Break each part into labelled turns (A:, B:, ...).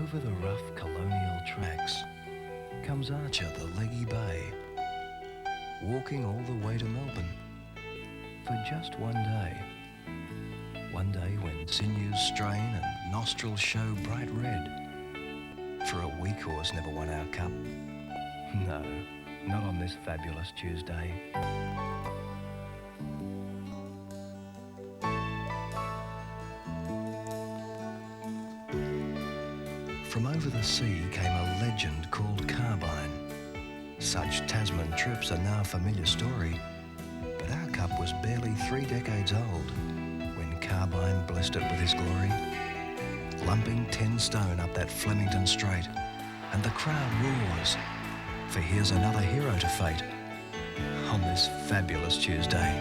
A: Over the rough colonial tracks comes Archer the leggy bay, walking all the way to Melbourne for just one day. One day when sinews strain and nostrils show bright red. For a weak horse never won our cup. No, not on this fabulous Tuesday. From over the sea came a legend called Carbine. Such Tasman trips are now a familiar story, but our cup was barely 3 decades old when Carbine blessed it with his glory, lumping 10 stone up that Flemington straight, and the crowd roars, for here's another hero to fate on this fabulous Tuesday.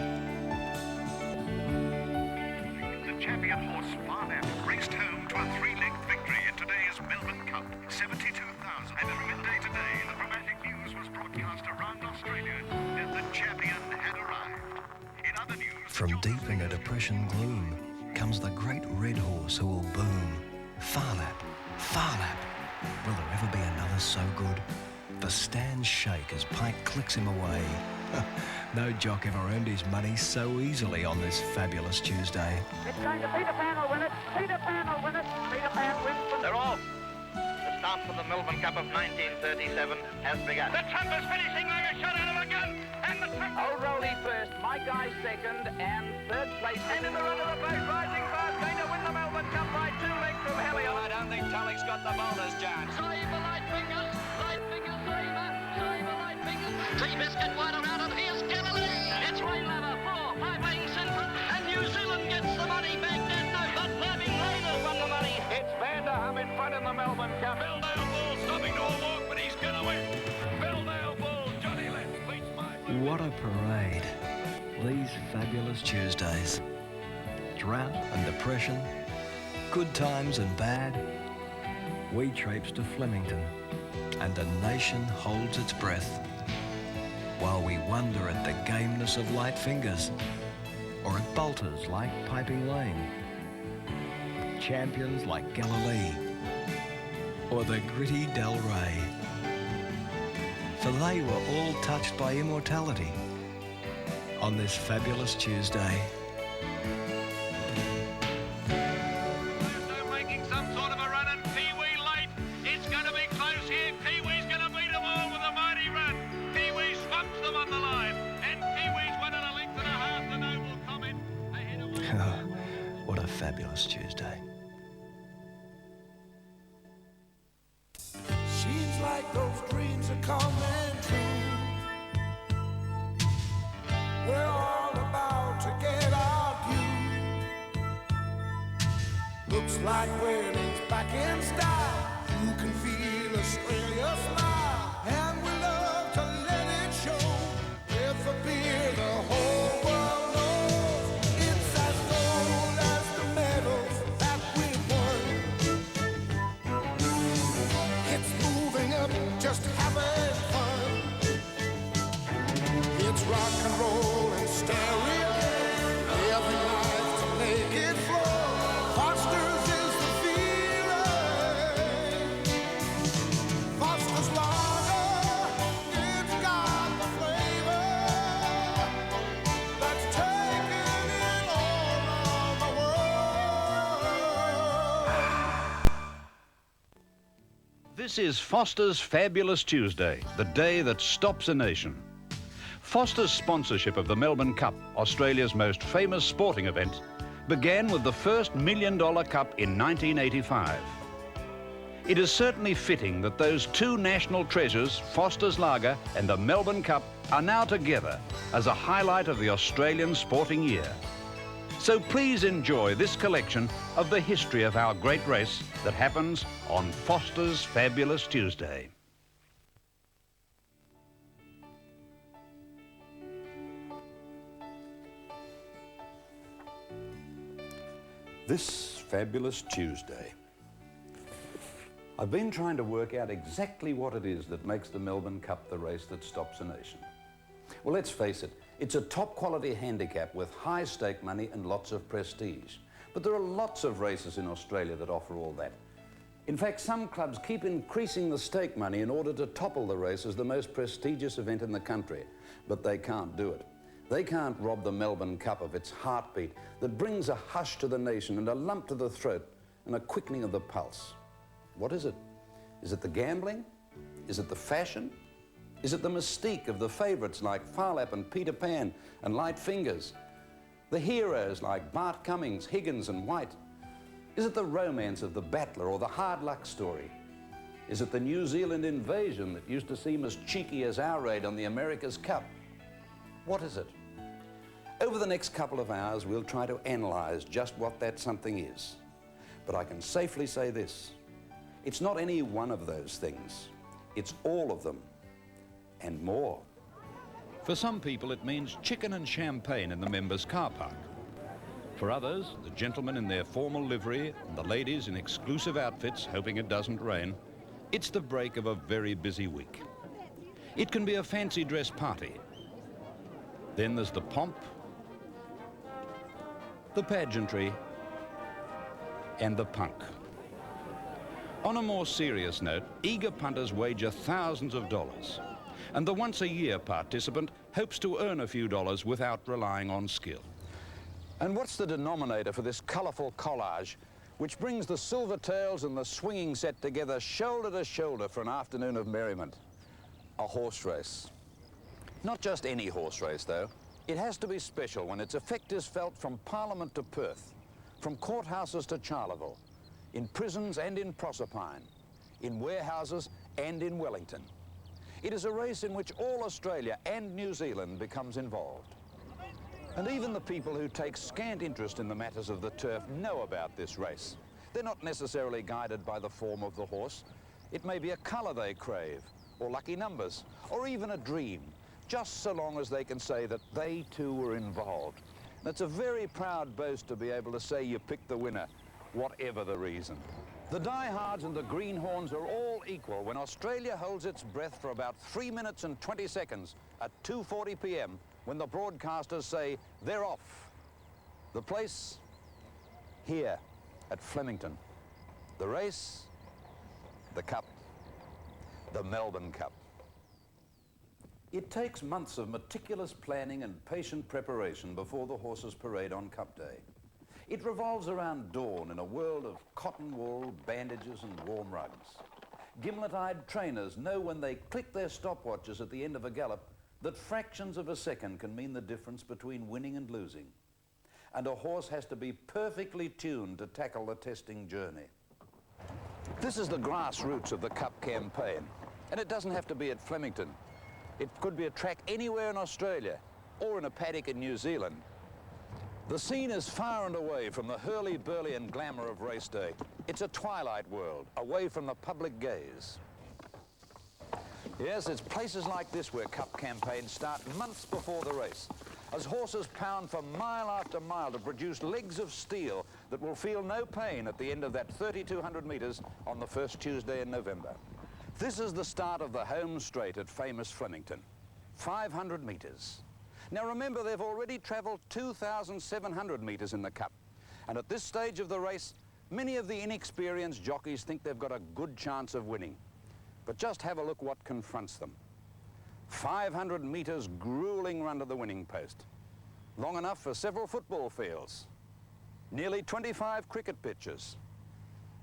B: The champion horse BRYAN raced home to a 3-length victory in today's Melbourne Cup, 72,000. And at midday today, the dramatic news was broadcast around Australia that the champion had arrived. In other news,
A: From deep in a depression gloom comes the great red horse who will boom. Farlap, Farlap. Will there ever be another so good? The stands shake as Pike clicks him away. No jock ever earned his money so easily on this fabulous Tuesday.
C: It's going to Peter Pan will win it. Peter Pan will win it. Peter Pan wins from...
D: They're off. The start for the Melbourne Cup of 1937 has begun.
E: The trumper's finishing like a shot out of a gun. And the trumper...
C: Old Rolly first, my guy second, and third place.
E: And in the run of the boat, rising fast, going to win the Melbourne Cup by 2 lengths from Hellion.
D: I don't think Tully's got the bowler's chance.
E: Saver light fingers, saver, light fingers.
D: Tree biscuit wide around and here's Galilee.
E: It's Rain Lover, 4, 5 lengths in front. And New Zealand gets the money back. There's no but Flaving Lane has won the money.
C: It's Vanderham in front in the Melbourne Cup.
E: Belldale Bull stopping to a walk, but he's going to win. Belldale Bull, Johnny Letts beats my...
A: What a parade. These fabulous Tuesdays. Drought and depression, good times and bad. We traipse to Flemington and a nation holds its breath while we wonder at the gameness of light fingers or at bolters like Piping Lane, champions like Galilee or the gritty Del Rey. For they were all touched by immortality on this fabulous Tuesday.
E: They're making some sort of a run and Kiwi late. It's going to be close here. Kiwi's going to beat them all with a mighty run. Kiwi swamps them on the line. And Kiwi's won at a length and a half. The Noble Comment ahead of...
A: Oh, what a fabulous Tuesday.
F: Seems like those dreams are coming true. We're all about to get our view. Looks like wedding's back in style. You can feel Australia smile, and we love to let it show. With a beer, the whole world knows it's as gold as the medals that we won. It's moving up, just having fun. It's rock and roll and stereo. Every night to make it flow. Foster's is the feeling. Foster's lager, it's got the flavor that's taking it all around the world.
B: This is Foster's Fabulous Tuesday, the day that stops a nation. Foster's sponsorship of the Melbourne Cup, Australia's most famous sporting event, began with the first $1 Million Cup in 1985. It is certainly fitting that those two national treasures, Foster's Lager and the Melbourne Cup, are now together as a highlight of the Australian sporting year. So please enjoy this collection of the history of our great race that happens on Foster's Fabulous Tuesday.
G: This fabulous Tuesday, I've been trying to work out exactly what it is that makes the Melbourne Cup the race that stops a nation. Well, let's face it, it's a top quality handicap with high stake money and lots of prestige. But there are lots of races in Australia that offer all that. In fact, some clubs keep increasing the stake money in order to topple the race as the most prestigious event in the country, but they can't do it. They can't rob the Melbourne Cup of its heartbeat that brings a hush to the nation and a lump to the throat and a quickening of the pulse. What is it? Is it the gambling? Is it the fashion? Is it the mystique of the favourites like Farlap and Peter Pan and Light Fingers? The heroes like Bart Cummings, Higgins and White? Is it the romance of the battler or the hard luck story? Is it the New Zealand invasion that used to seem as cheeky as our raid on the America's Cup? What is it? Over the next couple of hours, we'll try to analyse just what that something is. But I can safely say this: it's not any one of those things. It's all of them, and more.
B: For some people, it means chicken and champagne in the members' car park. For others, the gentlemen in their formal livery and the ladies in exclusive outfits, hoping it doesn't rain, it's the break of a very busy week. It can be a fancy dress party. Then there's the pomp, the pageantry, and the punk. On a more serious note, eager punters wager thousands of dollars, and the once-a-year participant hopes to earn a few dollars without relying on skill.
G: And what's the denominator for this colourful collage which brings the silver tails and the swinging set together shoulder to shoulder for an afternoon of merriment? A horse race. Not just any horse race, though. It has to be special when its effect is felt from Parliament to Perth, from courthouses to Charleville, in prisons and in Proserpine, in warehouses and in Wellington. It is a race in which all Australia and New Zealand becomes involved. And even the people who take scant interest in the matters of the turf know about this race. They're not necessarily guided by the form of the horse. It may be a colour they crave, or lucky numbers, or even a dream, just so long as they can say that they too were involved. And it's a very proud boast to be able to say you picked the winner, whatever the reason. The diehards and the greenhorns are all equal when Australia holds its breath for about 3 minutes and 20 seconds at 2:40 p.m. when the broadcasters say they're off. The place? Here at Flemington. The race? The Cup. The Melbourne Cup. It takes months of meticulous planning and patient preparation before the horses parade on Cup Day. It revolves around dawn in a world of cotton wool, bandages and warm rugs. Gimlet-eyed trainers know when they click their stopwatches at the end of a gallop that fractions of a second can mean the difference between winning and losing. And a horse has to be perfectly tuned to tackle the testing journey. This is the grassroots of the Cup campaign, and it doesn't have to be at Flemington. It could be a track anywhere in Australia or in a paddock in New Zealand. The scene is far and away from the hurly-burly and glamour of race day. It's a twilight world, away from the public gaze. Yes, it's places like this where Cup campaigns start months before the race, as horses pound for mile after mile to produce legs of steel that will feel no pain at the end of that 3,200 metres on the first Tuesday in November. This is the start of the home straight at famous Flemington, 500 metres. Now remember, they've already travelled 2,700 metres in the Cup, and at this stage of the race, many of the inexperienced jockeys think they've got a good chance of winning. But just have a look what confronts them. 500 metres gruelling run to the winning post. Long enough for several football fields. Nearly 25 cricket pitches.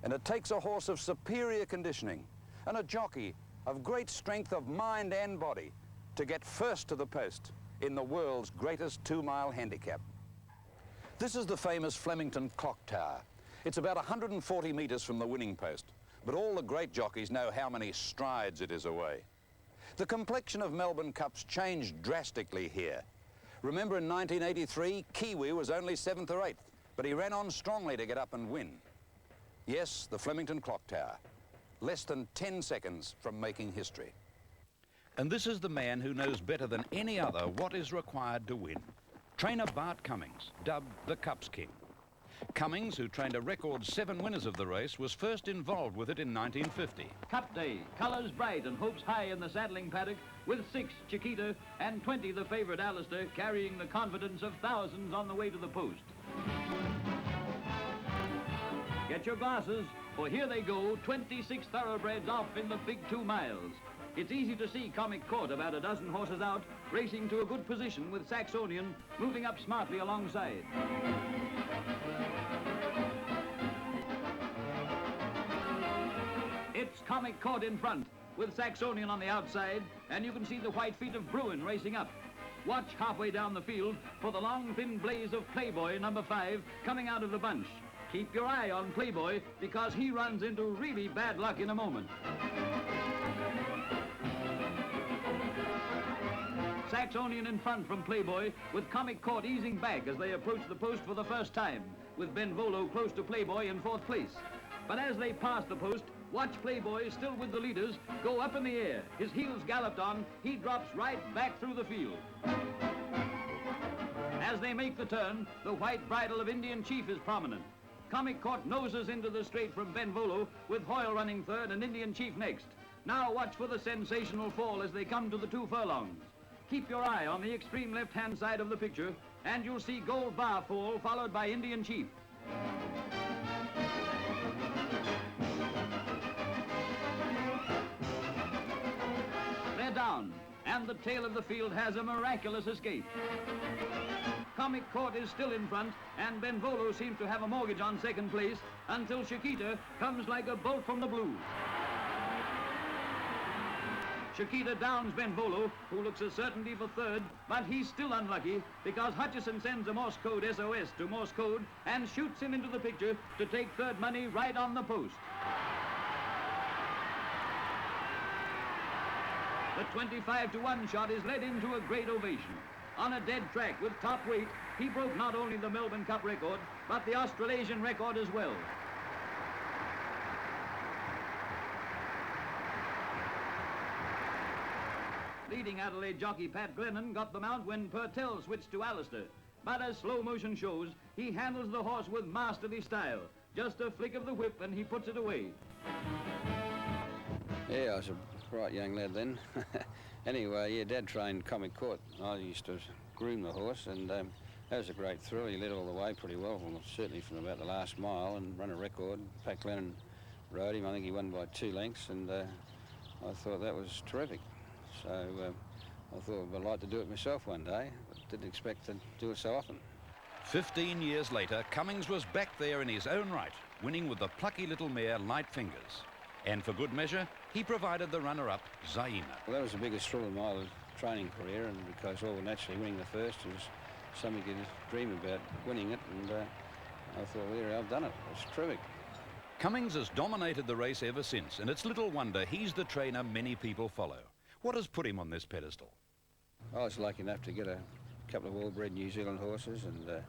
G: And it takes a horse of superior conditioning and a jockey of great strength of mind and body to get first to the post in the world's greatest 2-mile handicap. This is the famous Flemington clock tower. It's about 140 metres from the winning post, but all the great jockeys know how many strides it is away. The complexion of Melbourne Cups changed drastically here. Remember in 1983, Kiwi was only 7th or 8th, but he ran on strongly to get up and win. Yes, the Flemington clock tower, less than 10 seconds from making history.
B: And this is the man who knows better than any other what is required to win. Trainer Bart Cummings, dubbed the Cups King. Cummings, who trained a record 7 winners of the race, was first involved with it in 1950.
H: Cup Day, colours bright and hopes high in the saddling paddock, with 6 Chiquita and 20 the favourite Alistair, carrying the confidence of thousands on the way to the post. Get your glasses, for here they go, 26 thoroughbreds off in the big 2 miles. It's easy to see Comic Court about a dozen horses out, racing to a good position with Saxonian moving up smartly alongside. It's Comic Court in front, with Saxonian on the outside, and you can see the white feet of BRYAN racing up. Watch halfway down the field for the long, thin blaze of Playboy, number 5, coming out of the bunch. Keep your eye on Playboy, because he runs into really bad luck in a moment. Saxonian in front from Playboy, with Comic Court easing back as they approach the post for the first time, with Benvolio close to Playboy in 4th place. But as they pass the post, watch Playboy, still with the leaders, go up in the air. His heels galloped on, he drops right back through the field. As they make the turn, the white bridle of Indian Chief is prominent. Comic Court noses into the straight from Benvolio, with Hoyle running third and Indian Chief next. Now watch for the sensational fall as they come to the 2 furlongs. Keep your eye on the extreme left-hand side of the picture, and you'll see Gold Bar fall, followed by Indian Chief. They're down, and the tail of the field has a miraculous escape. Comic Court is still in front, and Benvolio seems to have a mortgage on 2nd place until Chiquita comes like a bolt from the blue. Chiquita downs Benvolio, who looks a certainty for 3rd, but he's still unlucky because Hutchison sends a Morse code SOS to Morse code and shoots him into the picture to take 3rd money right on the post. The 25-to-1 shot is led into a great ovation. On a dead track with top weight, he broke not only the Melbourne Cup record, but the Australasian record as well. Leading Adelaide jockey Pat Glennon got the mount when Purtell switched to Alistair. But as slow motion shows, he handles the horse with masterly style. Just a flick of the whip and he puts it away.
I: Yeah, I was a bright young lad then. Anyway, yeah, Dad trained Comic Court. I used to groom the horse, and that was a great thrill. He led all the way pretty well, certainly from about the last mile, and run a record. Pat Glennon rode him. I think he won by 2 lengths, and I thought that was terrific. So I thought I'd like to do it myself one day, but didn't expect to do it so often.
B: 15 years later, Cummings was back there in his own right, winning with the plucky little mare Light Fingers. And for good measure, he provided the runner-up, Zaima.
I: Well, that was the biggest thrill of my training career, and because, well, naturally winning the first is something you dream about, winning it, and I thought, well, there, I've done it. It's terrific.
B: Cummings has dominated the race ever since, and it's little wonder he's the trainer many people follow. What has put him on this pedestal?
I: I was lucky enough to get a couple of well-bred New Zealand horses and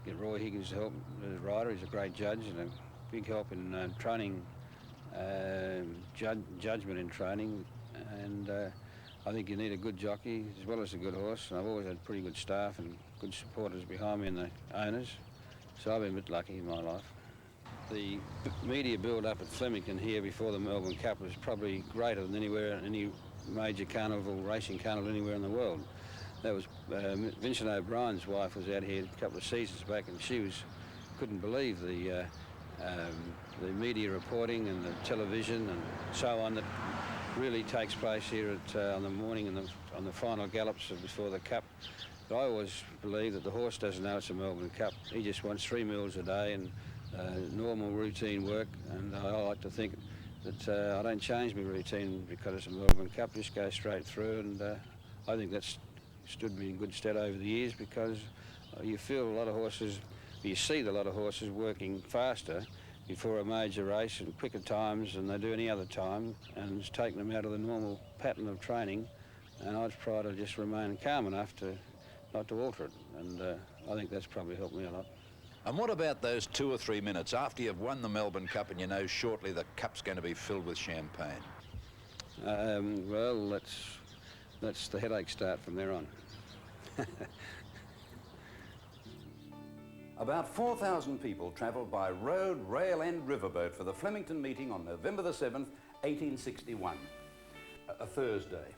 I: get Roy Higgins to help as rider. He's a great judge and a big help in training, judgment in training. And I think you need a good jockey as well as a good horse. And I've always had pretty good staff and good supporters behind me and the owners. So I've been a bit lucky in my life. The media build-up at Flemington here before the Melbourne Cup was probably greater than anywhere, any major carnival, racing carnival anywhere in the world. That was Vincent O'Brien's wife was out here a couple of seasons back, and she couldn't believe the media reporting and the television and so on that really takes place here on the morning and on the final gallops before the Cup. But I always believe that the horse doesn't know it's a Melbourne Cup. He just wants 3 meals a day and normal routine work, and I like to think that I don't change my routine because it's a Melbourne Cup, just go straight through, and I think that's stood me in good stead over the years because you feel a lot of horses, you see a lot of horses working faster before a major race and quicker times than they do any other time, and it's taken them out of the normal pattern of training, and I'd try to just remain calm enough not to alter it, and I think that's probably helped me a lot.
B: And what about those 2 or 3 minutes after you've won the Melbourne Cup and you know shortly the cup's going to be filled with champagne?
I: Well, that's the headache start from there on.
G: About 4,000 people travelled by road, rail and riverboat for the Flemington meeting on November the 7th, 1861, a Thursday.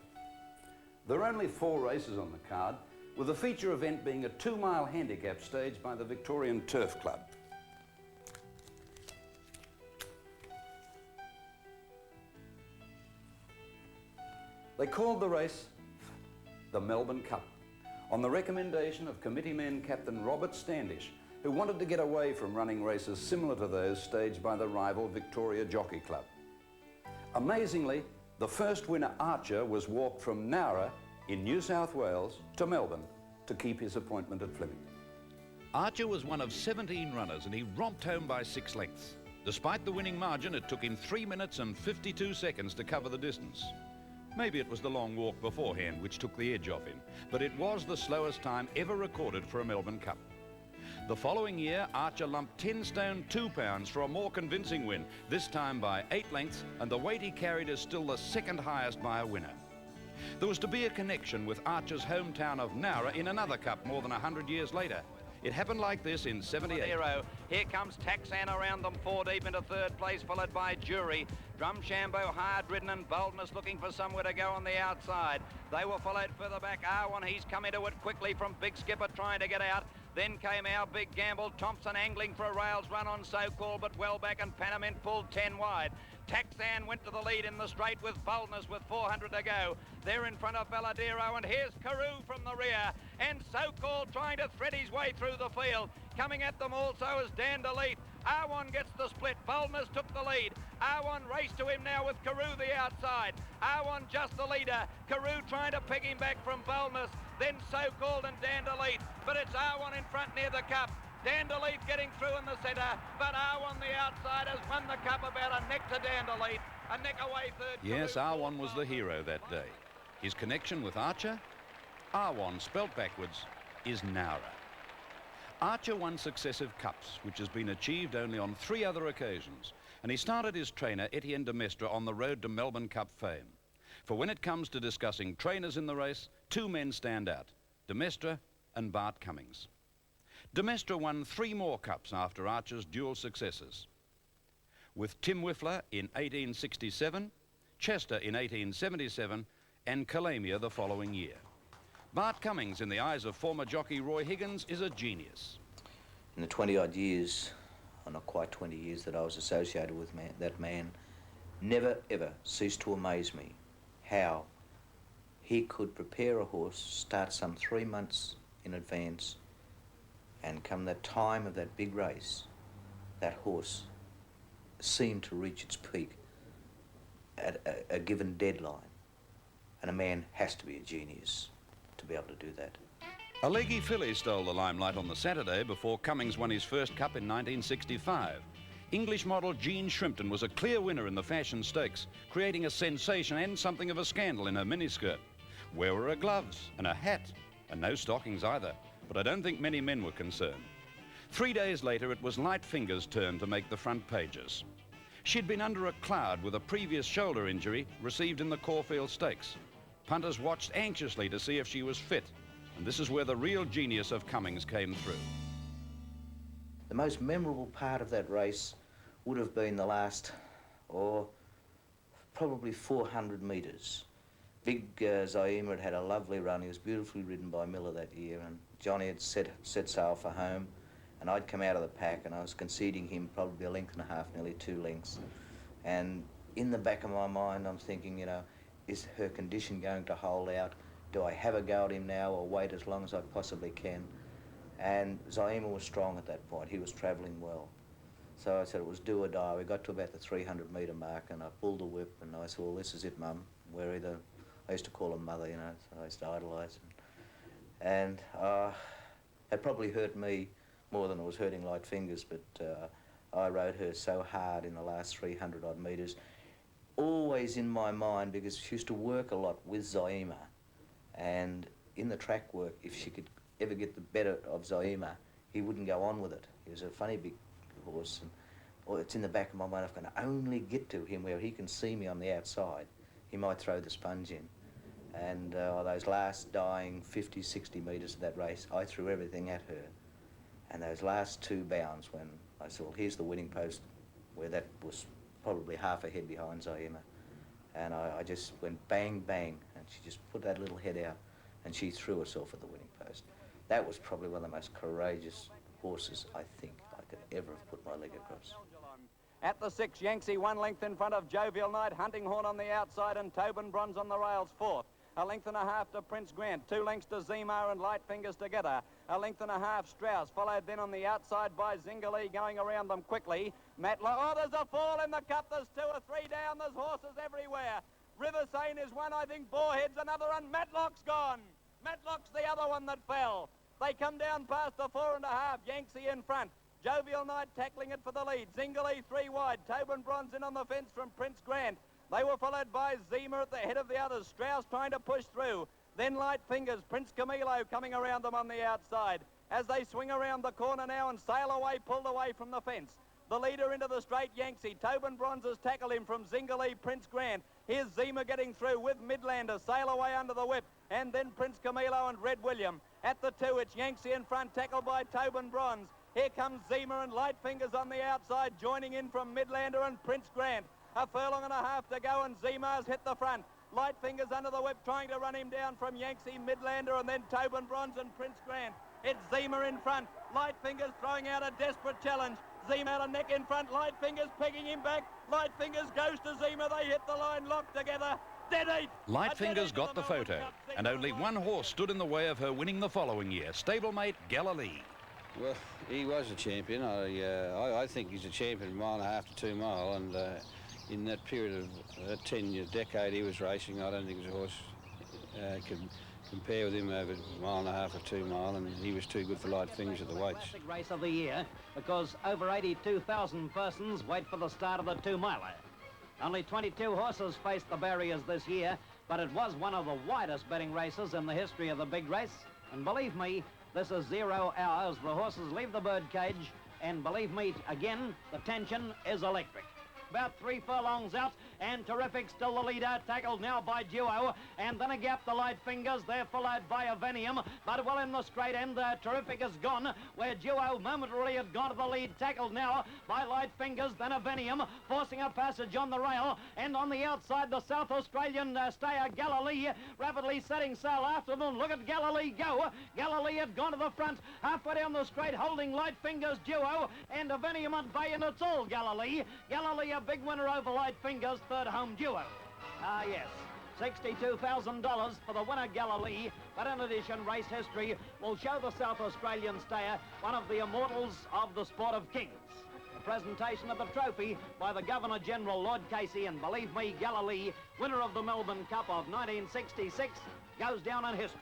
G: There are only 4 races on the card, with the feature event being a 2-mile handicap staged by the Victorian Turf Club. They called the race the Melbourne Cup, on the recommendation of committee man Captain Robert Standish, who wanted to get away from running races similar to those staged by the rival Victoria Jockey Club. Amazingly, the first winner, Archer, was walked from Nowra in New South Wales to Melbourne to keep his appointment at Flemington.
B: Archer was one of 17 runners and he romped home by 6 lengths. Despite the winning margin, it took him 3 minutes and 52 seconds to cover the distance. Maybe it was the long walk beforehand which took the edge off him, but it was the slowest time ever recorded for a Melbourne Cup. The following year, Archer lumped 10 stone 2 pounds for a more convincing win, this time by 8 lengths, and the weight he carried is still the second highest by a winner. There was to be a connection with Archer's hometown of Nowra in another cup more than 100 years later. It happened like this in 78.
D: Here comes Taxan around them, 4 deep into 3rd place, followed by Jury. Drumshambo hard ridden and Boldness looking for somewhere to go on the outside. They were followed further back. R1, he's come into it quickly from Big Skipper trying to get out. Then came Our Big Gamble. Thompson angling for a rails run on So-Called, but well back, and Panamint pulled 10 wide. Taxan went to the lead in the straight with Boldness with 400 to go. They're in front of Balladero, and here's Carew from the rear. And So-Called trying to thread his way through the field. Coming at them also is Dandelief. R1 gets the split. Boldness took the lead. R1 raced to him now with Carew the outside. R1 just the leader. Carew trying to pick him back from Boldness. Then So-Called and Dandelief. But it's R1 in front near the cup. Dandelief getting through in the centre, but R1 the outside has won the cup about a neck to Dandelief. A neck away third.
B: Yes, R1 was the hero that day. His connection with Archer? R1, spelt backwards, is Nowra. Archer won successive cups, which has been achieved only on 3 other occasions, and he started his trainer, Etienne de Mestre, on the road to Melbourne Cup fame. For when it comes to discussing trainers in the race, 2 men stand out, de Mestre and Bart Cummings. De Mestre won 3 more cups after Archer's dual successes, with Tim Whiffler in 1867, Chester in 1877, and Calamia the following year. Bart Cummings, in the eyes of former jockey Roy Higgins, is a genius.
J: In the 20-odd years, or not quite 20 years, that I was associated with that man, never ever ceased to amaze me how he could prepare a horse, start some 3 months in advance, and come that time of that big race, that horse seemed to reach its peak at a given deadline. And a man has to be a genius to be able to do that.
B: A leggy filly stole the limelight on the Saturday before Cummings won his first cup in 1965. English model Jean Shrimpton was a clear winner in the Fashion Stakes, creating a sensation and something of a scandal in her miniskirt. Where were her gloves and her hat? And no stockings either. But I don't think many men were concerned. 3 days later, it was Lightfinger's turn to make the front pages. She'd been under a cloud with a previous shoulder injury received in the Caulfield Stakes. Punters watched anxiously to see if she was fit, and this is where the real genius of Cummings came through.
J: The most memorable part of that race would have been the last, probably 400 metres. Big Zaima had a lovely run. He was beautifully ridden by Miller that year, and Johnny had set sail for home, and I'd come out of the pack, and I was conceding him probably 1.5 lengths, nearly 2 lengths. And in the back of my mind, I'm thinking, you know, is her condition going to hold out? Do I have a go at him now or wait as long as I possibly can? And Zaima was strong at that point. He was travelling well. So I said it was do or die. We got to about the 300-metre mark, and I pulled the whip, and I said, well, this is it, Mum. We're either... I used to call her Mother, you know, so I used to idolise her. And it probably hurt me more than it was hurting Lightfingers, but I rode her so hard in the last 300-odd metres, always in my mind, because she used to work a lot with Zaima, and in the track work, if she could ever get the better of Zaima, he wouldn't go on with it. He was a funny big horse, and it's in the back of my mind, if I can only get to him where he can see me on the outside, he might throw the sponge in. And those last dying 50, 60 metres of that race, I threw everything at her. And those last 2 bounds, when I said, well, here's the winning post, where that was probably half a head behind Zaima. And I just went bang, bang, and she just put that little head out, and she threw herself at the winning post. That was probably one of the most courageous horses I think I could ever have put my leg across.
D: At the 6, Yanksy 1 length in front of Jovial Knight, Hunting Horn on the outside, and Tobin Bronze on the rails 4th. A length and a half to Prince Grant, 2 lengths to Zima and Light Fingers together. A length and a half Strauss, followed then on the outside by Zingalee going around them quickly. Matlock, oh, there's a fall in the cup, there's 2 or 3 down, there's horses everywhere. River Seine is one, I think Boarhead's another, and Matlock's gone. Matlock's the other one that fell. They come down past the 4 and a half, Yanksy in front. Jovial Knight tackling it for the lead. Zingalee 3 wide. Tobin Bronze in on the fence from Prince Grant. They were followed by Zima at the head of the others. Strauss trying to push through. Then Light Fingers, Prince Camilo coming around them on the outside. As they swing around the corner now and sail away, pulled away from the fence. The leader into the straight, Yanksy. Tobin Bronze has tackled him from Zingalee, Prince Grant. Here's Zima getting through with Midlander. Sail away under the whip. And then Prince Camilo and Red William. At the 2, it's Yanksy in front, tackled by Tobin Bronze. Here comes Zima and Light Fingers on the outside, joining in from Midlander and Prince Grant. A furlong and a half to go, and Zima's hit the front. Light Fingers under the whip, trying to run him down from Yanksy, Midlander, and then Tobin Bronze and Prince Grant. It's Zima in front. Light Fingers throwing out a desperate challenge. Zima out a neck in front. Light Fingers pegging him back. Light Fingers goes to Zima. They hit the line, locked together. Dead heat.
B: Light Fingers got the photo, and only one horse stood in the way of her winning the following year, stablemate Galilee.
I: Well, he was a champion. I think he's a champion 1.5 miles to 2 miles, and in that period of that 10-year decade he was racing, I don't think there's a horse could compare with him over 1.5 miles or 2 miles, and he was too good for Light Fingers at the weights.
H: Classic race of the year, because over 82,000 persons wait for the start of the 2-miler. Only 22 horses faced the barriers this year, but it was one of the widest betting races in the history of the big race, and believe me, this is 0 hour as the horses leave the birdcage, and believe me, again, the tension is electric. About 3 furlongs out, and Terrific still the leader, tackled now by Duo, and then a gap the Light Fingers, they're followed by Avenium, but well in the straight end, Terrific is gone, where Duo momentarily had gone to the lead, tackled now by Light Fingers, then Avenium, forcing a passage on the rail, and on the outside, the South Australian stayer Galilee, rapidly setting sail after them. Look at Galilee go. Galilee had gone to the front, halfway down the straight, holding Light Fingers, Duo, and Avenium at bay, and it's all Galilee. Galilee a big winner over Light Fingers, third home Duo. Ah, yes. $62,000 for the winner Galilee, but in addition, race history will show the South Australian stayer one of the immortals of the sport of kings. The presentation of the trophy by the Governor-General Lord Casey, and believe me, Galilee, winner of the Melbourne Cup of 1966, goes down in history.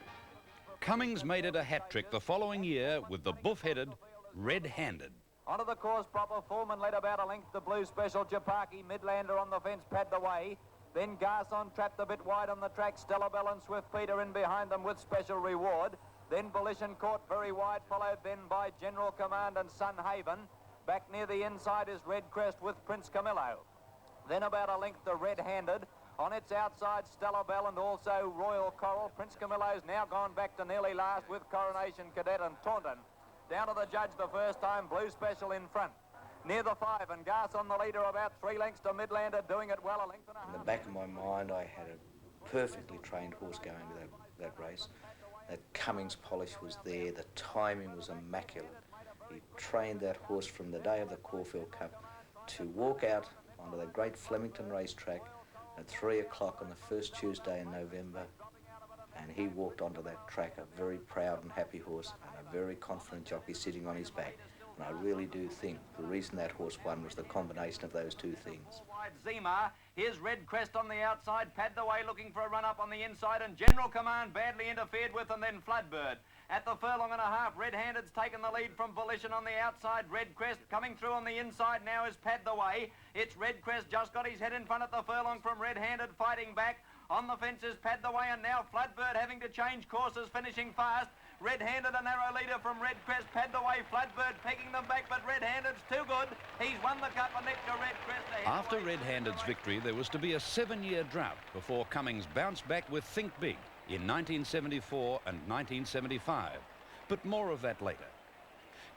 B: Cummings made it a hat-trick the following year with the buff-headed Red-Handed.
D: Onto the course proper, Foreman led about a length to Blue Special, Japaki, Midlander on the fence, pad the way. Then Garson trapped a bit wide on the track, Stella Bell and Swift Peter in behind them with Special Reward. Then Volition caught very wide, followed then by General Command and Sun Haven. Back near the inside is Red Crest with Prince Camilo. Then about a length to Red-Handed. On its outside, Stella Bell and also Royal Coral. Prince Camilo's now gone back to nearly last with Coronation Cadet and Taunton. Down to the judge the first time, Blue Special in front. Near the 5, and Garson the leader, about 3 lengths to Midlander, doing it well, a length and a half.
J: In the back of my mind, I had a perfectly trained horse going to that race. That Cummings polish was there, the timing was immaculate. He trained that horse from the day of the Caulfield Cup to walk out onto the great Flemington racetrack at 3 o'clock on the first Tuesday in November. And he walked onto that track, a very proud and happy horse, and a very confident jockey sitting on his back. And I really do think the reason that horse won was the combination of those 2 things.
D: Wide Zima, here's Red Crest on the outside, pad the way looking for a run-up on the inside, and General Command badly interfered with, and then Floodbird. At the furlong and a half, Red-Handed's taken the lead from Volition on the outside. Red Crest coming through on the inside now is pad the way. It's Red Crest just got his head in front at the furlong from Red-Handed, fighting back. On the fence is pad the way, and now Floodbird having to change courses, finishing fast. Red-Handed, a narrow leader from Red Crest, pad the way, Floodbird pegging them back, but Red-Handed's too good. He's won the cup and next to Red Crest.
B: After Red-Handed's victory, there was to be a 7-year drought before Cummings bounced back with Think Big in 1974 and 1975. But more of that later.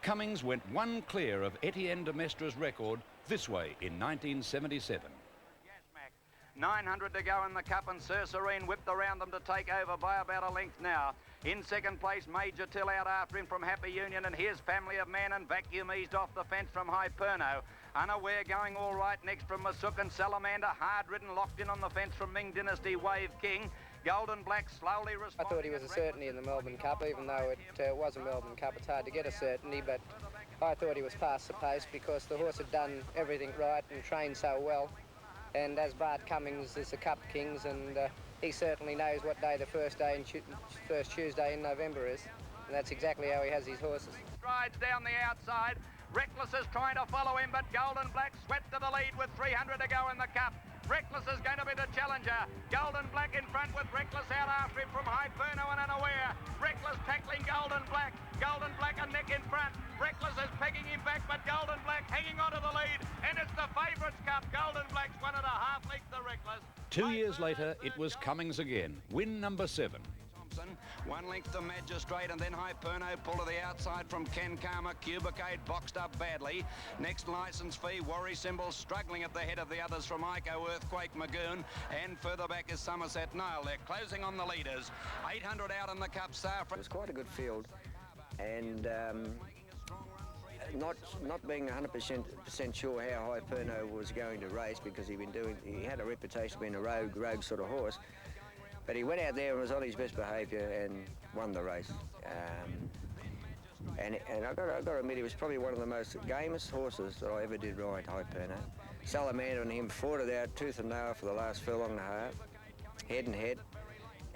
B: Cummings went 1 clear of Etienne de Mestre's record this way in 1977.
D: 900 to go in the cup, and Sir Serene whipped around them to take over by about a length now. In second place, Major Till out after him from Happy Union, and here's Family of Man and Vacuum eased off the fence from Hyperno. Unaware going all right next from Masuk and Salamander. Hard ridden, locked in on the fence from Ming Dynasty, Wave King. Golden Black slowly responding.
K: I thought he was a certainty in the Melbourne Cup, even though it was a Melbourne Cup. It's hard to get a certainty, but I thought he was past the pace because the horse had done everything right and trained so well. And as Bart Cummings is the Cup Kings, and he certainly knows what day the first Tuesday in November is. And that's exactly how he has his horses.
D: Strides down the outside. Reckless is trying to follow him, but Golden Black swept to the lead with 300 to go in the Cup. Reckless is going to be the challenger. Golden Black in front with Reckless out after him from Hyperno and Unaware. Reckless tackling Golden Black. Golden Black a neck in front. Reckless is pegging him back, but Golden Black hanging on to the lead. And it's the Favourites Cup. Golden Black's 1.5 lengths to Reckless.
B: 2 years later, it was Cummings again. Win number 7.
D: 1 length to Magistrate, and then Hyperno pull to the outside from Ken Karma. Cubicade boxed up badly. Next license fee, Worry Symbol struggling at the head of the others from Ico, Earthquake, Magoon, and further back is Somerset Nile. They're closing on the leaders. 800 out in the Cup. It
L: was quite a good field, and not being 100% sure how Hyperno was going to race, because he had a reputation of being a rogue sort of horse. But he went out there and was on his best behaviour and won the race. And I've got to admit, he was probably one of the most gamest horses that I ever did ride, Hyperno. Salamander and him fought it out tooth and nail for the last furlong and a half, head and head.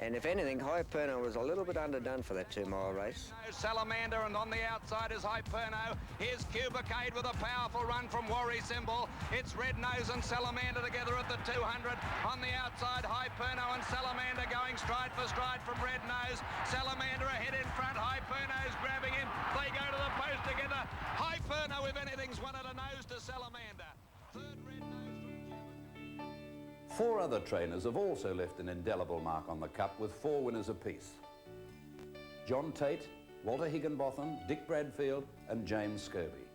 L: And if anything, Hyperno was a little bit underdone for that 2-mile race.
D: Salamander, and on the outside is Hyperno. Here's Cubicade with a powerful run from Worry Symbol. It's Red Nose and Salamander together at the 200. On the outside, Hyperno and Salamander going stride for stride from Red Nose. Salamander ahead in front. Hyperno's grabbing him. They go to the post together. Hyperno, if anything's one at a nose to Salamander. Third Red Nose.
G: 4 other trainers have also left an indelible mark on the Cup, with 4 winners apiece. John Tate, Walter Higginbotham, Dick Bradfield and James Scobie.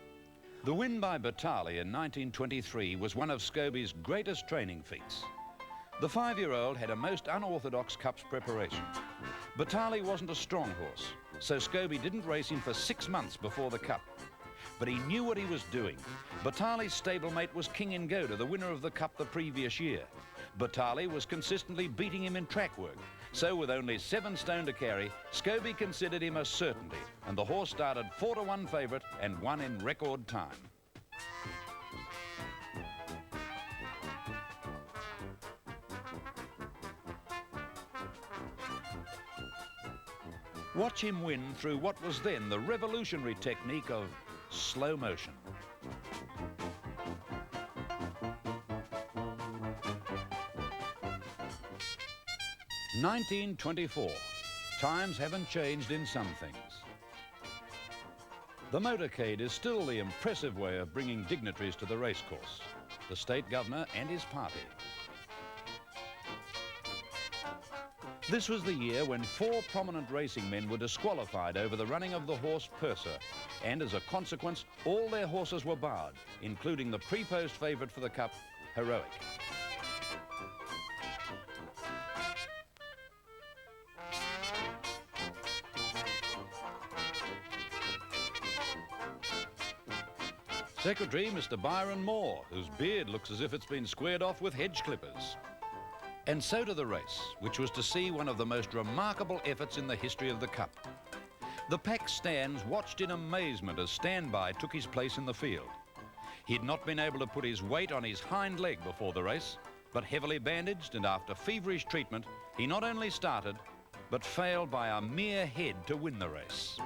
B: The win by Batali in 1923 was one of Scobie's greatest training feats. The 5-year-old had a most unorthodox Cups preparation. Batali wasn't a strong horse, so Scobie didn't race him for 6 months before the Cup. But he knew what he was doing. Batali's stablemate was King and Goda, the winner of the Cup the previous year. Batali was consistently beating him in track work. So with only 7 stone to carry, Scobie considered him a certainty, and the horse started 4-1 favourite and won in record time. Watch him win through what was then the revolutionary technique of slow motion. (1924). Times haven't changed in some things. The motorcade is still the impressive way of bringing dignitaries to the racecourse, the state governor and his party. This was the year when 4 prominent racing men were disqualified over the running of the horse Purser, and as a consequence, all their horses were barred, including the pre-post favourite for the Cup, Heroic. Secretary, Mr. Byron Moore, whose beard looks as if it's been squared off with hedge clippers. And so to the race, which was to see one of the most remarkable efforts in the history of the Cup. The pack stands watched in amazement as Standby took his place in the field. He'd not been able to put his weight on his hind leg before the race, but heavily bandaged and after feverish treatment, he not only started, but failed by a mere head to win the race.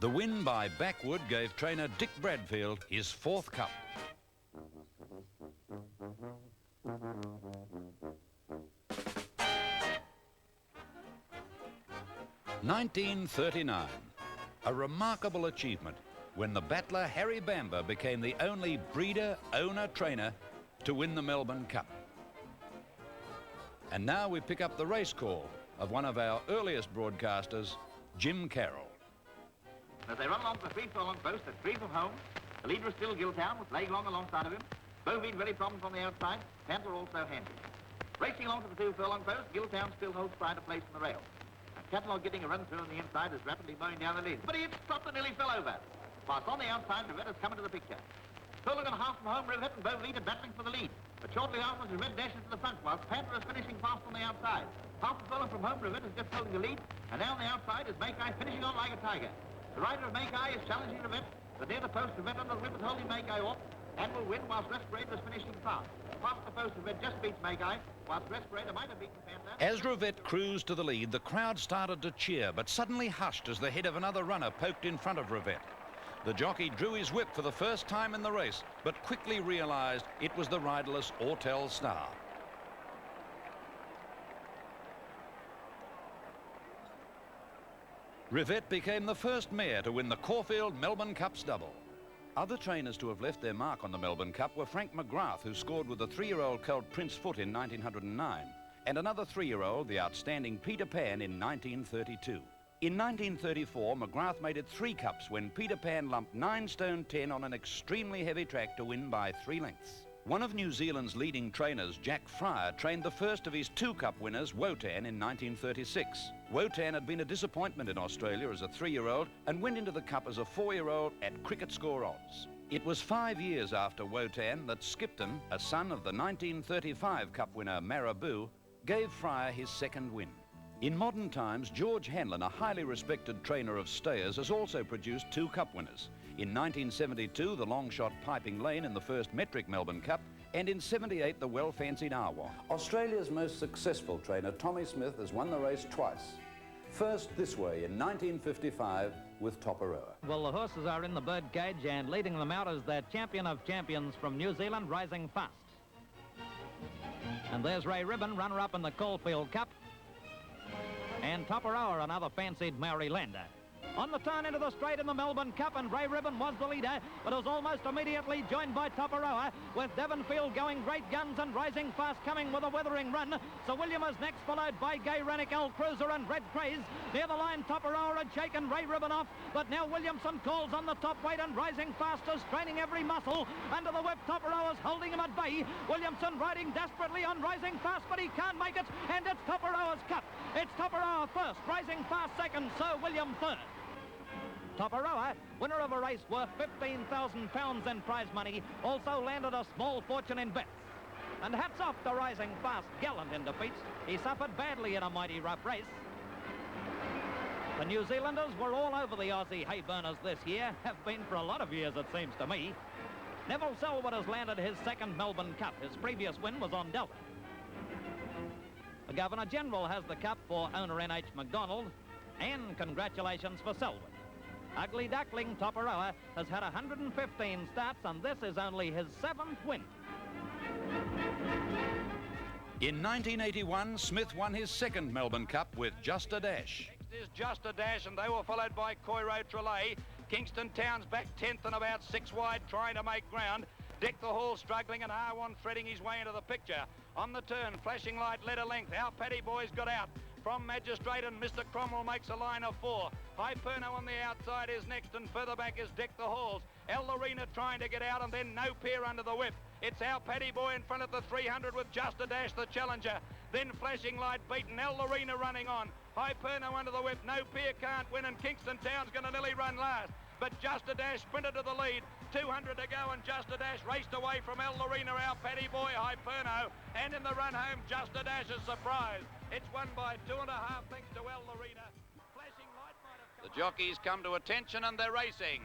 B: The win by Backwood gave trainer Dick Bradfield his 4th Cup. (1939), a remarkable achievement when the battler Harry Bamber became the only breeder, owner, trainer to win the Melbourne Cup. And now we pick up the race call of one of our earliest broadcasters, Jim Carroll.
M: As they run along for 3 furlong post at 3 from home, the leader is still Gilltown with Leg Long alongside of him. Bovine very prompt from the outside, Panther also handy. Racing along to the 2 furlong post, Gilltown still holds pride of place in the rail. And Catalog getting a run through on the inside is rapidly mowing down the lead. But he stopped and nearly fell over. Whilst on the outside, RHETT has come into the picture. Furlong and a half from home, RHETT and Bovine are battling for the lead. But shortly afterwards, RHETT dashes to the front, whilst Panther is finishing fast on the outside. Half a furlong from home, RHETT is just holding the lead. And now on the outside is Mackay finishing on like a tiger. The rider of Mackay is challenging RHETT, but near the post, RHETT under the whip is holding Mackay off and will win whilst Respirator is finishing fast. Past the post, RHETT just beats Mackay, whilst Respirator might have beaten Panther.
B: As RHETT cruised to the lead, the crowd started to cheer, but suddenly hushed as the head of another runner poked in front of RHETT. The jockey drew his whip for the first time in the race, but quickly realised it was the riderless Autel Star. RHETT became the first mare to win the Caulfield Melbourne Cup's double. Other trainers to have left their mark on the Melbourne Cup were Frank McGrath, who scored with the 3-year-old colt Prince Foot in 1909, and another 3-year-old, the outstanding Peter Pan, in 1932. In 1934, McGrath made it 3 cups when Peter Pan lumped 9 stone 10 on an extremely heavy track to win by 3 lengths. One of New Zealand's leading trainers, Jack Fryer, trained the first of his 2 cup winners, Wotan, in 1936. Wotan had been a disappointment in Australia as a 3-year-old and went into the Cup as a 4-year-old at cricket score odds. It was 5 years after Wotan that Skipton, a son of the 1935 Cup winner Marabou, gave Fryer his 2nd win. In modern times, George Hanlon, a highly respected trainer of stayers, has also produced 2 cup winners. In 1972, the long shot Piping Lane in the first metric Melbourne Cup, and in 78, the well-fancied Arwa.
G: Australia's most successful trainer, Tommy Smith, has won the race twice. First this way in 1955 with Topperoa.
N: Well, the horses are in the birdcage, and leading them out is the champion of champions from New Zealand, Rising Fast. And there's Ray Ribbon, runner-up in the Caulfield Cup. And Topperoa, another fancied Maori Lander. On the turn into the straight in the Melbourne Cup, and Ray Ribbon was the leader, but was almost immediately joined by Topperoa, with Devonfield going great guns and Rising Fast coming with a weathering run. Sir William is next, followed by Gay Rennick, El Cruiser and Red Craze. Near the line, Topperoa had shaken Ray Ribbon off, but now Williamson calls on the top weight, and Rising Fast is straining every muscle. Under the whip, Topperoa is holding him at bay. Williamson riding desperately on Rising Fast, but he can't make it, and it's Topperoa's Cup. It's Topperoa first, Rising Fast second, Sir William third. Topperoa, winner of a race worth £15,000 in prize money, also landed a small fortune in bets. And hats off to Rising Fast, gallant in defeats. He suffered badly in a mighty rough race. The New Zealanders were all over the Aussie hay-burners this year, have been for a lot of years, it seems to me. Neville Selwood has landed his 2nd Melbourne Cup. His previous win was on Delta. The Governor-General has the Cup for owner N.H. MacDonald, and congratulations for Selwood. Ugly Duckling Topperoa has had 115 starts, and this is only his 7th win.
B: In 1981, Smith won his 2nd Melbourne Cup with Just a Dash.
D: Next is Just a Dash, and they were followed by Coiro Trelay. Kingston Town's back 10th and about 6 wide, trying to make ground. Deck the Hall struggling, and R1 threading his way into the picture. On the turn, Flashing Light led a length. Our Paddy Boys got out. From Magistrate, and Mr. Cromwell makes a line of 4. Hyperno on the outside is next, and further back is Deck the Halls. El Lorena trying to get out, and then No Peer under the whip. It's our Paddy Boy in front of the 300 with Just a Dash, the challenger. Then Flashing Light beaten, El Lorena running on. Hyperno under the whip, No Peer can't win, and Kingston Town's going to nearly run last. But Just a Dash sprinted to the lead. 200 to go, and Just a Dash raced away from El Lorena, our Paddy Boy, Hyperno. And in the run home, Just a Dash is surprised. It's won by 2.5 thanks to El Lorena. Flashing Light might have come. The jockeys come to attention, and they're racing.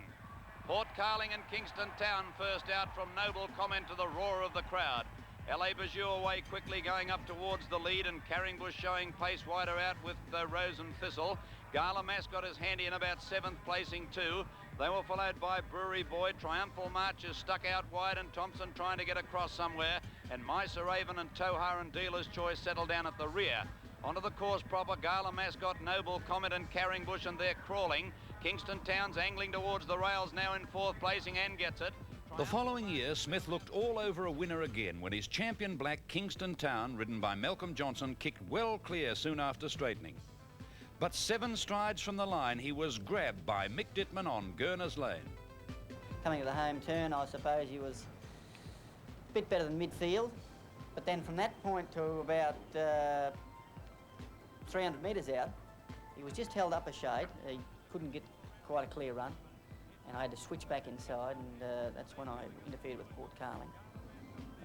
D: Port Carling and Kingston Town first out from Noble Comment to the roar of the crowd. LA Bijou away quickly, going up towards the lead, and Carringbush showing pace wider out with Rose and Thistle. Gala Mascot is handy in about 7th, placing 2. They were followed by Brewery Boy. Triumphal March is stuck out wide, and Thompson trying to get across somewhere. And Mysa Raven and Tohar and Dealer's Choice settle down at the rear. Onto the course proper, Gala Mascot, Noble Comet and Carringbush, and they're crawling. Kingston Town's angling towards the rails now in 4th placing and gets it.
B: The following year, Smith looked all over a winner again when his champion black Kingston Town, ridden by Malcolm Johnson, kicked well clear soon after straightening. But 7 strides from the line, he was grabbed by Mick Dittman on Gurner's Lane.
O: Coming to the home turn, I suppose he was a bit better than midfield, but then from that point to about 300 metres out, he was just held up a shade. He couldn't get quite a clear run, and I had to switch back inside, and that's when I interfered with Port Carling.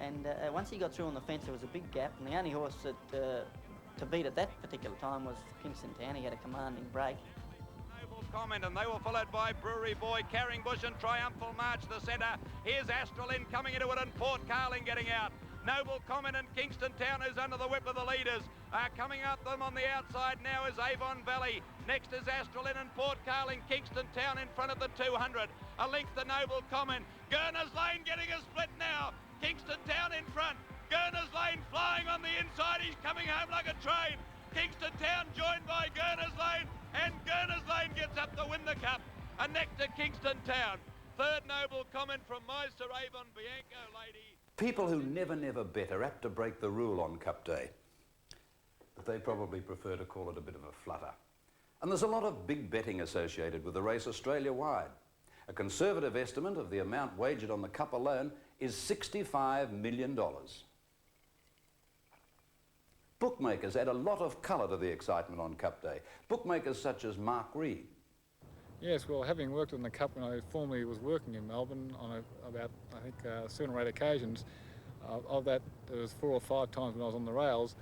O: And once he got through on the fence, there was a big gap, and the only horse that to beat at that particular time was Kingston Town. He had a commanding break.
D: Comment, and they were followed by Brewery Boy, Carrying Bush and Triumphal March to the centre. Here's Astralin coming into it and Port Carling getting out. Noble Comment and Kingston Town, who's under the whip of the leaders, are coming up them on the outside now is Avon Valley. Next is Astralin and Port Carling. Kingston Town in front of the 200. A length to Noble Comment. Gurner's Lane getting a split now. Kingston Town in front. Gurner's Lane flying on the inside. He's coming home like a train. Kingston Town joined by Gurner's Lane, and Gurner's Lane gets up to win the cup. And next to Kingston Town. Third Noble Comment from Meister Avon Bianco Lady.
G: People who never bet are apt to break the rule on Cup Day. But they probably prefer to call it a bit of a flutter. And there's a lot of big betting associated with the race Australia-wide. A conservative estimate of the amount wagered on the Cup alone is $65 million. Bookmakers add a lot of colour to the excitement on Cup Day. Bookmakers such as Mark Reed.
P: Yes, well, having worked in the Cup when I formerly was working in Melbourne on about, I think, 7 or 8 occasions, of that there was 4 or 5 times when I was on the rails.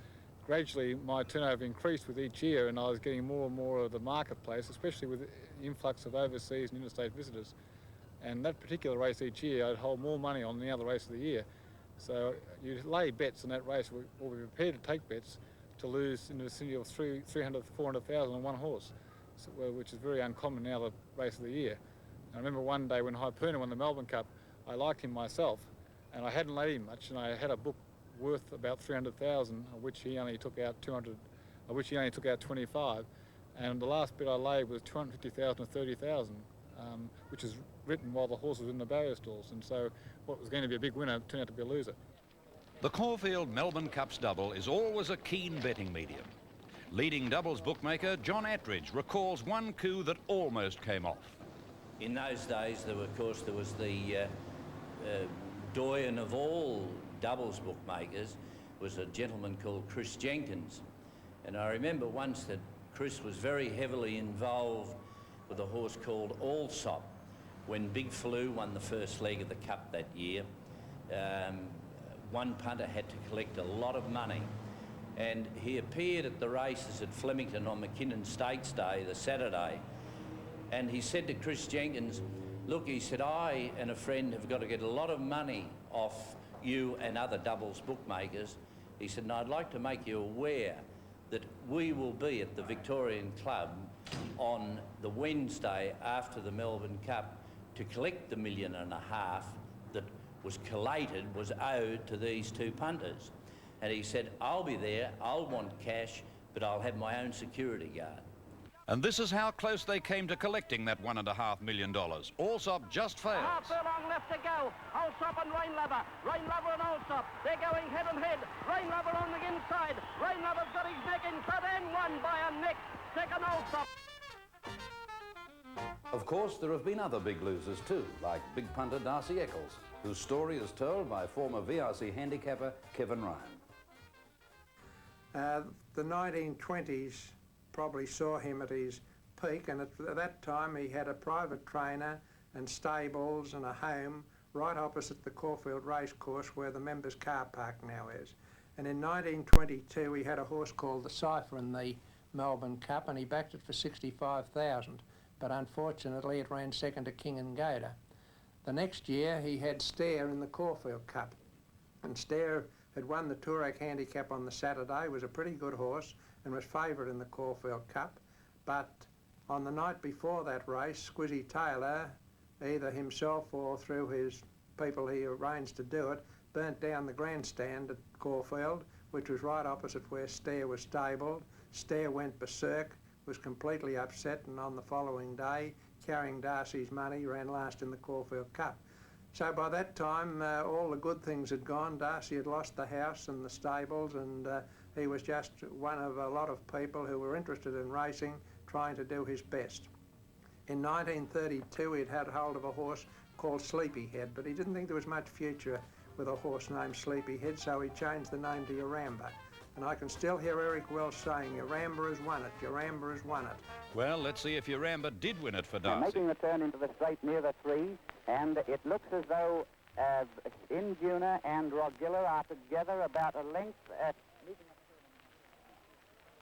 P: Gradually my turnover increased with each year, and I was getting more and more of the marketplace, especially with the influx of overseas and interstate visitors. And that particular race each year, I'd hold more money on than the other race of the year. So you lay bets in that race, or be prepared to take bets to lose in the vicinity of 300,000 to 400,000 on one horse, so, which is very uncommon now, the race of the year. I remember one day when Hyperna won the Melbourne Cup, I liked him myself, and I hadn't laid him much, and I had a book worth about 300,000, of which he only took out 200, of which he only took out 25, and the last bid I laid was 250,000 to 30,000, which is written while the horse was in the barrier stalls, and so what was going to be a big winner turned out to be a loser.
B: The Caulfield Melbourne Cups double is always a keen betting medium. Leading doubles bookmaker John Attridge recalls one coup that almost came off.
Q: In those days, there was the doyen of all doubles bookmakers was a gentleman called Chris Jenkins. And I remember once that Chris was very heavily involved with a horse called Allsop. When Big Flu won the first leg of the Cup that year, one punter had to collect a lot of money. And he appeared at the races at Flemington on McKinnon Stakes Day, the Saturday, and he said to Chris Jenkins, look, he said, I and a friend have got to get a lot of money off you and other doubles bookmakers. He said, and I'd like to make you aware that we will be at the Victorian Club on the Wednesday after the Melbourne Cup to collect the $1.5 million that was collated, was owed to these 2 punters. And he said, I'll be there, I'll want cash, but I'll have my own security guard.
B: And this is how close they came to collecting that $1.5 million. Allsop just fails.
C: Half furlong left to go. Allsop and Rainlover. Rainlover and Allsop. They're going head and head. Rainlover on the inside. Rainlover's got his neck in front and won by a neck. Second Allsop.
G: Of course, there have been other big losers too, like big punter Darcy Eccles, whose story is told by former VRC handicapper Kevin Ryan.
R: The 1920s probably saw him at his peak, and at that time he had a private trainer and stables and a home right opposite the Caulfield Racecourse where the members' car park now is. And in 1922 he had a horse called the Cipher in the Melbourne Cup, and he backed it for 65,000, but unfortunately it ran second to King and Gator. The next year he had Stair in the Caulfield Cup, and Stair had won the Toorak handicap on the Saturday, was a pretty good horse and was favourite in the Caulfield Cup, but on the night before that race, Squizzy Taylor, either himself or through his people he arranged to do it, burnt down the grandstand at Caulfield, which was right opposite where Stair was stabled. Stair went berserk, was completely upset, and on the following day, carrying Darcy's money, ran last in the Caulfield Cup. So by that time, all the good things had gone. Darcy had lost the house and the stables, and he was just one of a lot of people who were interested in racing, trying to do his best. In 1932, he'd had hold of a horse called Sleepyhead, but he didn't think there was much future with a horse named Sleepyhead, so he changed the name to Yaramba. And I can still hear Eric Welsh saying, Yaramba has won it, Yaramba has won it.
B: Well, let's see if Yaramba did win it for
S: They're
B: Darcy.
S: making the turn into the straight near the 3, and it looks as though Induna and Rogilla are together about a length at...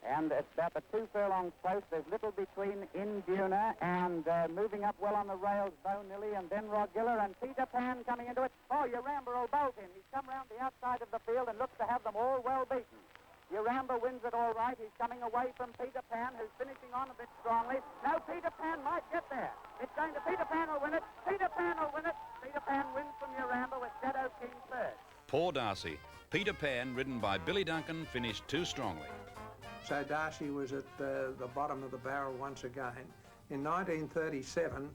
S: And it's about the 2 furlongs close. There's little between Induna and moving up well on the rails, Bo Nilly, and then Rogilla and Peter Pan coming into it. Oh, Yaramba will bolt in. He's come round the outside of the field and looks to have them all well beaten. Yaramba wins it all right. He's coming away from Peter Pan, who's finishing on a bit strongly. Now Peter Pan might get there. It's going to Peter Pan will win it. Peter Pan will win it. Peter Pan wins from Yaramba with Shadow King third.
B: Poor Darcy. Peter Pan, ridden by Billy Duncan, finished too strongly.
R: So Darcy was at the bottom of the barrel once again. In 1937,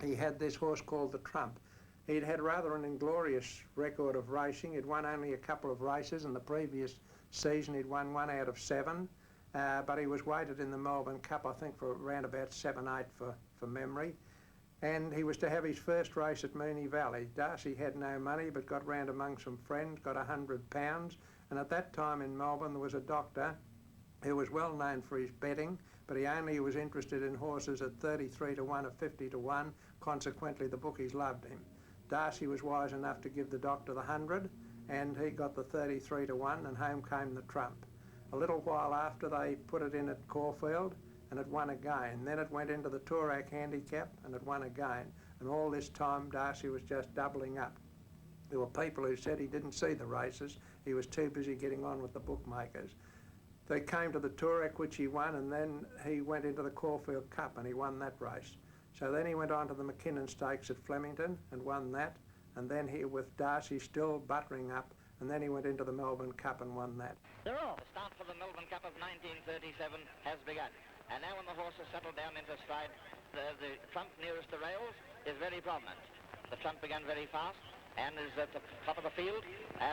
R: he had this horse called the Trump. He'd had rather an inglorious record of racing. He'd won only a couple of races. In the previous season, he'd won 1 out of 7. But he was weighted in the Melbourne Cup, I think, for around about 7-8 for memory. And he was to have his first race at Moonee Valley. Darcy had no money, but got round among some friends, got £100. And at that time in Melbourne, there was a doctor who was well known for his betting, but he only was interested in horses at 33 to 1 or 50 to 1. Consequently, the bookies loved him. Darcy was wise enough to give the doctor the 100, and he got the 33 to 1, and home came the Trump. A little while after, they put it in at Caulfield, and it won again. Then it went into the Toorak handicap, and it won again. And all this time, Darcy was just doubling up. There were people who said he didn't see the races. He was too busy getting on with the bookmakers. They came to the Toorak, which he won, and then he went into the Caulfield Cup and he won that race. So then he went on to the McKinnon Stakes at Flemington and won that, and then he, with Darcy still buttering up, and then he went into the Melbourne Cup and won that.
M: The start for the Melbourne Cup of 1937 has begun, and now when the horse has settled down into stride, the Trump nearest the rails is very prominent. The Trump began very fast and is at the top of the field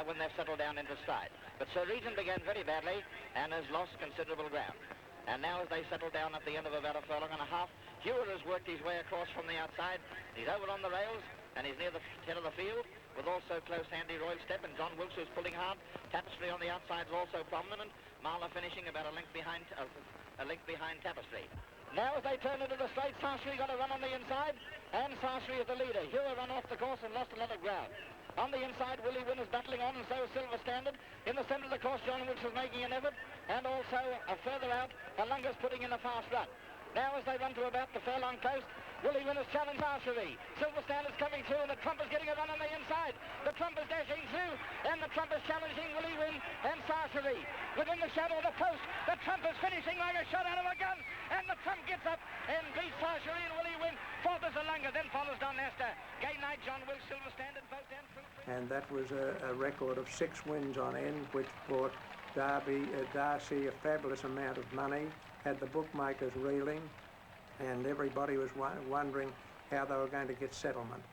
M: when they've settled down into stride. But Sir Regent began very badly and has lost considerable ground. And now as they settle down at the end of about a furlong and a half, Hewitt has worked his way across from the outside. He's over on the rails and he's near the head of the field, with also close Handy Royal Step and John Wilkes, who's pulling hard. Tapestry on the outside is also prominent. Marla finishing about a length behind Tapestry. Now as they turn into the straight, Sarcery got a run on the inside, and Sarcery is the leader. Hewitt ran off the course and lost a lot of ground. On the inside, Willie Wynn is battling on, and so is Silver Standard. In the centre of the course, John Wilkes is making an effort, and also further out, Alunga's putting in a fast run. Now as they run to about the furlong post, Willie Wynn has challenged Sarcery. Silver Standard's coming through, and the Trump is getting a run on the inside. The Trump is dashing through, and the Trump is challenging Willie Wynn and Sarcery. Within the shadow of the post, the Trump is finishing like a shot out of a gun, and the Trump gets up and beats Sarcery and Willie Wynn. Fourth is Alunga, then follows Don Astor. Gay Knight, John Wilkes, Silver Standard, both down through.
R: And that was a record of 6 wins on end, which brought Darcy a fabulous amount of money, had the bookmakers reeling, and everybody was wondering how they were going to get settlement.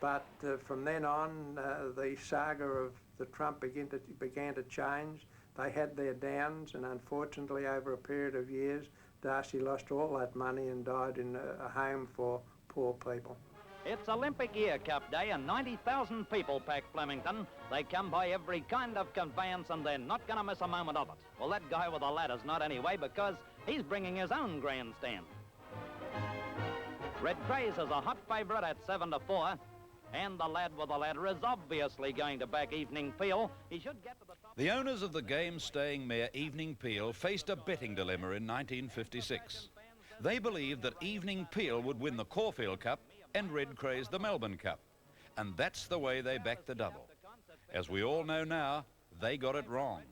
R: But from then on, the saga of the Trump began to change. They had their downs, and unfortunately, over a period of years, Darcy lost all that money and died in a home for poor people.
N: It's Olympic Year Cup Day and 90,000 people pack Flemington. They come by every kind of conveyance and they're not going to miss a moment of it. Well, that guy with the ladder's not anyway, because he's bringing his own grandstand. Red Craze is a hot favourite at 7 to 4. And the lad with the ladder is obviously going to back Evening Peel. He should get to the top.
B: The owners of the game-staying mare Evening Peel faced a betting dilemma in 1956. They believed that Evening Peel would win the Caulfield Cup and Red Craze the Melbourne Cup. And that's the way they backed the double. As we all know now, they got it wrong.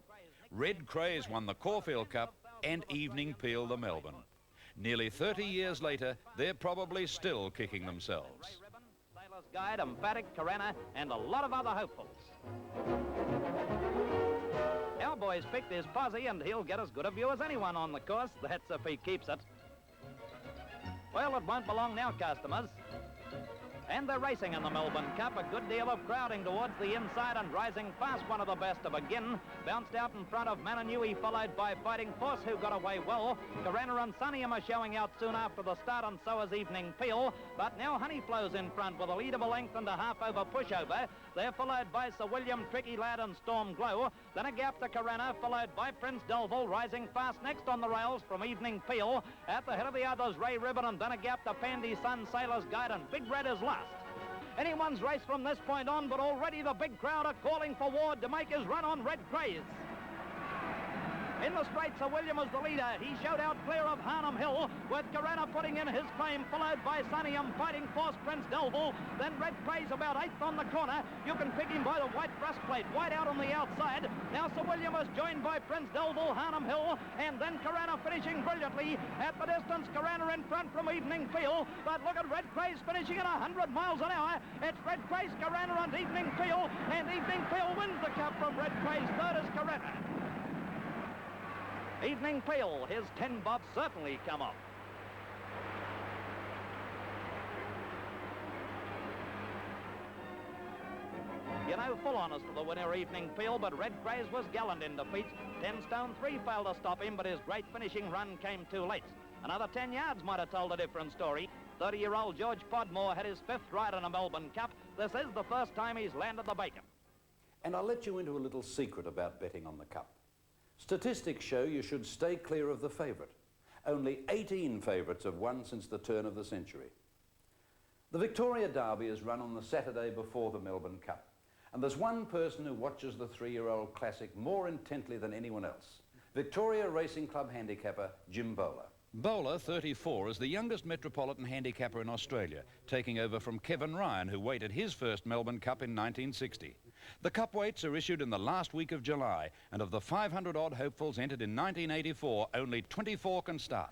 B: Red Craze won the Caulfield Cup and Evening Peel the Melbourne. Nearly 30 years later, they're probably still kicking themselves.
N: Guide, Emphatic, Carana, and a lot of other hopefuls. Our boy's picked his posse, and he'll get as good a view as anyone on the course. That's if he keeps it. Well, it won't be long now, customers. And they're racing in the Melbourne Cup. A good deal of crowding towards the inside and rising fast. One of the best to begin. Bounced out in front of Mananui, followed by Fighting Force, who got away well. Carana and Sunniam are showing out soon after the start, and so is Evening Peel. But now Honeyflow's in front with a lead of a length and a half over pushover. They're followed by Sir William, Tricky Lad and Storm Glow. Then a gap to Carana, followed by Prince Delville, rising fast next on the rails from Evening Peel. At the head of the others, Ray Ribbon, and then a gap to Pandy Sun, Sailor's Guide, and Big Red is last. Anyone's race from this point on, but already the big crowd are calling for Ward to make his run on Red Craze. In the straight, Sir William was the leader. He showed out clear of Harnham Hill, with Carana putting in his claim, followed by Sunniam, Fighting Force, Prince Delville. Then Red Craze about 8th on the corner. You can pick him by the white breastplate, white out on the outside. Now Sir William is joined by Prince Delville, Harnham Hill, and then Carana finishing brilliantly. At the distance, Carana in front from Evening Peel, but look at Red Craze finishing at 100 miles an hour. It's Red Craze, Carana and Evening Peel, and Evening Peel wins the cup from Red Craze. Third is Carana. Evening Peel, his 10 bob certainly come up. You know, full honours to the winner, Evening Peel, but Red Craze was gallant in defeat. 10 stone 3 failed to stop him, but his great finishing run came too late. Another 10 yards might have told a different story. 30-year-old George Podmore had his 5th ride in a Melbourne Cup. This is the first time he's landed the bacon.
G: And I'll let you into a little secret about betting on the Cup. Statistics show you should stay clear of the favourite. Only 18 favourites have won since the turn of the century. The Victoria Derby is run on the Saturday before the Melbourne Cup. And there's one person who watches the 3-year-old classic more intently than anyone else. Victoria Racing Club handicapper Jim Bowler.
B: Bowler, 34, is the youngest metropolitan handicapper in Australia, taking over from Kevin Ryan, who weighted his first Melbourne Cup in 1960. The Cup weights are issued in the last week of July, and of the 500-odd hopefuls entered in 1984, only 24 can start.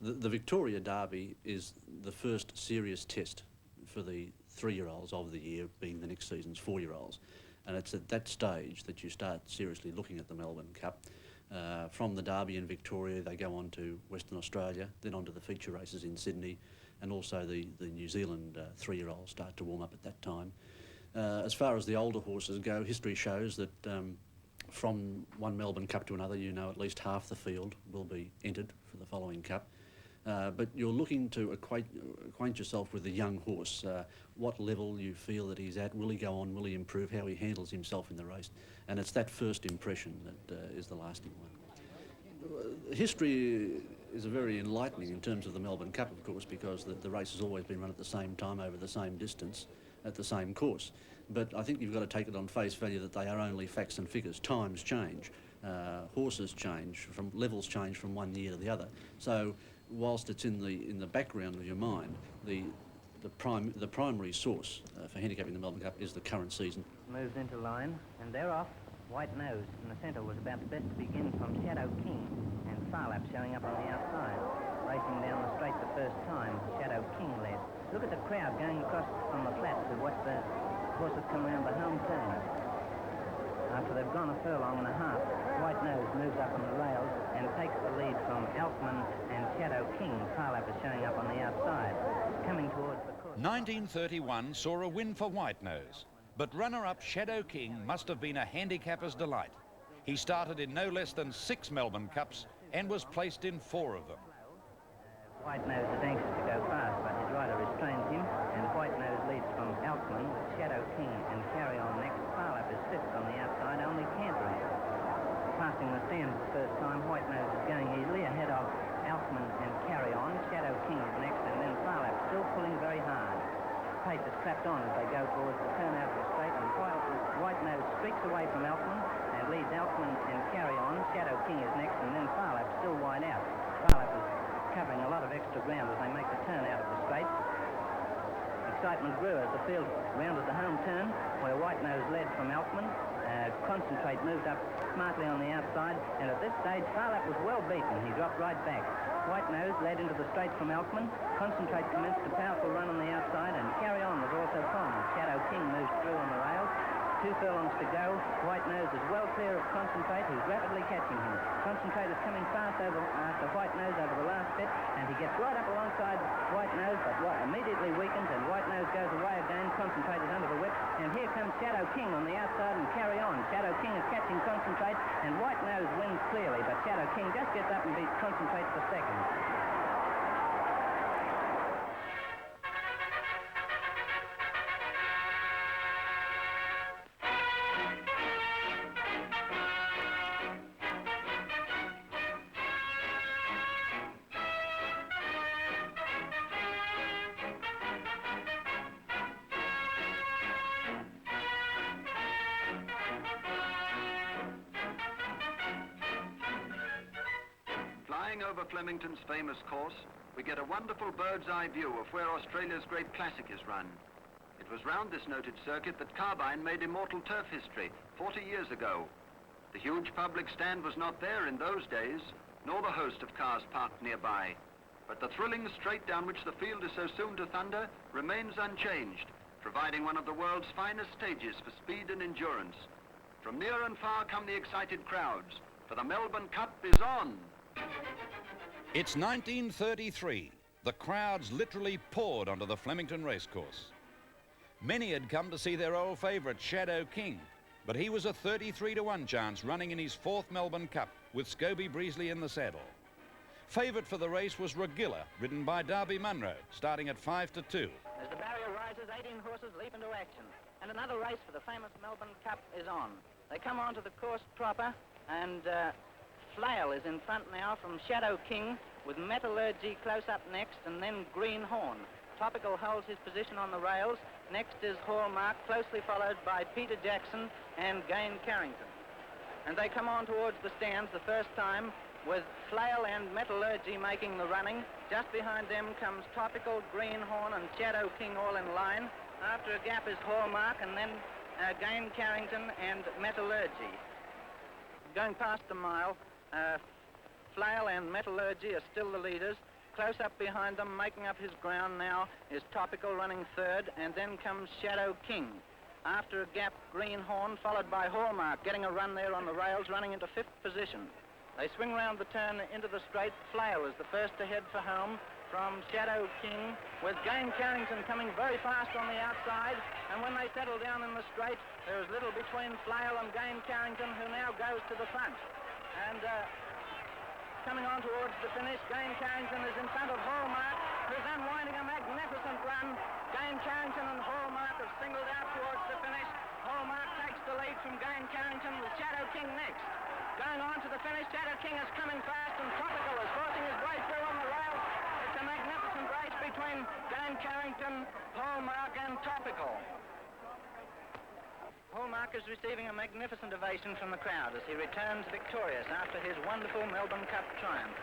T: The Victoria Derby is the first serious test for the 3-year-olds of the year, being the next season's 4-year-olds. And it's at that stage that you start seriously looking at the Melbourne Cup. From the Derby in Victoria, they go on to Western Australia, then on to the feature races in Sydney, and also the New Zealand 3-year-olds start to warm up at that time. As far as the older horses go, history shows that from one Melbourne Cup to another, you know at least half the field will be entered for the following Cup. But you're looking to acquaint yourself with the young horse, what level you feel that he's at, will he go on, will he improve, how he handles himself in the race. And it's that first impression that is the lasting one. History is very enlightening in terms of the Melbourne Cup, of course, because the race has always been run at the same time, over the same distance, at the same course. But I think you've got to take it on face value that they are only facts and figures. Times change, horses change, levels change from one year to the other. So whilst it's in the background of your mind, the primary source for handicapping the Melbourne Cup is the current season.
U: Moves into line, and they're off. White Nose in the centre was about the best to begin from Shadow King, and Farlap showing up on the outside. Racing down the straight the first time, Shadow King led. Look at the crowd going across from the flats to watch the horses come around the home turn. After they've gone a furlong and a half, White Nose moves up on the rails and takes the lead from Elfman and Shadow King. Farlap is showing up on the outside, coming towards the course.
B: 1931 saw a win for White Nose, but runner-up Shadow King must have been a handicapper's delight. He started in no less than 6 Melbourne Cups and was placed in 4 of them.
U: White Nose is anxious to go fast, but his rider restrains him, and White Nose leads from Elfman with Shadow King and Carry On next. Farlap is 5th on the outside, only cantering. Passing the stand for the first time, White Nose is going easily ahead of Elfman and Carry On. Shadow King is next, and then Farlap still pulling very hard. Pace is clapped on as they go towards the turnout of the straight, and White Nose streaks away from Elfman and leads Elfman and Carry On. Shadow King is next, and then Farlap still wide out. Farlap is covering a lot of extra ground as they make the turn out of the straight. Excitement grew as the field rounded the home turn, where White Nose led from Elfman. Concentrate moved up smartly on the outside, and at this stage Farlap was well beaten. He dropped right back. White Nose led into the straight from Elfman. Concentrate commenced a powerful run on the outside, and Carry On was also prominent. Shadow King moved through on the rails. 2 furlongs to go. White Nose is well clear of Concentrate, who's rapidly catching him. Concentrate is coming fast after White Nose over the last bit, and he gets right up alongside White Nose, but immediately weakens, and White Nose goes away a King on the outside and carry on. Shadow King is catching Concentrate, and White Nose wins clearly, but Shadow King just gets up and beats Concentrate for second.
E: Flying over Flemington's famous course, we get a wonderful bird's-eye view of where Australia's great classic is run. It was round this noted circuit that Carbine made immortal turf history 40 years ago. The huge public stand was not there in those days, nor the host of cars parked nearby. But the thrilling straight down which the field is so soon to thunder remains unchanged, providing one of the world's finest stages for speed and endurance. From near and far come the excited crowds, for the Melbourne Cup is on.
B: It's 1933. The crowds literally poured onto the Flemington racecourse. Many had come to see their old favourite, Shadow King, but he was a 33-to-1 chance running in his fourth Melbourne Cup with Scobie Breesley in the saddle. Favourite for the race was Regilla, ridden by Darby Munro, starting at 5-2.
U: As the barrier rises, 18 horses leap into action, and another race for the famous Melbourne Cup is on. They come onto the course proper, and Flail is in front now from Shadow King, with Metallurgy close up next, and then Greenhorn. Topical holds his position on the rails. Next is Hallmark, closely followed by Peter Jackson and Gain Carrington. And they come on towards the stands the first time, with Flail and Metallurgy making the running. Just behind them comes Topical, Greenhorn and Shadow King all in line. After a gap is Hallmark, and then Gain Carrington and Metallurgy. Going past the mile, Flail and Metallurgy are still the leaders. Close up behind them, making up his ground now, is Topical running third, and then comes Shadow King. After a gap, Greenhorn, followed by Hallmark, getting a run there on the rails, running into fifth position. They swing round the turn into the straight. Flail is the first to head for home from Shadow King, with Gain Carrington coming very fast on the outside, and when they settle down in the straight, there is little between Flail and Gain Carrington, who now goes to the front. And coming on towards the finish, Gain Carrington is in front of Hallmark, who's unwinding a magnificent run. Gain Carrington and Hallmark have singled out towards the finish. Hallmark takes the lead from Gain Carrington, with Shadow King next. Going on to the finish, Shadow King is coming fast, and Topical is forcing his way through on the rails. It's a magnificent race between Gain Carrington, Hallmark and Topical. Hallmark is receiving a magnificent ovation from the crowd as he returns victorious after his wonderful Melbourne Cup triumph.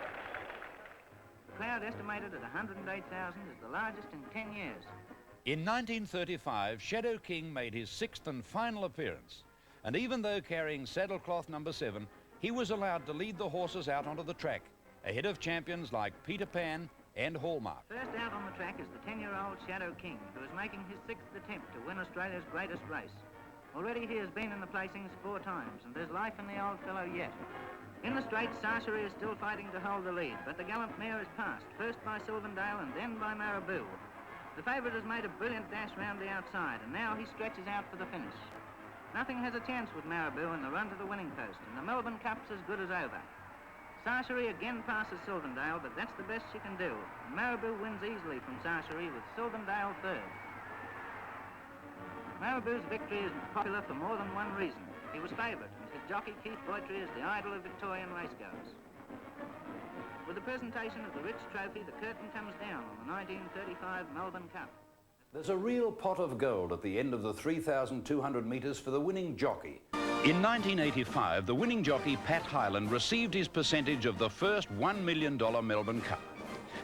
U: The crowd, estimated at 108,000, is the largest in 10 years.
B: In 1935, Shadow King made his sixth and final appearance, and even though carrying saddlecloth number 7, he was allowed to lead the horses out onto the track, ahead of champions like Peter Pan and Hallmark.
U: First out on the track is the 10-year-old Shadow King, who is making his 6th attempt to win Australia's greatest race. Already he has been in the placings 4 times, and there's life in the old fellow yet. In the straight, Sarchery is still fighting to hold the lead, but the gallant mare is passed, first by Sylvandale and then by Marabou. The favourite has made a brilliant dash round the outside, and now he stretches out for the finish. Nothing has a chance with Marabou in the run to the winning post, and the Melbourne Cup's as good as over. Sarchery again passes Sylvandale, but that's the best she can do. And Marabou wins easily from Sarchery, with Sylvandale third. Marabou's victory is popular for more than one reason. He was favourite, and his jockey Keith Boitry is the idol of Victorian racegoers. With the presentation of the Rich Trophy, the curtain comes down on the 1935 Melbourne Cup.
G: There's a real pot of gold at the end of the 3,200 metres for the winning jockey.
B: In 1985, the winning jockey, Pat Hyland, received his percentage of the first $1 million Melbourne Cup.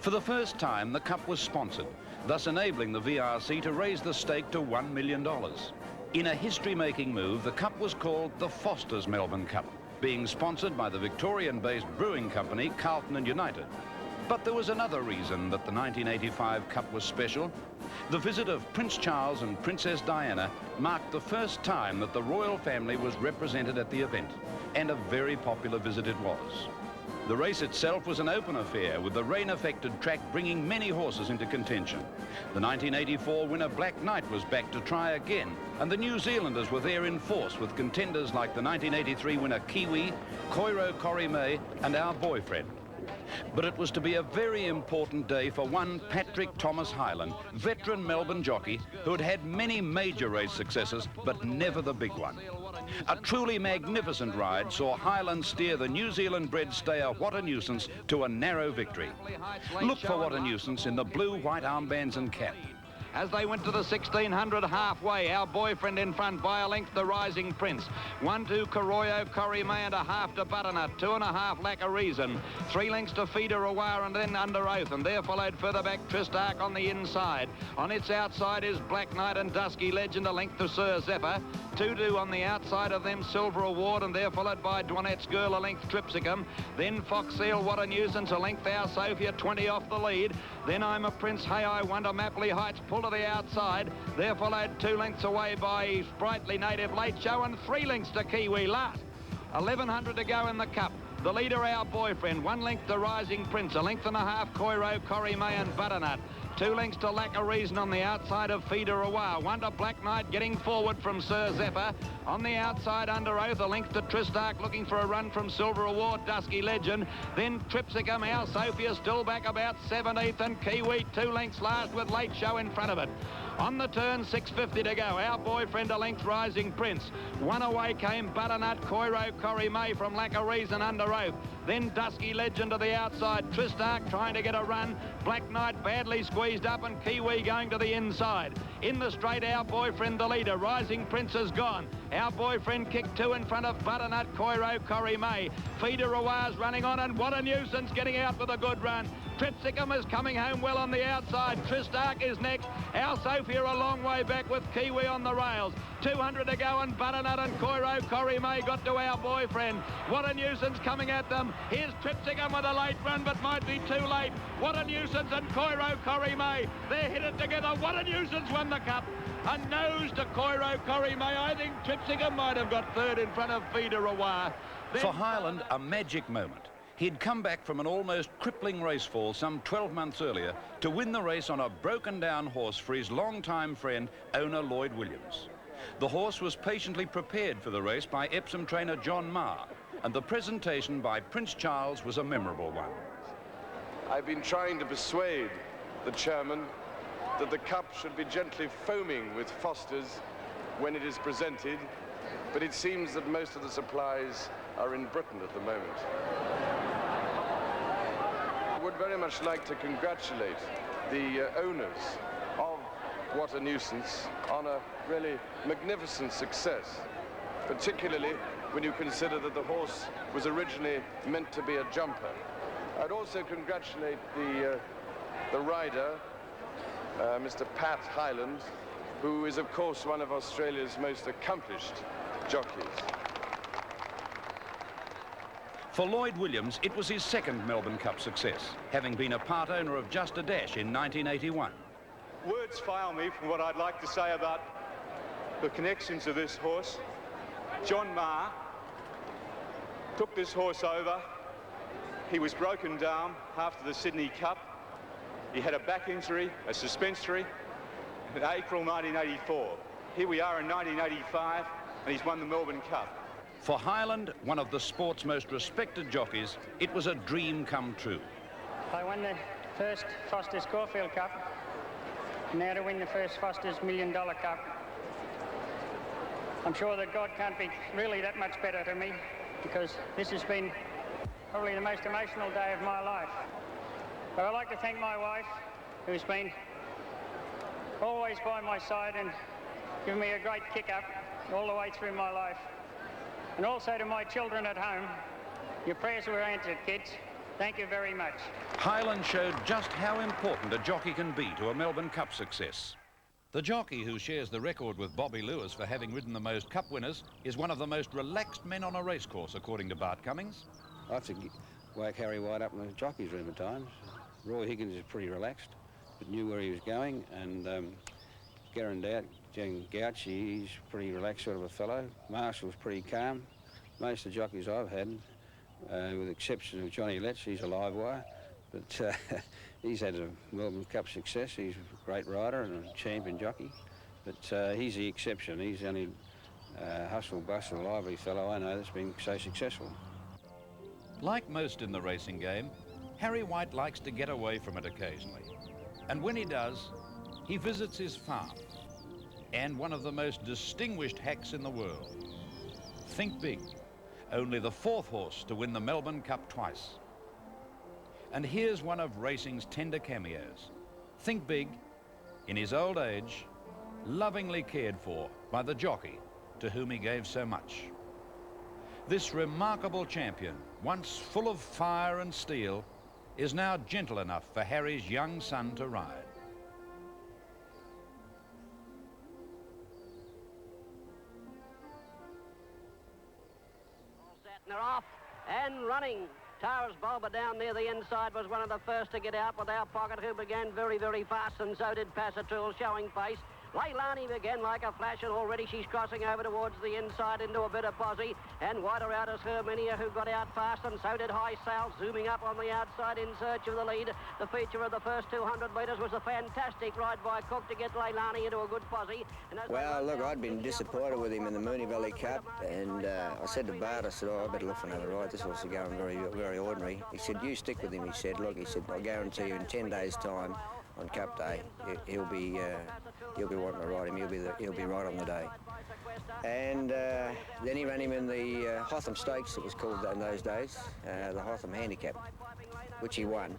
B: For the first time, the Cup was sponsored, thus enabling the VRC to raise the stake to $1 million. In a history-making move, the Cup was called the Foster's Melbourne Cup, being sponsored by the Victorian-based brewing company Carlton and United. But there was another reason that the 1985 Cup was special. The visit of Prince Charles and Princess Diana marked the first time that the royal family was represented at the event, and a very popular visit it was. The race itself was an open affair, with the rain-affected track bringing many horses into contention. The 1984 winner Black Knight was back to try again, and the New Zealanders were there in force with contenders like the 1983 winner Kiwi, Koiro Korime and Our Boyfriend. But it was to be a very important day for one Patrick Thomas Hyland, veteran Melbourne jockey who had had many major race successes, but never the big one. A truly magnificent ride saw Hyland steer the New Zealand-bred stayer What a Nuisance to a narrow victory. Look for What a Nuisance in the blue-white armbands and cap.
D: As they went to the 1600 halfway, Our Boyfriend in front by a length, the Rising Prince. 1-2 Koiro Korime and a half to Butternut. 2.5 Lack of Reason. 3 lengths to Feeder Awar and then Under Oath, and there followed further back Tristark on the inside. On its outside is Black Knight and Dusky Legend, a length to Sir Zephyr. 2-2 on the outside of them, Silver Award, and there followed by Dwanette's Girl, a length Tripsicum. Then Fox Seal, What a Nuisance, a length Our Sophia, 20 off the lead. Then I'm a Prince, Hey I Wonder, Mapley Heights, pull to the outside. There followed 2 lengths away by Sprightly Native Late Show and 3 lengths to Kiwi Lart. 1100 to go in the Cup. The leader, Our Boyfriend. 1 length to Rising Prince. 1.5 lengths Koiro Korime and Butternut. 2 lengths to Lack of Reason on the outside of Feeder Awar. 1 to Black Knight getting forward from Sir Zephyr. On the outside, Under Oath, a length to Tristark looking for a run from Silver Award, Dusky Legend. Then Tripsicum, Our Sophia still back about 17th, and Kiwi 2 lengths last with Late Show in front of it. On the turn, 6.50 to go. Our Boyfriend, a length Rising Prince. 1 away came Butternut, Koiro Korime from Lack of Reason, Under Oath. Then Dusky Legend to the outside. Tristark trying to get a run. Black Knight badly squeezed up and Kiwi going to the inside. In the straight, Our Boyfriend the leader. Rising Prince is gone. Our Boyfriend kicked 2 in front of Butternut, Koiro Korime. Feeder Awar's running on, and What a Nuisance getting out with a good run. Tripsicum is coming home well on the outside. Tristark is next. Our Sophia a long way back with Kiwi on the rails. 200 to go, and Butternut and Koiro Korime got to Our Boyfriend. What a Nuisance coming at them. Here's Tripsicum with a late run, but might be too late. What a Nuisance and Koiro Korime. They're hit it together. What a Nuisance won the Cup. A nose to Koiro Korime. I think Tripsicum might have got 3rd in front of Feeder Awar.
B: For Hyland, a magic moment. He'd come back from an almost crippling race fall some 12 months earlier to win the race on a broken-down horse for his long-time friend, owner Lloyd Williams. The horse was patiently prepared for the race by Epsom trainer John Marr, and the presentation by Prince Charles was a memorable one.
A: I've been trying to persuade the chairman that the Cup should be gently foaming with Fosters when it is presented, but it seems that most of the supplies are in Britain at the moment. I would very much like to congratulate the owners of What a Nuisance on a really magnificent success, particularly when you consider that the horse was originally meant to be a jumper. I'd also congratulate the rider, Mr. Pat Hyland, who is, of course, one of Australia's most accomplished jockeys.
B: For Lloyd Williams, it was his 2nd Melbourne Cup success, having been a part owner of Just a Dash in 1981.
V: Words fail me from what I'd like to say about the connections of this horse. John Marr took this horse over. He was broken down after the Sydney Cup. He had a back injury, a suspensory, in April 1984. Here we are in 1985, and he's won the Melbourne Cup.
B: For Hyland, one of the sport's most respected jockeys, it was a dream come true.
W: I won the first Foster's Caulfield Cup. Now to win the first Foster's $1 Million Cup. I'm sure that God can't be really that much better to me, because this has been probably the most emotional day of my life. But I'd like to thank my wife, who's been always by my side and given me a great kick up all the way through my life. And also to my children at home, your prayers were answered, kids. Thank you very much.
B: Hyland showed just how important a jockey can be to a Melbourne Cup success. The jockey who shares the record with Bobby Lewis for having ridden the most Cup winners is one of the most relaxed men on a racecourse, according to Bart Cummings.
I: I have to wake Harry White up in the jockey's room at times. Roy Higgins is pretty relaxed, but knew where he was going, and Gouch, he's pretty relaxed sort of a fellow. Marshall's pretty calm. Most of the jockeys I've had with the exception of Johnny Letts. He's a live wire, but he's had a Melbourne Cup success. He's a great rider and a champion jockey, but he's the exception. He's the only hustle, bustle, lively fellow I know that's been so successful.
B: Like most in the racing game, Harry White likes to get away from it occasionally. And when he does, he visits his farm and one of the most distinguished hacks in the world. Think Big, only the 4th horse to win the Melbourne Cup twice. And here's one of racing's tender cameos. Think Big, in his old age, lovingly cared for by the jockey to whom he gave so much. This remarkable champion, once full of fire and steel, is now gentle enough for Harry's young son to ride.
C: All set and they're off and running. Tara's Bulba down near the inside was one of the first to get out with our pocket, who began very, very fast, and so did Passatul, showing pace. Leilani began like a flash, and already she's crossing over towards the inside into a bit of posse, and wider out is Herminia, who got out fast, and so did High Sail, zooming up on the outside in search of the lead. The feature of the first 200 metres was a fantastic ride by Cook to get Leilani into a good posse.
L: Well, look, I'd been disappointed with him in the Moonee Valley Cup, and I said to Bart, I said, oh, I better look for another ride. This horse is going very, very ordinary. He said, you stick with him. He said, look, he said, I guarantee you in 10 days' time, on Cup Day, he'll be wanting to ride him. He'll be right on the day. And then he ran him in the Hotham Stakes, it was called in those days, the Hotham Handicap, which he won.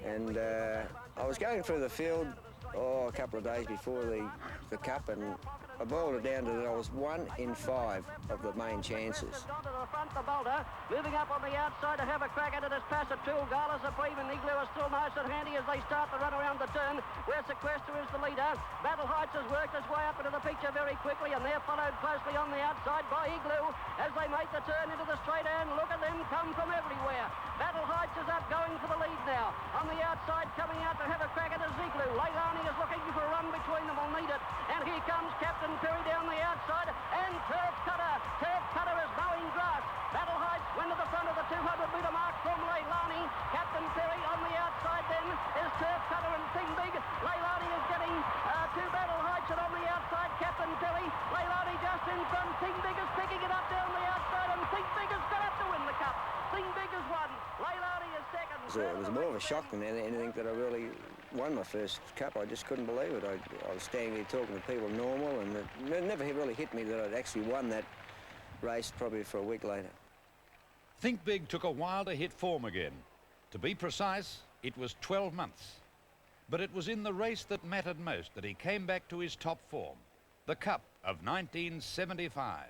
L: And I was going through the field a couple of days before the Cup, and I boiled it down to that I was 1 in 5 of the main chances.
C: To the front, the bolter, moving up on the outside to have a crack at it as Passatul, Gala Supreme and Igloo are still nice and handy as they start to run around the turn, where Sequester is the leader. Battle Heights has worked its way up into the picture very quickly, and they're followed closely on the outside by Igloo as they make the turn into the straight, and look at them come from everywhere. Battle Heights is up going for the lead now. On the outside, coming out to have a crack at it is Igloo. Leilani is looking for a run between them, will need it. And here comes Captain Perry down the outside, and Turf Cutter. Turf Cutter is mowing grass. Battle Heights went to the front of the 200-metre mark from Leilani. Captain Perry on the outside then is Turf Cutter and Think Big. Leilani is getting to Battle Heights, and on the outside, Captain Perry. Leilani just in front. Think Big is picking it up down the outside, and Think Big has got up to win the Cup. Think Big has won. Leilani is second.
L: It was more of a shock than anything that I really won my first Cup. I just couldn't believe it. I was standing there talking to people normal, and it never really hit me that I'd actually won that race probably for a week later.
B: Think Big took a while to hit form again. To be precise, it was 12 months. But it was in the race that mattered most that he came back to his top form, the Cup of 1975.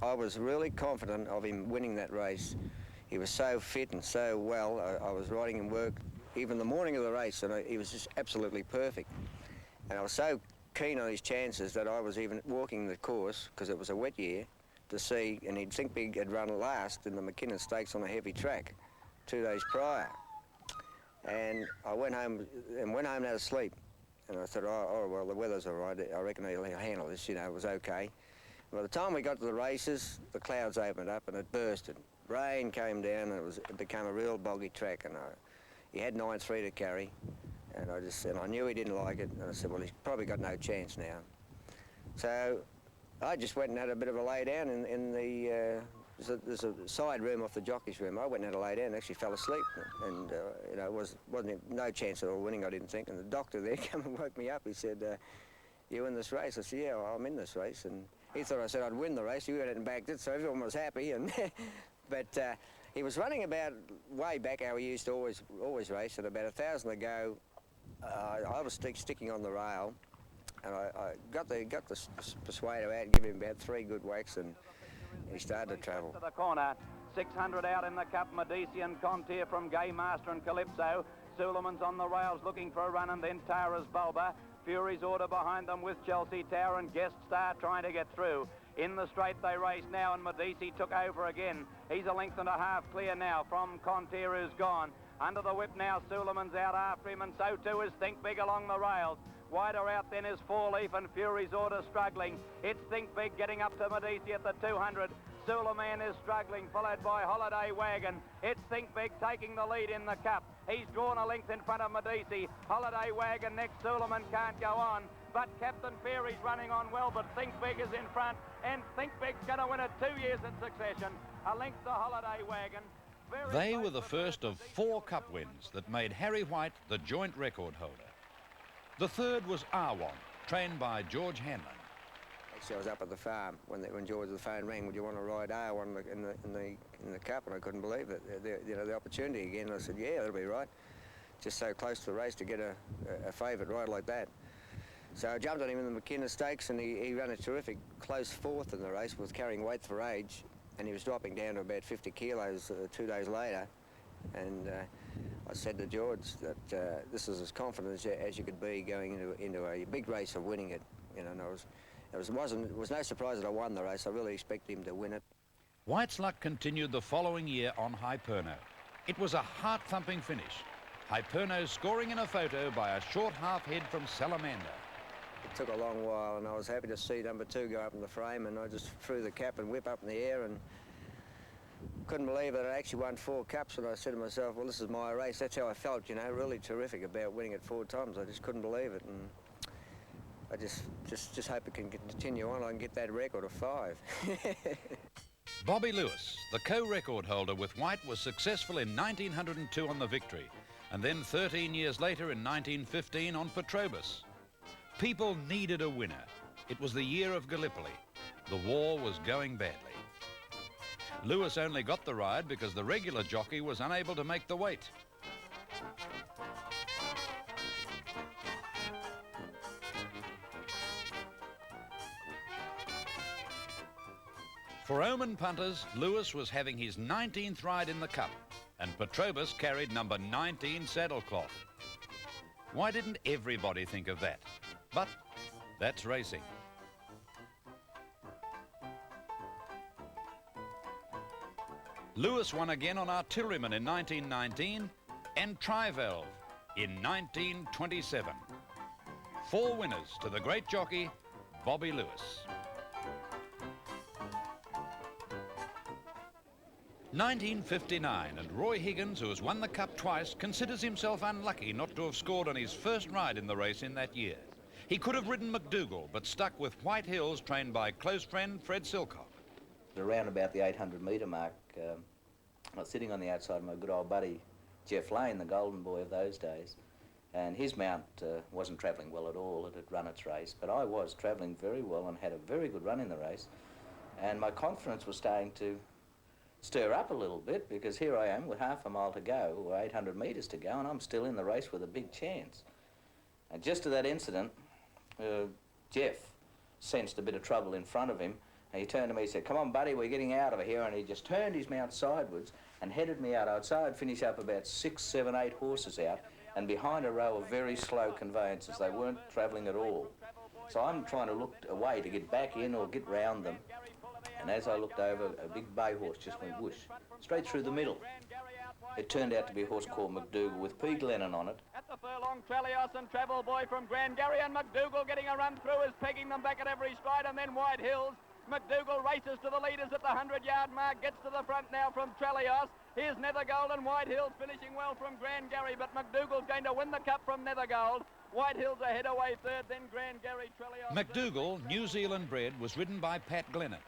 L: I was really confident of him winning that race. He was so fit and so well. I was riding him work even the morning of the race, and he was just absolutely perfect. And I was so keen on his chances that I was even walking the course, because it was a wet year, to see, and he'd Think Big had run last in the McKinnon Stakes on a heavy track 2 days prior. And I went home and had a sleep. And I thought, oh well, the weather's all right. I reckon he'll handle this, you know, it was okay. By the time we got to the races, the clouds opened up and it bursted. Rain came down, and it became a real boggy track, and he had 9.3 to carry, and I knew he didn't like it, and I said, well, he's probably got no chance now. So I just went and had a bit of a lay down in the, there's a side room off the jockey's room. I went and had a lay down and actually fell asleep, and you know, wasn't no chance at all winning, I didn't think. And the doctor there came and woke me up. He said, you in this race? I said, yeah, well, I'm in this race. And he thought I said I'd win the race. He went and backed it, so everyone was happy. And but he was running about way back how he used to always race. At about 1,000 to go, I was sticking on the rail, and I got the persuader out and give him about 3 good whacks, and he started to travel.
D: To the corner, 600 out in the Cup. Medici and Contier from Gaymaster and Calypso. Sullivan's on the rails looking for a run, and then Tara's Bulba. Fury's Order behind them with Chelsea Tower, and Guest Star trying to get through. In the straight they race now, and Medici took over again. He's a length and a half clear now from Contier, who's gone. Under the whip now, Sullivan's out after him, and so too is Think Big along the rails. Wider out then is Four Leaf and Fury's Order struggling. It's Think Big getting up to Medici at the 200. SULLIVAN is struggling, followed by Holiday Wagon. It's Think Big taking the lead in the Cup. He's drawn a length in front of Medici. Holiday Wagon next, SULLIVAN can't go on. But Captain Fairy's running on well, but Think Big is in front. And Think Big's going to win it 2 years in succession. A length to Holiday Wagon.
B: They were the first of 4 Cup wins that made Harry White the joint record holder. The third was R1, trained by George Hanlon.
L: Actually, I was up at the farm when George the phone rang. Would you want to ride R1 in the Cup? And I couldn't believe it. The opportunity again. And I said, yeah, that'll be right. Just so close to the race to get a favourite ride like that. So I jumped on him in the McKinnon Stakes, and he ran a terrific close 4th in the race, was carrying weight for age, and he was dropping down to about 50 kilos 2 days later. And I said to George that this is as confident as you could be going into a big race of winning it. You know, and it was no surprise that I won the race. I really expected him to win it.
B: White's luck continued the following year on Hyperno. It was a heart-thumping finish. Hyperno scoring in a photo by a short half head from Salamander.
L: It took a long while, and I was happy to see number 2 go up in the frame, and I just threw the cap and whip up in the air, and couldn't believe that I actually won 4 Cups. And I said to myself, well, this is my race. That's how I felt, you know, really terrific about winning it 4 times. I just couldn't believe it, and I just hope it can continue on. I can get that record of 5.
B: Bobby Lewis, the co-record holder with White, was successful in 1902 on the Victory, and then 13 years later in 1915 on Petrobus. People needed a winner. It was the year of Gallipoli. The war was going badly. Lewis only got the ride because the regular jockey was unable to make the weight. For Oman punters, Lewis was having his 19th ride in the Cup, and Petrobus carried number 19 saddlecloth. Why didn't everybody think of that? But that's racing. Lewis won again on Artilleryman in 1919 and Trivalve in 1927. 4 winners to the great jockey, Bobby Lewis. 1959, and Roy Higgins, who has won the Cup twice, considers himself unlucky not to have scored on his first ride in the race in that year. He could have ridden McDougall, but stuck with White Hills, trained by close friend Fred Silcock.
F: Around about the 800 metre mark, I was sitting on the outside of my good old buddy Jeff Lane, the golden boy of those days, and his mount wasn't travelling well at all. It had run its race, but I was travelling very well and had a very good run in the race, and my confidence was starting to stir up a little bit, because here I am with half a mile to go, or 800 metres to go, and I'm still in the race with a big chance. And just to that incident, Jeff sensed a bit of trouble in front of him, and he turned to me and said, "Come on, buddy, we're getting out of here," and he just turned his mount sideways and headed me out. I'd say I'd finish up about 6, 7, 8 horses out, and behind a row of very slow conveyances. They weren't travelling at all. So I'm trying to look away to get back in or get round them. And as I looked over, a big bay horse just went whoosh, straight through the middle. It turned out to be a horse called McDougall with P. Glennon on it.
D: At the furlong, Trellios and Travel Boy from Grangarry, and McDougall getting a run through is pegging them back at every stride, and then White Hills. McDougall races to the leaders at the 100-yard mark, gets to the front now from Trellios. Here's Nethergold and White Hills finishing well from Grangarry, but McDougall's going to win the Cup from Nethergold. White Hills ahead away third, then Grangarry, Trellios.
B: McDougall, New Zealand bred, was ridden by Pat Glennon.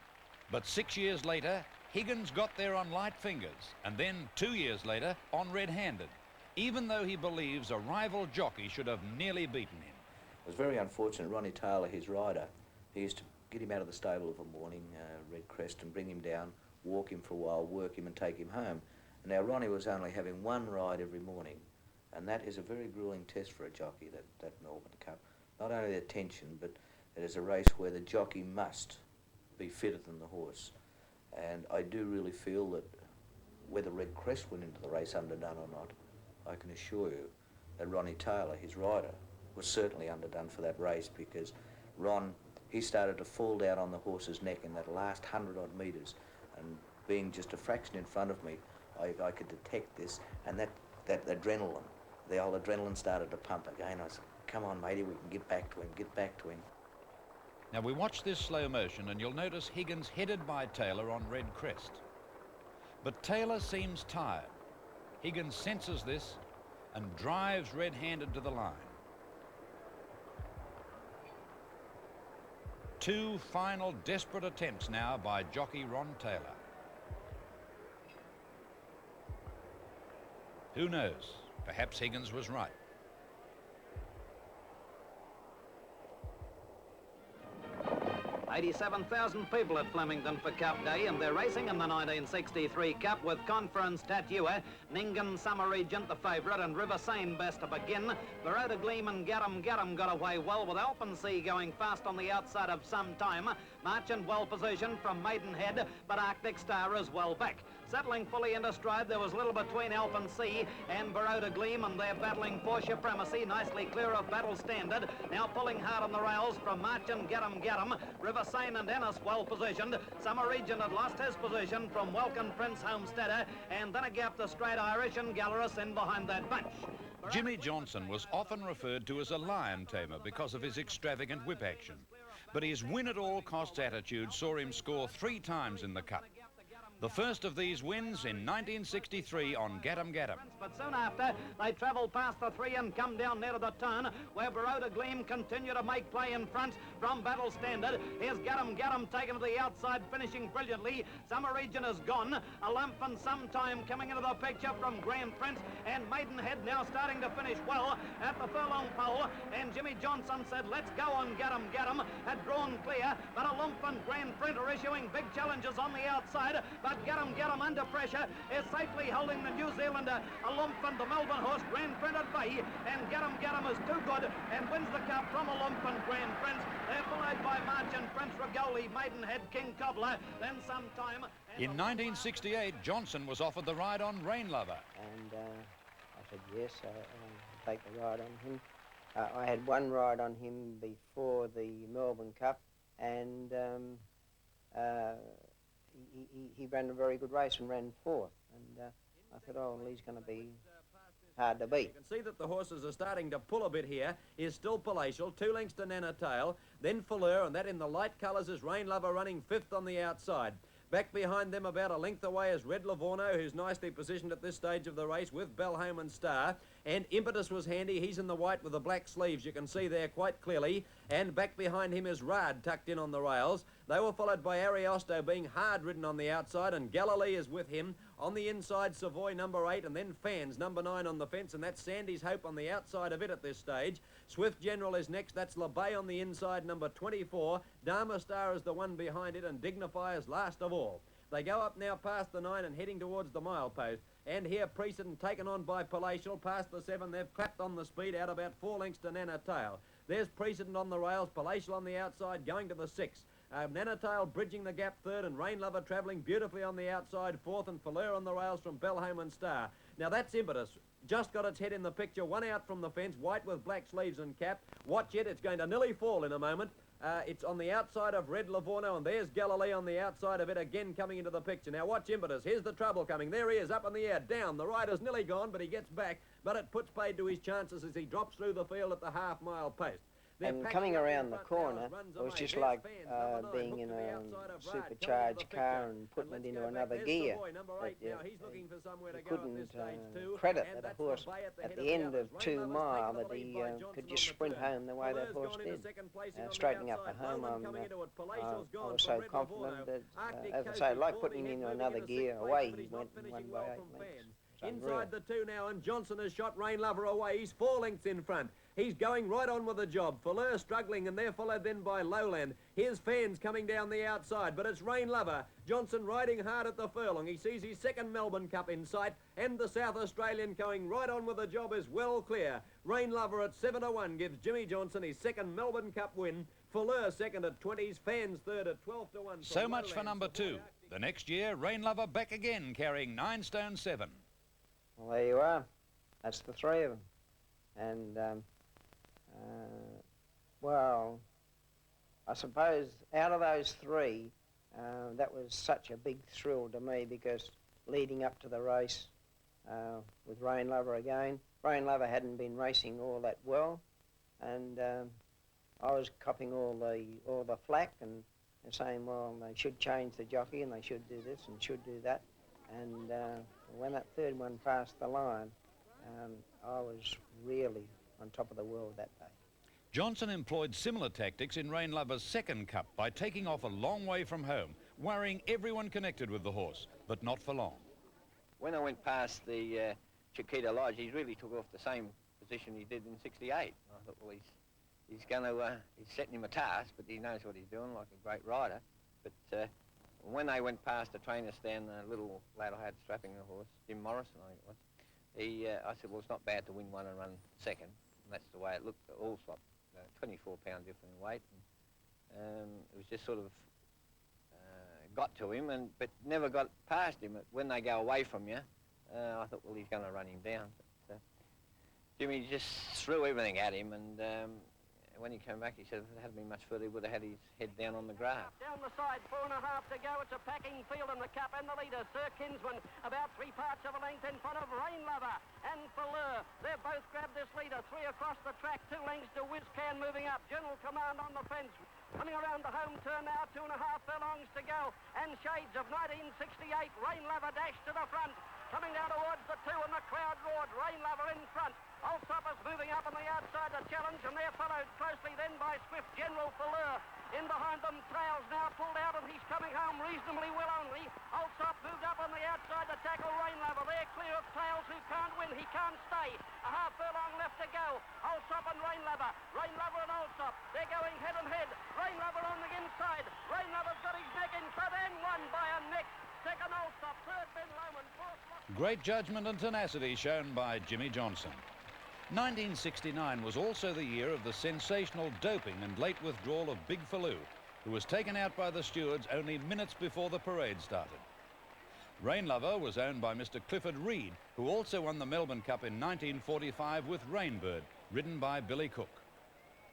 B: But 6 years later, Higgins got there on light fingers, and then 2 years later on red-handed, even though he believes a rival jockey should have nearly beaten him.
F: It was very unfortunate. Ronnie Taylor, his rider, he used to get him out of the stable of a morning, Red Crest, and bring him down, walk him for a while, work him and take him home. And now Ronnie was only having 1 ride every morning, and that is a very gruelling test for a jockey, that Melbourne Cup. Not only the tension, but it is a race where the jockey must be fitter than the horse. And I do really feel that whether Red Crest went into the race underdone or not, I can assure you that Ronnie Taylor, his rider, was certainly underdone for that race, because Ron, he started to fall down on the horse's neck in that last 100-odd metres, and being just a fraction in front of me, I could detect this, and that adrenaline, the old adrenaline started to pump again. I said, "Come on, matey, we can get back to him, get back to him."
B: Now we watch this slow motion and you'll notice Higgins headed by Taylor on red crest. But Taylor seems tired. Higgins senses this and drives red-handed to the line. Two final desperate attempts now by jockey Ron Taylor. Who knows? Perhaps Higgins was right.
N: 87,000 people at Flemington for Cup Day, and they're racing in the 1963 Cup with Conference Tattoo, Ningen Summer Regent the favourite, and River Seine best to begin. Baroda Gleam and Garum got away well, with Alpensea going fast on the outside of Some Time. Marchant well positioned from Maidenhead, but Arctic Star is well back. Settling fully into stride, there was little between Alpensea and Baroda Gleam, and they're battling for supremacy, nicely clear of Battle Standard. Now pulling hard on the rails from Marchant Garum. River Seine and Ennis well positioned. Summer Regent had lost his position from Welcome Prince Homesteader, and then a gap to Straight Irish and Gallerus in behind that bunch.
B: Jimmy Johnson was often referred to as a lion tamer because of his extravagant whip action. But his win-at-all-costs attitude saw him score 3 times in the Cup. The first of these wins in 1963 on Garum.
N: But soon after, they travel past the 3 and come down near to the turn, where Baroda Gleam continue to make play in front from Battle Standard. Here's Garum taken to the outside, finishing brilliantly. Summer Region is gone. A lump and Some Time coming into the picture from Grand Prince, and Maidenhead now starting to finish well at the furlong pole. And Jimmy Johnson said, let's go on Garum, had drawn clear, but a lump and Grand Prince are issuing big challenges on the outside. But Garum under pressure is safely holding the New Zealander, a lump and the Melbourne horse, Grand Prince at bay, and Garum is too good and wins the Cup from a lump and Grand Prince. They're followed by Marchant, Prince Regoli, Maidenhead, King Cobbler, then Some Time.
B: In 1968, Johnson was offered the ride on Rain Lover.
L: And I said yes, I'll take the ride on him. I had one ride on him before the Melbourne Cup, and he ran a very good race and ran 4th, and I thought, oh, well, he's going to be hard to beat.
H: You can see that the horses are starting to pull a bit here. Is still Palatial, 2 lengths to Nana Tail, then Fleur, and that in the light colours is Rain Lover running 5th on the outside. Back behind them about a length away is Red Livorno, who's nicely positioned at this stage of the race with Belhome and Star. And Impetus was handy. He's in the white with the black sleeves, you can see there quite clearly. And back behind him is Rad tucked in on the rails. They were followed by Ariosto being hard ridden on the outside, and Galilee is with him. On the inside, Savoy number 8, and then Fans number 9 on the fence, and that's Sandy's Hope on the outside of it at this stage. Swift General is next. That's LeBay on the inside, number 24. Dharma Star is the one behind it, and Dignify is last of all. They go up now past the 9 and heading towards the milepost. And here Precedent taken on by Palatial past the 7. They've clapped on the speed out about 4 lengths to Nana Tail. There's Precedent on the rails, Palatial on the outside going to the 6. Nana Tail bridging the gap 3rd, and Rain Lover travelling beautifully on the outside 4th, and Fleur on the rails from Belhome and Star. Now that's Impetus. Just got its head in the picture, 1 out from the fence, white with black sleeves and cap. Watch it, it's going to nearly fall in a moment. It's on the outside of Red Livorno, and there's Galilee on the outside of it again coming into the picture. Now watch Impetus. Here's the trouble coming. There he is, up in the air, down. The rider's nearly gone, but he gets back. But it puts paid to his chances as he drops through the field at the half-mile post.
L: And coming around the corner, it was just like being in a supercharged car and putting it into another gear. You couldn't credit that a horse at the end of 2 mile that he could just sprint home the way that horse did. Straightening up the home, I was so confident that, as I say, like putting him into another gear, away he went and won by 8 lengths.
H: Inside the 2 now, and Johnson has shot Rain Lover away. He's 4 lengths in front. He's going right on with the job. Fleur struggling, and they're followed then by Lowland. Here's Fans coming down the outside, but it's Rain Lover. Johnson riding hard at the furlong. He sees his 2nd Melbourne Cup in sight, and the South Australian going right on with the job is well clear. Rain Lover at 7-1 gives Jimmy Johnson his 2nd Melbourne Cup win. Fleur 2nd at 20s, Fans 3rd at 12-1.
B: So much for number 2. The next year, Rain Lover back again, carrying 9 stone 7.
L: Well, there you are. That's the 3 of them. And, well, I suppose out of those 3, that was such a big thrill to me, because leading up to the race with Rain Lover again, Rain Lover hadn't been racing all that well, and
S: I was copping all the flack and saying, well, they should change the jockey and they should do this and should do that. And when that third one passed the line, I was really on top of the world that day.
B: Johnson employed similar tactics in Rain Lover's second cup by taking off a long way from home, worrying everyone connected with the horse, but not for long.
J: When I went past the Chiquita Lodge, he really took off the same position he did in '68. I thought, well, he's setting him a task, but he knows what he's doing, like a great rider. But when I went past the trainer stand, the little lad I had strapping the horse, Jim Morrison, I think it was, I said, well, it's not bad to win one and run second. And that's the way it looked. All swap, 24 pound different in weight. And, it was just sort of got to him, but never got past him. When they go away from you, I thought, well, he's going to run him down. But, Jimmy just threw everything at him, and when he came back, he said if it hadn't been much further, he would have had his head down on the grass.
C: Down the side, 4.5 to go. It's a packing field in the Cup, and the leader, Sir Kinsman, about 3 parts of a length in front of Rain Lover and Falleur. They've both grabbed this leader. 3 across the track, 2 lengths to Whizcan moving up. General Command on the fence. Coming around the home turn now, 2.5 furlongs to go. And shades of 1968, Rain Lover dashed to the front. Coming down towards the 2 and the crowd roared. Rain Lover in front. Allsoppers moving up on the outside to challenge, and they're followed closely then by Swift General Falleur. In behind them, Trails now pulled out, and he's coming home reasonably well only. Allsop moved up on the outside to tackle Rain Lover. They're clear of Trails, who can't win. He can't stay. A half furlong left to go. Allsop and Rain Lover. Rain Lover and Allsop. They're going head and head. Rain Lover on the inside. Rain Lover's got his neck in front and won by a neck. Second Allsop. Third Ben Lomond. Fourth...
B: Great judgment and tenacity shown by Jimmy Johnson. 1969 was also the year of the sensational doping and late withdrawal of Big Faloo, who was taken out by the stewards only minutes before the parade started. Rain Lover was owned by Mr. Clifford Reed, who also won the Melbourne Cup in 1945 with Rainbird, ridden by Billy Cook.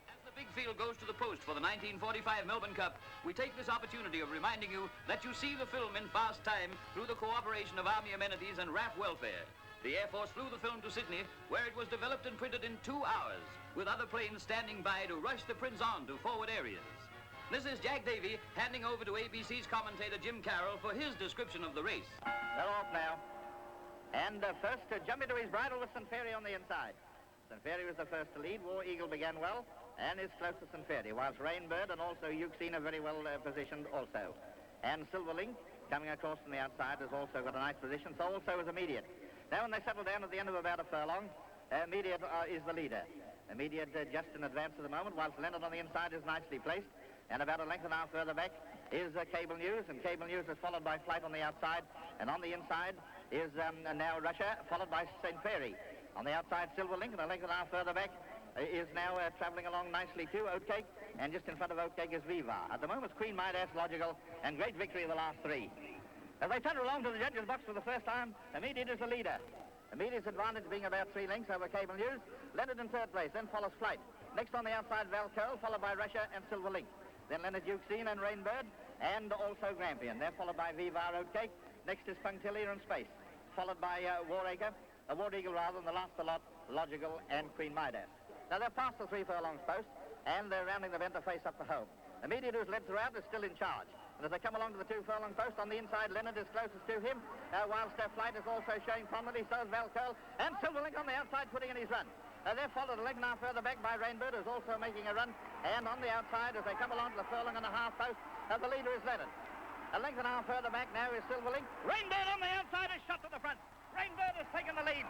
D: As the big field goes to the post for the 1945 Melbourne Cup, we take this opportunity of reminding you that you see the film in fast time through the cooperation of Army Amenities and RAF Welfare. The Air Force flew the film to Sydney, where it was developed and printed in 2 hours, with other planes standing by to rush the prints on to forward areas. This is Jack Davey handing over to ABC's commentator Jim Carroll for his description of the race.
M: They're off now. And first to jump into his bridle with St. Fairy on the inside. St. Fairy was the first to lead. War Eagle began well and is close to St. Fairy, whilst Rainbird and also Euxine are very well positioned also. And Silverlink, coming across from the outside, has also got a nice position, so also is Immediate. Now when they settle down at the end of about a furlong, Immediate is the leader. Immediate just in advance at the moment, whilst Leonard on the inside is nicely placed. And about a length and a half further back is Cable News, and Cable News is followed by Flight on the outside. And on the inside is now Russia, followed by St. Fairy. On the outside, Silverlink, and a length and a half further back is now travelling along nicely too, Oatcake. And just in front of Oatcake is Viva. At the moment, Queen Midas, Logical, and Great Victory of the last 3. As they turn along to the judges' box for the first time, Immediate is the leader. Immediate's advantage being about 3 lengths over Cable News. Leonard in third place, then follows Flight. Next on the outside, Valcurl, followed by Russia and Silverlink. Then Leonard Euxine and Rainbird, and also Grampian. They're followed by Vivar Oatcake. Next is Punctiliar and Space, followed by War Eagle rather, and the last of the lot, Logical and Queen Midas. Now they're past the 3 furlongs post, and they're rounding the bend to face up to home. Immediate, who's led throughout, is still in charge. And as they come along to the 2 furlong post, on the inside, Leonard is closest to him, whilst Flight is also showing prominently, so is Valcurl, and Silverlink on the outside putting in his run. They're followed a length and a half further back by Rainbird, who's also making a run, and on the outside, as they come along to the furlong and a half post, the leader is Leonard. A length and a half further back now is Silverlink. Rainbird on the outside is shot to the front. Rainbird has taken the lead,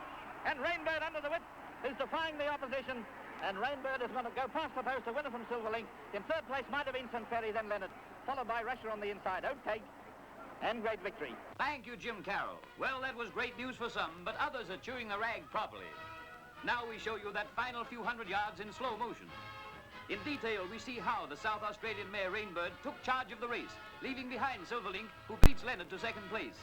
M: and Rainbird under the whip is defying the opposition. And Rainbird is going to go past the post, a winner from Silverlink. In third place might have been St. Ferry, then Leonard, followed by Russia on the inside, Oatcake, and Great Victory.
D: Thank you, Jim Carroll. Well, that was great news for some, but others are chewing the rag properly. Now we show you that final few hundred yards in slow motion. In detail, we see how the South Australian mare Rainbird took charge of the race, leaving behind Silverlink, who beats Leonard to second place.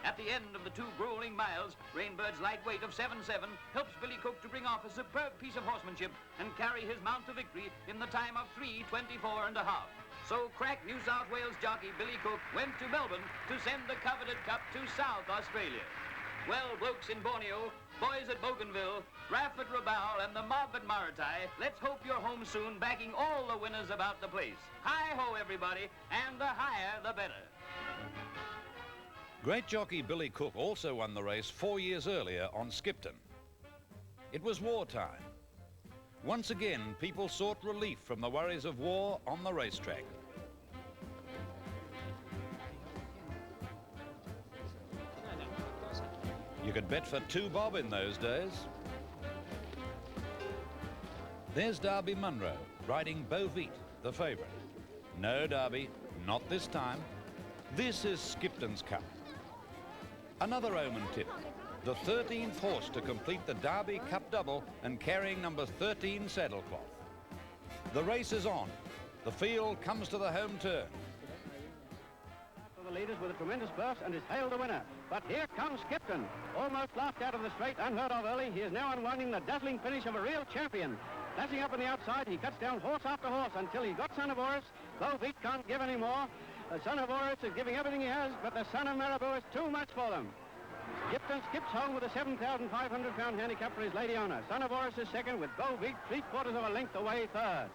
D: At the end of the 2 gruelling miles, Rainbird's light weight of 7.7 helps Billy Cook to bring off a superb piece of horsemanship and carry his mount to victory in the time of 3:24 and a half. So crack New South Wales jockey Billy Cook went to Melbourne to send the coveted cup to South Australia. Well, blokes in Borneo,
K: boys at Bougainville, Raff at Rabaul, and the mob at Maratai, let's hope you're home soon backing all the winners about the place. Hi-ho, everybody, and the higher the better.
B: Great jockey Billy Cook also won the race 4 years earlier on Skipton. It was wartime. Once again, people sought relief from the worries of war on the racetrack. You could bet for 2 bob in those days. There's Derby Munro, riding Beauvite, the favourite. No, Derby, not this time. This is Skipton's Cup. Another omen tip. The 13th horse to complete the Derby Cup double and carrying number 13 saddlecloth. The race is on. The field comes to the home turn.
C: For the leaders with a tremendous burst and is hailed the winner. But here comes Skipton. Almost laughed out of the straight, unheard of early. He is now unwinding the dazzling finish of a real champion. Dashing up on the outside, he cuts down horse after horse until he got Son of Horus. Beauvite can't give any more. The Son of Horus is giving everything he has, but the Son of Marabou is too much for them. Skipton skips home with a 7,500-pound handicap for his lady owner. Son of Horus is second, with Beauvite 3/4 of a length away third.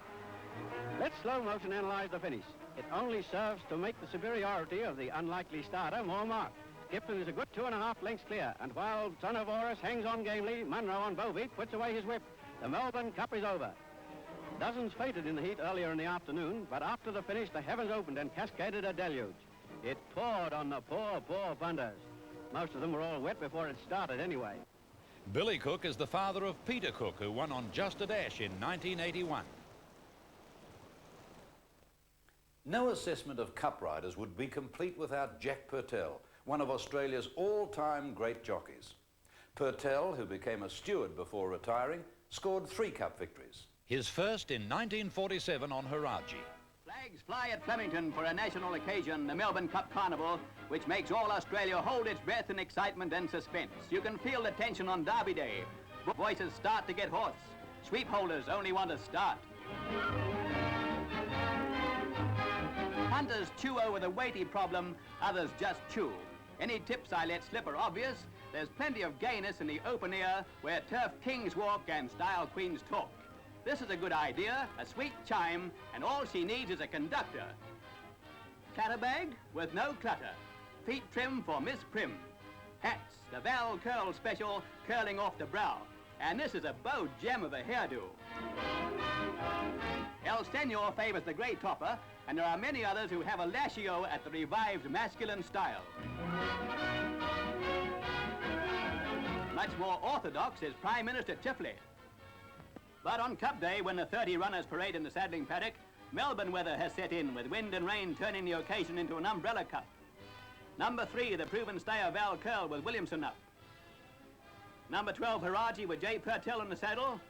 C: Let's slow motion analyze the finish. It only serves to make the superiority of the unlikely starter more marked. Skipton is a good 2.5 lengths clear, and while Son of Horus hangs on gamely, Munro on Beauvite puts away his whip. The Melbourne Cup is over. Dozens fainted in the heat earlier in the afternoon, but after the finish, the heavens opened and cascaded a deluge. It poured on the poor punters. Most of them were all wet before it started anyway.
B: Billy Cook is the father of Peter Cook, who won on Just a Dash in 1981. No assessment of cup riders would be complete without Jack Purtell, one of Australia's all-time great jockeys. Purtell, who became a steward before retiring, scored 3 cup victories. His first in 1947 on Haradji.
K: Flags fly at Flemington for a national occasion, the Melbourne Cup Carnival, which makes all Australia hold its breath in excitement and suspense. You can feel the tension on Derby Day. Voices start to get hoarse. Sweep holders only want to start. Hunters chew over the weighty problem, others just chew. Any tips I let slip are obvious. There's plenty of gayness in the open air where turf kings walk and style queens talk. This is a good idea, a sweet chime, and all she needs is a conductor. Clatterbag with no clutter. Feet trim for Miss Prim. Hats, the Val Curl Special, curling off the brow. And this is a beau gem of a hairdo. El Senor favors the grey topper, and there are many others who have a lashio at the revived masculine style. Much more orthodox is Prime Minister Chifley. But on Cup Day, when the 30 runners parade in the saddling paddock, Melbourne weather has set in, with wind and rain turning the occasion into an umbrella cup. Number 3, the proven stayer Val Curl with Williamson up. Number 12, Haradji with J. Purtell in the saddle.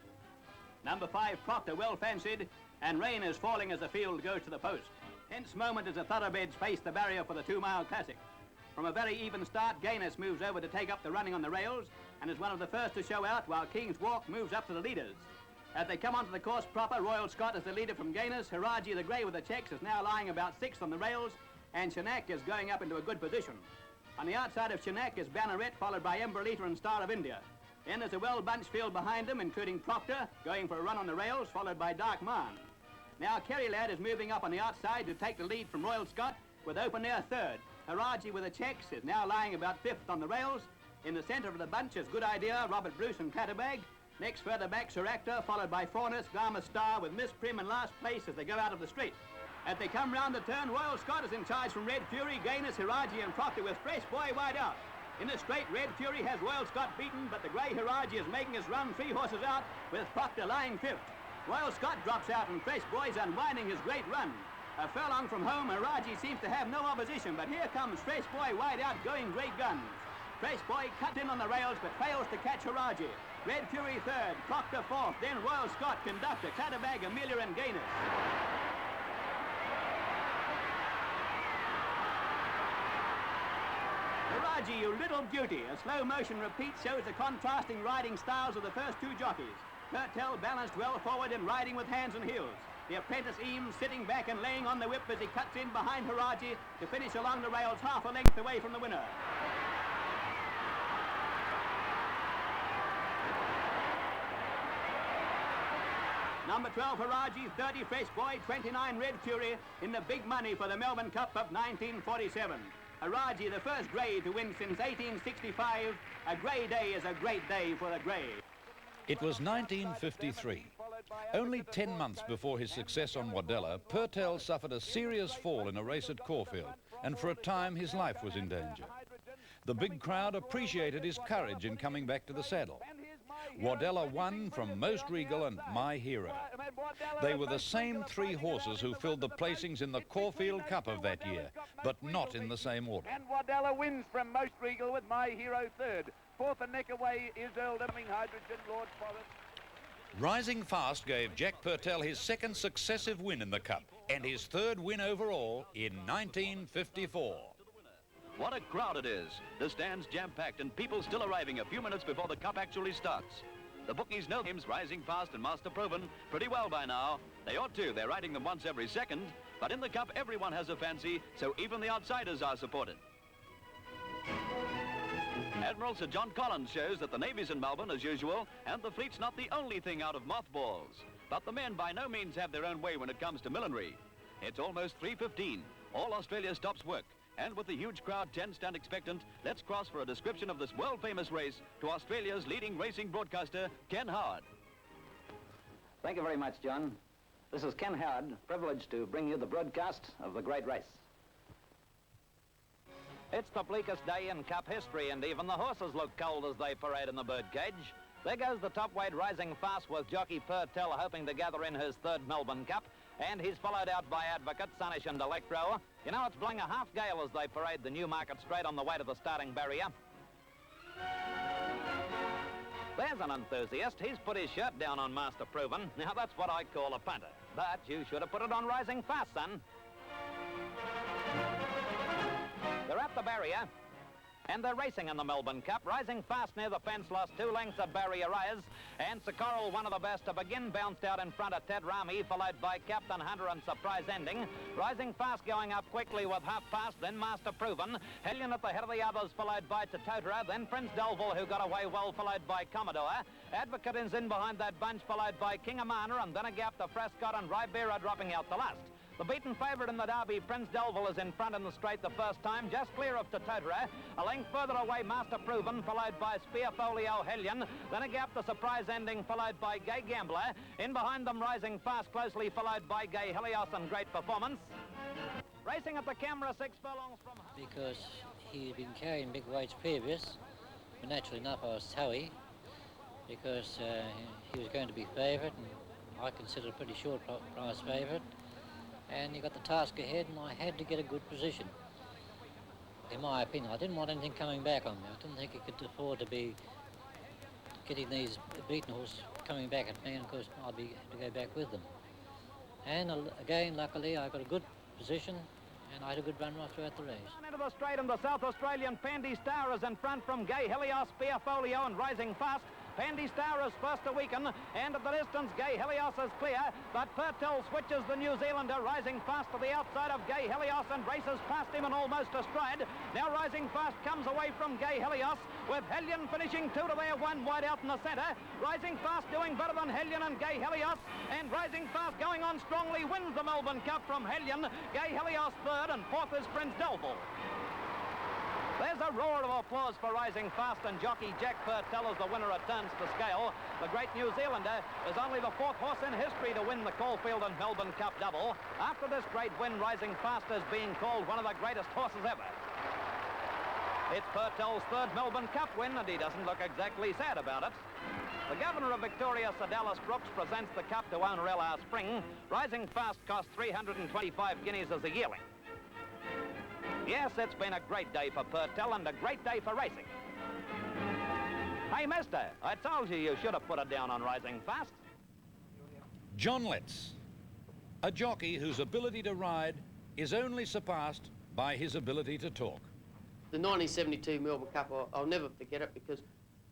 K: Number 5, Proctor, well fancied, and rain is falling as the field goes to the post. Tense moment as the thoroughbreds face the barrier for the 2-mile classic. From a very even start, Gayness moves over to take up the running on the rails and is one of the first to show out, while King's Walk moves up to the leaders. As they come onto the course proper, Royal Scott is the leader from Gayness. Haradji, the grey with the checks, is now lying about 6th on the rails, and Chanak is going up into a good position. On the outside of Chanak is Banneret, followed by Emberlita and Star of India. Then there's a well-bunched field behind them, including Proctor, going for a run on the rails, followed by Dark Man. Now Kerry Lad is moving up on the outside to take the lead from Royal Scott, with Open Air 3rd. Haradji with the checks is now lying about 5th on the rails. In the centre of the bunch is Good Idea, Robert Bruce and Clatterbag. Next further back, Sir Actor, followed by Faunus, Glamour Star, with Miss Prim in last place as they go out of the straight. As they come round the turn, Royal Scott is in charge from Red Fury, Gayness, Haradji and Proctor with Fresh Boy wide out. In the straight, Red Fury has Royal Scott beaten, but the grey Haradji is making his run 3 horses out, with Proctor lying 5th. Royal Scott drops out and Fresh Boy's unwinding his great run. A furlong from home, Haradji seems to have no opposition, but here comes Fresh Boy wide out, going great guns. Fresh Boy cut in on the rails, but fails to catch Haradji. Red Fury 3rd, Proctor 4th, then Royal Scott, Conductor, Clatterbag, Amelia and Gayness. Haradji, you little beauty. A slow motion repeat shows the contrasting riding styles of the first 2 jockeys. Purtell balanced well forward and riding with hands and heels. The apprentice Eames sitting back and laying on the whip as he cuts in behind Haradji to finish along the rails half a length away from the winner. Number 12, Haraji, 30, Fresh Boy, 29, Red Fury, in the big money for the Melbourne Cup of 1947. Haraji, the first grey to win since 1865. A grey day is a great day for the grey.
B: It was 1953. Only 10 months before his success on Waddella, Purtell suffered a serious fall in a race at Caulfield, and for a time his life was in danger. The big crowd appreciated his courage in coming back to the saddle. Waddella won from Most Regal and My Hero. They were the same three horses who filled the placings in the Caulfield Cup of that year, but not in the same order.
O: And Waddella wins from Most Regal with My Hero third. Fourth and neck away is Earldom, Hydrogen, Lord Forest.
B: Rising Fast gave Jack Purtell his second successive win in the Cup and his third win overall in 1954.
P: What a crowd it is. The stand's jam-packed and people still arriving a few minutes before the Cup actually starts. The bookies know names Rising Fast and Master Proven pretty well by now. They ought to. They're riding them once every second. But in the Cup, everyone has a fancy, so even the outsiders are supported. Admiral Sir John Collins shows that the Navy's in Melbourne as usual, and the fleet's not the only thing out of mothballs. But the men by no means have their own way when it comes to millinery. It's almost 3:15. All Australia stops work. And with the huge crowd tensed and expectant, let's cross for a description of this world-famous race to Australia's leading racing broadcaster, Ken Howard.
Q: Thank you very much, John. This is Ken Howard, privileged to bring you the broadcast of the great race. It's the bleakest day in Cup history, and even the horses look cold as they parade in the birdcage. There goes the top weight Rising Fast with jockey Purtell hoping to gather in his third Melbourne Cup, and he's followed out by Advocate, Sunnish and Electro. You know, it's blowing a half gale as they parade the Newmarket Straight on the way to the starting barrier. There's an enthusiast. He's put his shirt down on Master Proven. Now, that's what I call a punter. But you should have put it on Rising Fast, son. They're at the barrier, and they're racing in the Melbourne Cup. Rising Fast near the fence lost 2 lengths of barrier rise, and Socorro, one of the best to begin, bounced out in front of Ted Rami, followed by Captain Hunter and Surprise Ending. Rising Fast going up quickly with Half Past, then Master Proven. Hellion at the head of the others, followed by Tototara, then Prince Delville, who got away well, followed by Commodore. Advocate is in behind that bunch, followed by King Amana, and then a gap to Frescott and Ribera dropping out the last. The beaten favourite in the Derby, Prince Delville, is in front in the straight the first time, just clear of Tototara. A length further away, Master Proven, followed by Spearfolio Hellion. Then a gap to Surprise Ending, followed by Gay Gambler. In behind them, Rising Fast, closely followed by Gay Helios and Great Performance. Racing at the camera, 6 furlongs from...
X: Because he'd been carrying big weights previous, but naturally enough I was towy, because he was going to be favourite, and I considered a pretty short price favourite. And you got the task ahead, and I had to get a good position. In my opinion, I didn't want anything coming back on me. I didn't think I could afford to be getting these beaten horses coming back at me, and of course I'd be to go back with them. And again, luckily, I got a good position, and I had a good run right throughout the race.
Q: Into the straight, and the South Australian Pandy Star is in front from Gay Helios, Spearfolio and Rising Fast. Pandy Star is first to weaken, and at the distance, Gay Helios is clear, but Purtell switches the New Zealander, Rising Fast to the outside of Gay Helios and races past him and almost astride. Now Rising Fast comes away from Gay Helios, with Hellion finishing 2 to their 1 wide out in the centre. Rising Fast doing better than Hellion and Gay Helios, and Rising Fast going on strongly wins the Melbourne Cup from Hellion. Gay Helios third, and fourth is Prince Delville. There's a roar of applause for Rising Fast, and jockey Jack Purtell as the winner returns to scale. The great New Zealander is only the 4th horse in history to win the Caulfield and Melbourne Cup double. After this great win, Rising Fast is being called one of the greatest horses ever. It's Purtell's 3rd Melbourne Cup win, and he doesn't look exactly sad about it. The Governor of Victoria, Sir Dallas Brooks, presents the Cup to owner L.R. Spring. Rising Fast cost 325 guineas as a yearling. Yes, it's been a great day for Purtell and a great day for racing. Hey, mister, I told you should have put it down on Rising Fast.
B: John Letts, a jockey whose ability to ride is only surpassed by his ability to talk.
Y: The 1972 Melbourne Cup, I'll never forget it, because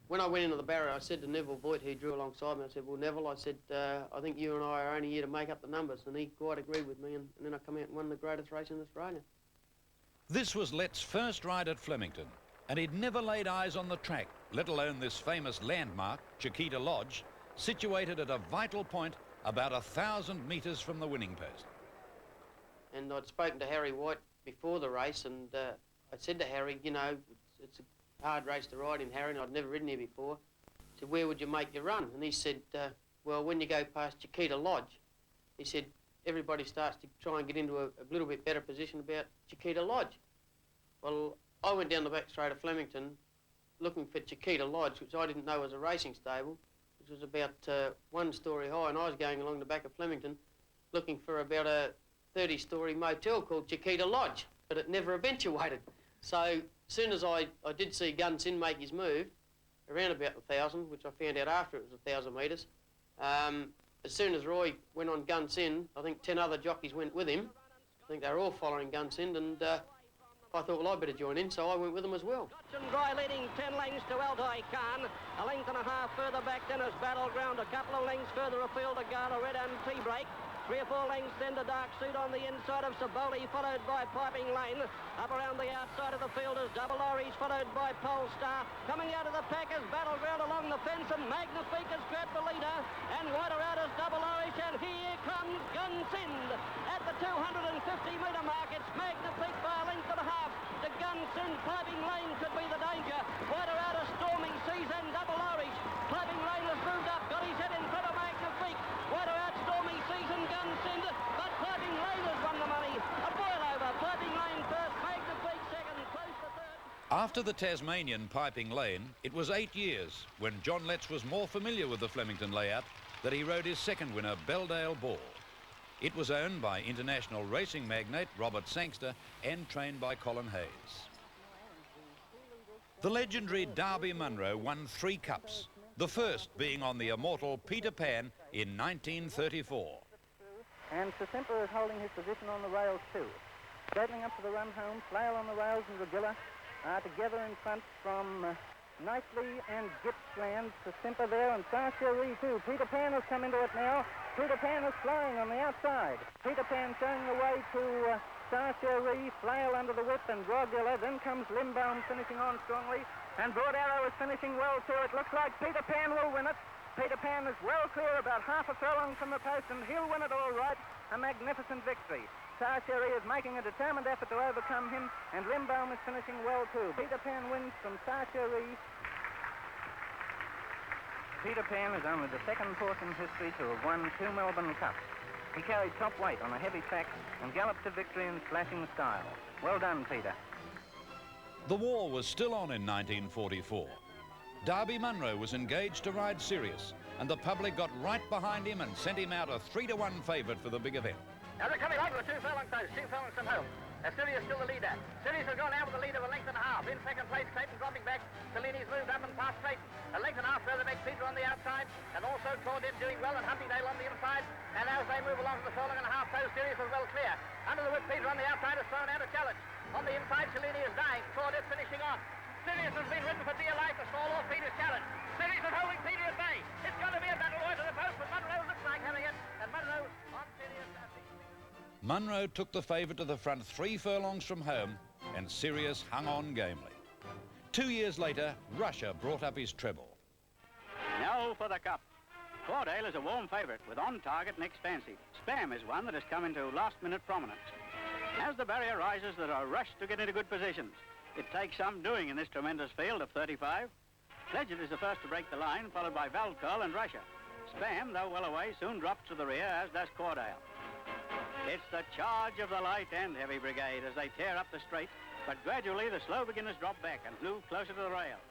Y: when I went into the barrier, I said to Neville Voigt, who drew alongside me, I said, well, Neville, I said, I think you and I are only here to make up the numbers, and he quite agreed with me, and then I come out and won the greatest race in Australia.
B: This was Letts' first ride at Flemington, and he'd never laid eyes on the track, let alone this famous landmark, Chiquita Lodge, situated at a vital point about 1,000 metres from the winning post.
Y: And I'd spoken to Harry White before the race, and I said to Harry, you know, it's a hard race to ride in, Harry, and I'd never ridden here before. I said, where would you make your run? And he said, well, when you go past Chiquita Lodge, he said, everybody starts to try and get into a little bit better position about Chiquita Lodge. Well, I went down the back straight of Flemington looking for Chiquita Lodge, which I didn't know was a racing stable, which was about 1 story high, and I was going along the back of Flemington looking for about a 30-story motel called Chiquita Lodge, but it never eventuated. So as soon as I did see Gun Sin make his move, around about 1,000, which I found out after it was 1,000 metres, as soon as Roy went on Gun Sin, I think 10 other jockeys went with him. I think they were all following Gun Sin, and I thought, well, I'd better join in, so I went with them as well.
C: Dry leading 10 lengths to Altai Khan. A length and a half further back then is Battleground. A couple of lengths further afield to Gala Red and Tea-Break. 3 or 4 lengths then to Dark Suit on the inside of Saboli, followed by Piping Lane. Up around the outside of the field is Double Orange, followed by Pole Star. Coming out of the pack is Battleground along the fence, and Magnifique has grabbed the leader. And wider out is Double Orange, and here comes Gunsind. At the 250-metre mark, it's Magnifique by a length and a half to Gunsind. Piping Lane could be the danger. Wider out is Storming Seas and Double Orange. Piping Lane has moved up, got his head in front of Magnifique. Wider out Storming Seas and Gunsind, but Piping Lane has won the money. A boil over. Piping Lane first, Magnifique second, close to third.
B: After the Tasmanian Piping Lane, it was 8 years, when John Letts was more familiar with the Flemington layout, that he rode his second winner, Belledale Ball. It was owned by international racing magnate Robert Sangster and trained by Colin Hayes. The legendary Derby Munro won 3 cups, the first being on the immortal Peter Pan in 1934.
S: And Simper is holding his position on the rails too. Straddling up to the run home, Flail on the rails and Regilla are together in front from Nicely and Gippsland. Simper there and Sarcherie too. Peter Pan has come into it now. Peter Pan is flying on the outside. Peter Pan showing the way to Sarcherie, Flail under the whip and Drogilla. Then comes Limbaum finishing on strongly. And Broad Arrow is finishing well too. It looks like Peter Pan will win it. Peter Pan is well clear, about half a furlong from the post, and he'll win it all right. A magnificent victory. Sarcherie is making a determined effort to overcome him, and Limbaum is finishing well too. Peter Pan wins from Sarcherie. Peter Pan is only the second horse in history to have won 2 Melbourne Cups. He carried top weight on a heavy track and galloped to victory in slashing style. Well done, Peter.
B: The war was still on in 1944. Derby Munro was engaged to ride Sirius, and the public got right behind him and sent him out a 3-to-1 favourite for the big event.
M: Now they're coming on to the 2 furlong post, 2 furlongs from home. Sirius still the leader. Sirius has gone out with a lead of a length and a half. In second place, Clayton dropping back. Cellini's moved up and past Clayton. A length and a half further back, Peter on the outside, and also Claudette doing well, and Huntingdale on the inside. And as they move along to the furlong and a half post, Sirius is well clear. Under the whip, Peter on the outside has thrown out a challenge. On the inside, Cellini is dying. Claudette finishing on. Sirius has been ridden for dear life to stall off Peter's challenge. Sirius is holding Peter at bay. It's going to be a battle right to the post, but Munro looks like having it. And Munro on Sirius.
B: Munro took the favourite to the front 3 furlongs from home, and Sirius hung on gamely. 2 years later, Russia brought up his treble.
K: Now for the Cup. Claudale is a warm favourite with On Target Next Fancy. Spam is one that has come into last-minute prominence. As the barrier rises, there are a rush to get into good positions. It takes some doing in this tremendous field of 35. Pledget is the first to break the line, followed by Valcol and Russia. Spam, though well away, soon drops to the rear, as does Cordale. It's the charge of the light and heavy brigade as they tear up the straight, but gradually the slow beginners drop back and move closer to the rails.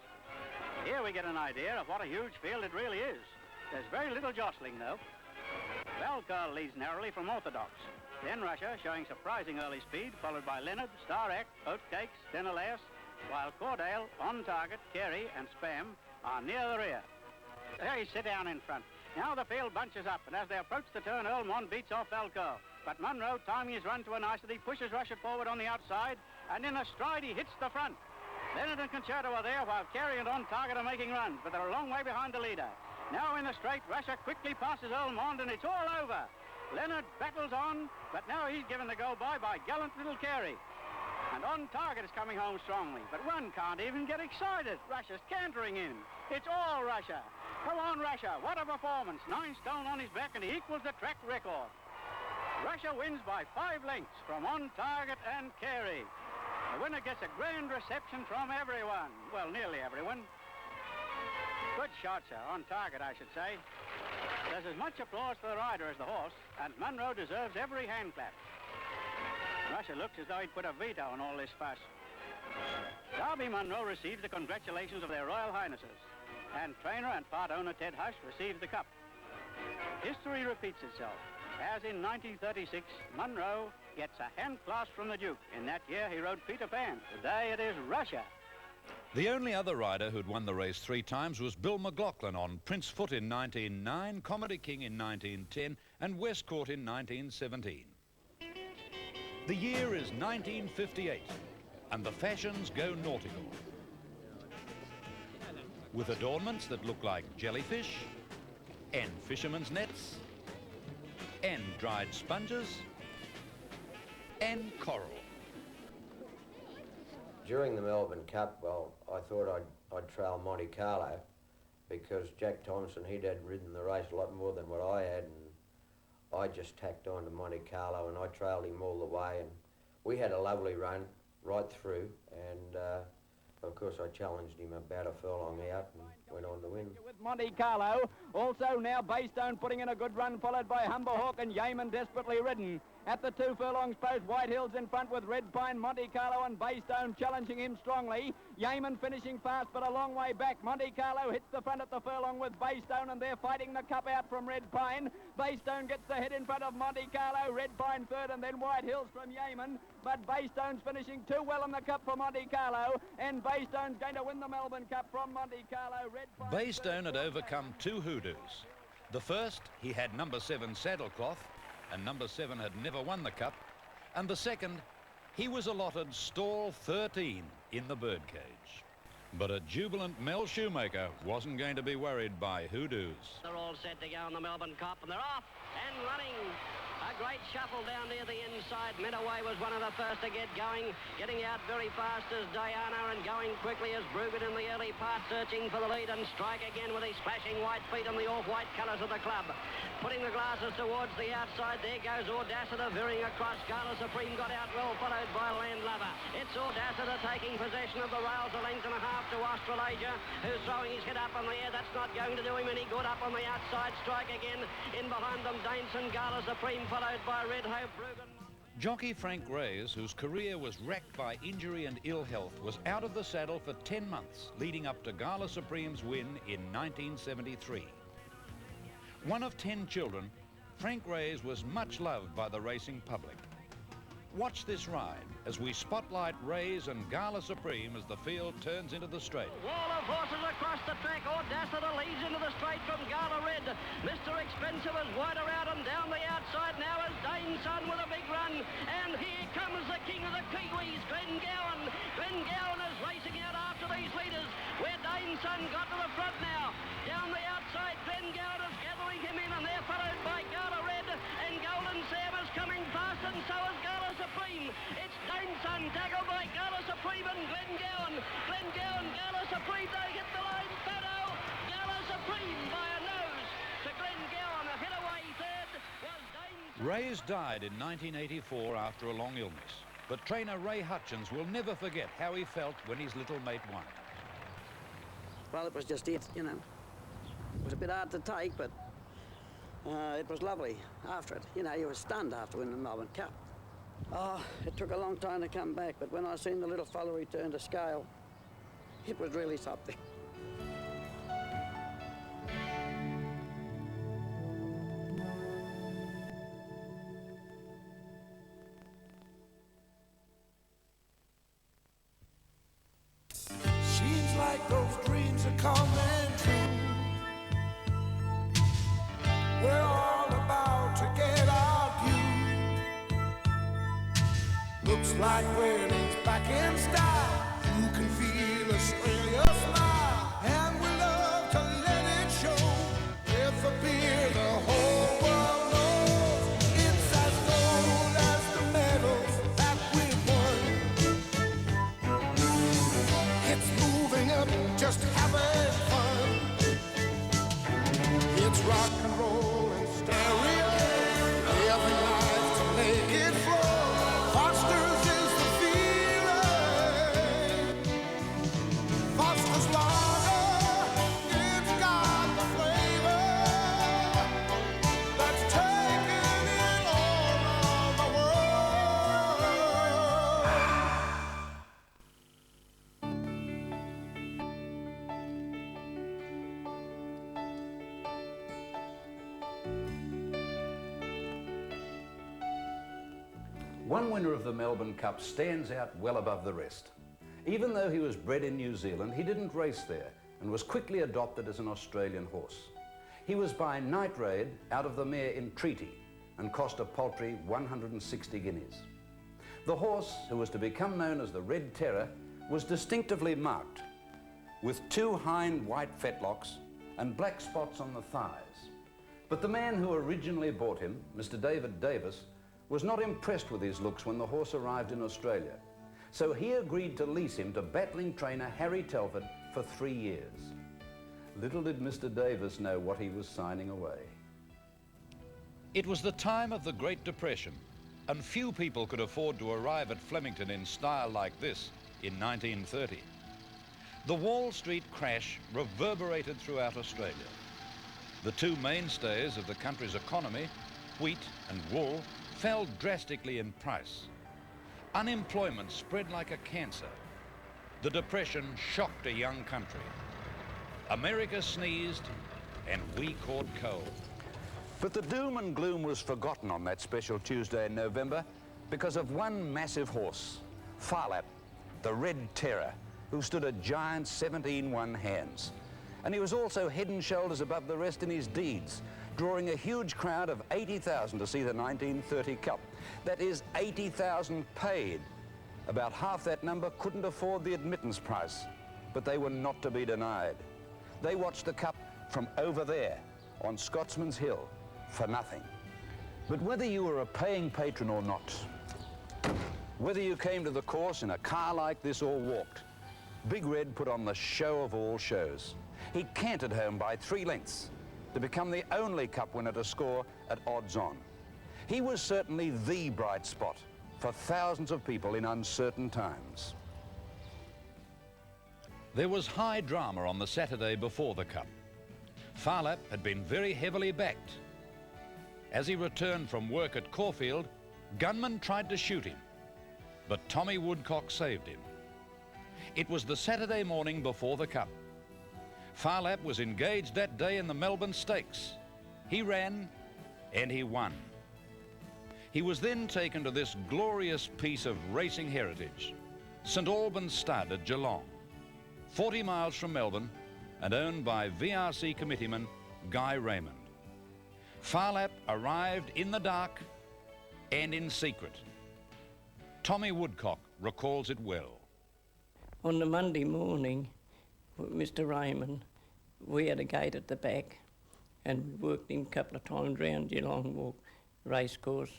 K: Here we get an idea of what a huge field it really is. There's very little jostling, though. Valcol leads narrowly from Orthodox. Then Russia, showing surprising early speed, followed by Leonard, Star Act, Oatcakes, Denelaus, while Cordale, On Target, Kerry and Spam are near the rear. They sit down in front. Now the field bunches up, and as they approach the turn, Earlmont beats off Valcol. But Munro, timing his run to a nicety, pushes Russia forward on the outside, and in a stride he hits the front. Leonard and Concerto are there, while Kerry and On Target are making runs, but they're a long way behind the leader. Now in the straight, Russia quickly passes Earlmont, and it's all over. Leonard battles on, but now he's given the go-by by gallant little Kerry. And On Target is coming home strongly, but one can't even get excited. Russia's cantering in. It's all Russia. Come on, Russia. What a performance. 9 stone on his back, and he equals the track record. Russia wins by 5 lengths from On Target and Carey. The winner gets a grand reception from everyone. Well, nearly everyone. Good shot, sir. On target, I should say. There's as much applause for the rider as the horse, and Munro deserves every hand clap. Russia looks as though he'd put a veto on all this fuss. Darby Munro receives the congratulations of their Royal Highnesses, and trainer and part owner Ted Hush receives the cup. History repeats itself. As in 1936, Munro gets a hand clasp from the Duke. In that year, he rode Peter Pan. Today, it is Russia.
B: The only other rider who'd won the race 3 times was Bill McLaughlin on Prince Foot in 1909, Comedy King in 1910, and Westcourt in 1917. The year is 1958, and the fashions go nautical. With adornments that look like jellyfish, and fishermen's nets, and dried sponges, and coral.
E: During the Melbourne Cup, well, I thought I'd trail Monte Carlo because Jack Thompson, he'd had ridden the race a lot more than what I had, and I just tacked on to Monte Carlo and I trailed him all the way, and we had a lovely run right through, and of course I challenged him about a furlong out and went on to win.
Q: With Monte Carlo, also now Baystone putting in a good run, followed by Humber Hawk and Yeaman desperately ridden. At the 2 furlongs post, White Hills in front with Red Pine, Monte Carlo and Baystone challenging him strongly. Yeaman finishing fast but a long way back. Monte Carlo hits the front at the furlong with Baystone, and they're fighting the cup out from Red Pine. Baystone gets the head in front of Monte Carlo, Red Pine third, and then White Hills from Yeaman. But Baystone's finishing too well in the cup for Monte Carlo, and Baystone's going to win the Melbourne Cup from Monte Carlo. Red Pine
B: Baystone had overcome 2 hoodoos. The first, he had number 7 Saddlecloth, and number 7 had never won the cup. And the second, he was allotted stall 13 in the birdcage. But a jubilant Mel Shoemaker wasn't going to be worried by hoodoos.
C: They're all set to go in the Melbourne Cup, and they're off and running. A great shuffle down near the inside. Medaway was one of the first to get going, getting out very fast as Diana, and going quickly as Brugan in the early part, searching for the lead, and Strike again with his splashing white feet and the off-white colours of the club. Putting the glasses towards the outside, there goes Audacity veering across. Gala Supreme got out well, followed by Landlover. It's Audacity taking possession of the rails, a length and a half to Australasia, who's throwing his head up in the air. That's not going to do him any good. Up on the outside, Strike again. In behind them, Daneson, Gala Supreme, followed by Red Hope, Brugan.
B: Jockey Frank Reyes, whose career was wrecked by injury and ill health, was out of the saddle for 10 months, leading up to Gala Supreme's win in 1973. One of 10 children, Frank Reyes was much loved by the racing public. Watch this ride as we spotlight Reyes and Gala Supreme as the field turns into the straight.
C: Wall of horses across the track. Audacity leads into the straight from Gala Red. Mr. Expensive is wider out and down the outside now as Dane Sun with a big run. And here comes the king of the Kiwis, Glenn Gowan. Glenn Gowan is racing out after these leaders, where Dane Sun got to the front now. Down the outside, Glenn Gowan is gathering him in, and they're followed by Gala Red. And Golden Sam is coming fast, and so is Gala Supreme. It's Dane Sun tackled by Gala Supreme and Glenn Gowan. Glenn Gowan, Gala Supreme, they hit the line. Photo, Gala Supreme by a nose to Glenn Gowan. A hit away third was Dane Sun.
B: Reyes died in 1984 after a long illness, but trainer Ray Hutchins will never forget how he felt when his little mate won.
G: Well, it was just it, you know. It was a bit hard to take, but it was lovely after it. You know, you were stunned after winning the Melbourne Cup. Oh, it took a long time to come back, but when I seen the little fella return to scale, it was really something.
R: Seems like those dreams are coming true. We're all about to get our due. Looks like winning's back in style. You can feel Australia smile, and we love to let it show. With a beer the whole world knows, it's as gold as the medals that we've won. It's moving up, just having fun.
B: One winner of the Melbourne Cup stands out well above the rest. Even though he was bred in New Zealand, he didn't race there and was quickly adopted as an Australian horse. He was by night raid out of the mare Entreaty and cost a paltry 160 guineas. The horse, who was to become known as the Red Terror, was distinctively marked with 2 hind white fetlocks and black spots on the thighs. But the man who originally bought him, Mr. David Davis, was not impressed with his looks when the horse arrived in Australia. So he agreed to lease him to battling trainer Harry Telford for 3 years. Little did Mr. Davis know what he was signing away. It was the time of the Great Depression, and few people could afford to arrive at Flemington in style like this in 1930. The Wall Street crash reverberated throughout Australia. The 2 mainstays of the country's economy, wheat and wool, fell drastically in price. Unemployment spread like a cancer. The Depression shocked a young country. America sneezed and we caught cold. But the doom and gloom was forgotten on that special Tuesday in November because of one massive horse, Farlap, the Red Terror, who stood a giant 17-1 hands. And he was also head and shoulders above the rest in his deeds, drawing a huge crowd of 80,000 to see the 1930 Cup. That is 80,000 paid. About half that number couldn't afford the admittance price, but they were not to be denied. They watched the Cup from over there on Scotsman's Hill for nothing. But whether you were a paying patron or not, whether you came to the course in a car like this or walked, Big Red put on the show of all shows. He cantered home by 3 lengths to become the only Cup winner to score at odds on. He was certainly the bright spot for thousands of people in uncertain times. There was high drama on the Saturday before the Cup. Farlap had been very heavily backed. As he returned from work at Caulfield, gunmen tried to shoot him, but Tommy Woodcock saved him. It was the Saturday morning before the Cup. Farlap was engaged that day in the Melbourne Stakes. He ran and he won. He was then taken to this glorious piece of racing heritage, St Albans Stud at Geelong, 40 miles from Melbourne and owned by VRC committeeman Guy Raymond. Farlap arrived in the dark and in secret. Tommy Woodcock recalls it well.
A: On the Monday morning, Mr Raymond, we had a gate at the back and we worked him a couple of times round Geelong Walk racecourse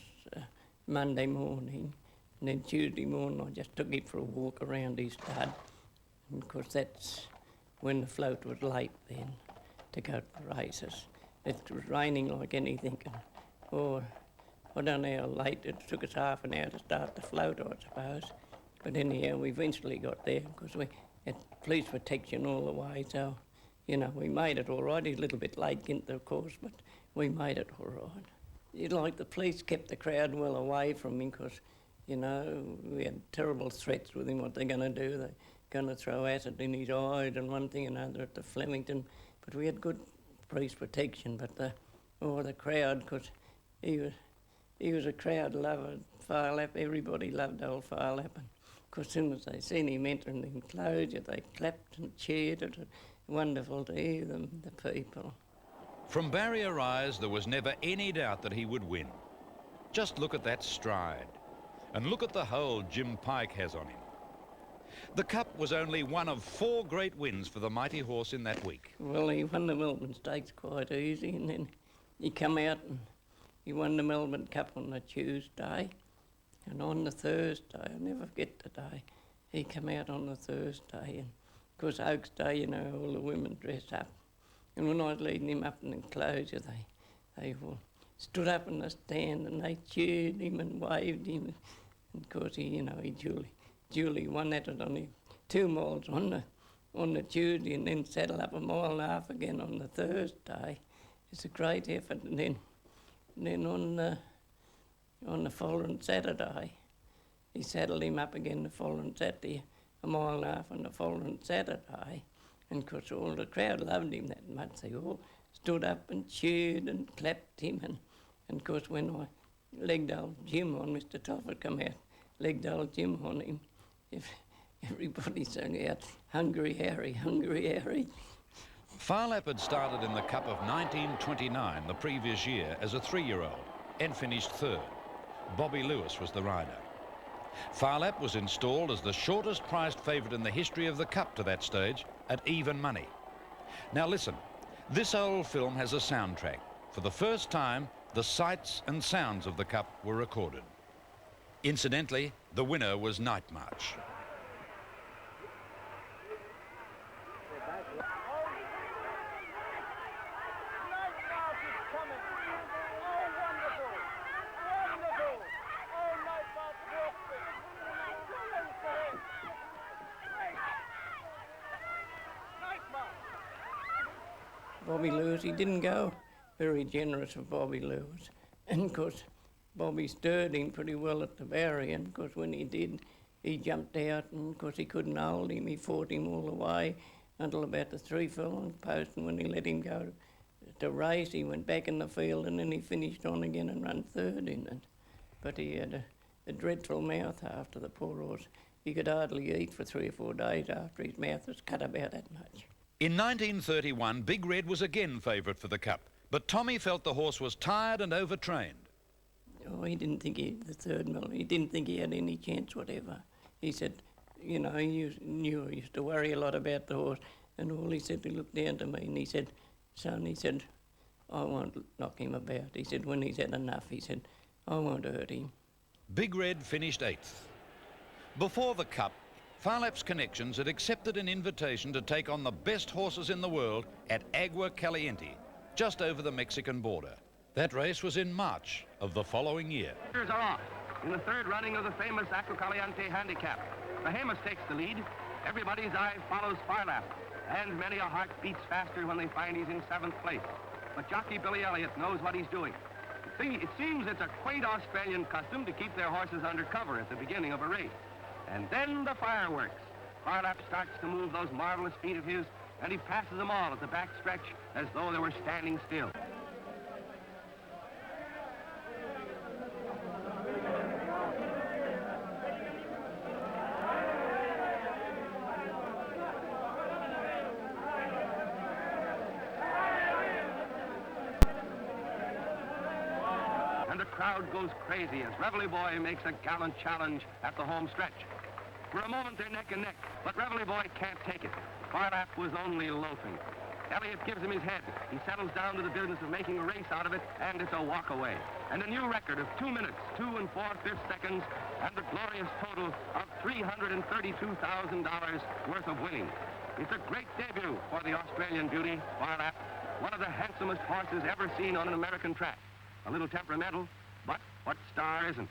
A: Monday morning, and then Tuesday morning I just took him for a walk around his stud, because that's when the float was late then to go to the races. It was raining like anything, or I don't know how late, it took us half an hour to start the float, I suppose. But anyhow, we eventually got there because we had police protection all the way, so, you know, we made it all right. He's a little bit late into the course, but we made it all right. Like the police kept the crowd well away from him because, you know, we had terrible threats with him, what they're going to do. They're going to throw acid in his eyes and one thing and another at the Flemington. But we had good police protection, but the crowd, because he was a crowd lover, Farlap. Everybody loved old Farlap. And of course, as soon as they seen him entering the enclosure, they clapped and cheered. It was wonderful to hear them, the people.
B: From Barrier Rise, there was never any doubt that he would win. Just look at that stride, and look at the hold Jim Pike has on him. The Cup was only one of 4 great wins for the mighty horse in that week.
A: Well, he won the Melbourne Stakes quite easy, and then he come out and he won the Melbourne Cup on the Tuesday, and on the Thursday, I'll never forget the day, he come out on the Thursday, and of course Oaks Day, you know, all the women dress up. And when I was leading him up in the enclosure, they all stood up in the stand and they cheered him and waved him. And of course, he duly won that. At only 2 miles on the Tuesday, and then saddled up 1.5 miles again on the Thursday. It's a great effort. And then on the following Saturday, he saddled him up again the following Saturday, 1.5 miles on the following Saturday. And of course all the crowd loved him that much. They all stood up and cheered and clapped him. And of course when legged old Jim on, Mr. Toffert come out, legged old Jim on him. If everybody sang out, Hungry Harry, Hungry Harry.
B: Phar Lap had started in the Cup of 1929 the previous year as a 3-year-old and finished 3rd. Bobby Lewis was the rider. Phar Lap was installed as the shortest priced favourite in the history of the Cup to that stage at even money. Now listen, this old film has a soundtrack. For the first time, the sights and sounds of the Cup were recorded. Incidentally, the winner was Night March.
A: Bobby Lewis, he didn't go. Very generous of Bobby Lewis. And of course, Bobby stirred him pretty well at the barrier, and of course when he did, he jumped out, and of course he couldn't hold him. He fought him all the way until about the 3 furlong post, and when he let him go to race, he went back in the field, and then he finished on again and ran 3rd in it. But he had a dreadful mouth after, the poor horse. He could hardly eat for 3 or 4 days after his mouth was cut about that much.
B: In 1931, Big Red was again favourite for the Cup, but Tommy felt the horse was tired and overtrained.
A: Oh, he didn't think the 3rd mill, he didn't think he had any chance whatever. He said, you know, he used to worry a lot about the horse, and all he said, he looked down to me and he said, son, he said, I won't knock him about. He said, when he's had enough, he said, I won't hurt him.
B: Big Red finished 8th. Before the Cup, Phar Lap's Connections had accepted an invitation to take on the best horses in the world at Agua Caliente, just over the Mexican border. That race was in March of the following year.
O: Are off in the 3rd running of the famous Agua Caliente handicap. Behemoth takes the lead. Everybody's eye follows Phar Lap, and many a heart beats faster when they find he's in 7th place. But jockey Billy Elliott knows what he's doing. It seems it's a quaint Australian custom to keep their horses under cover at the beginning of a race. And then the fireworks. Phar Lap starts to move those marvelous feet of his, and he passes them all at the back stretch as though they were standing still. And the crowd goes crazy as Reveille Boy makes a gallant challenge at the home stretch. For a moment, they're neck and neck, but Reveille Boy can't take it. Phar Lap was only loafing. Elliott gives him his head. He settles down to the business of making a race out of it, and it's a walk away. And a new record of 2 minutes, 2 4/5 seconds, and the glorious total of $332,000 worth of winning. It's a great debut for the Australian beauty, Phar Lap, one of the handsomest horses ever seen on an American track. A little temperamental, but what star isn't?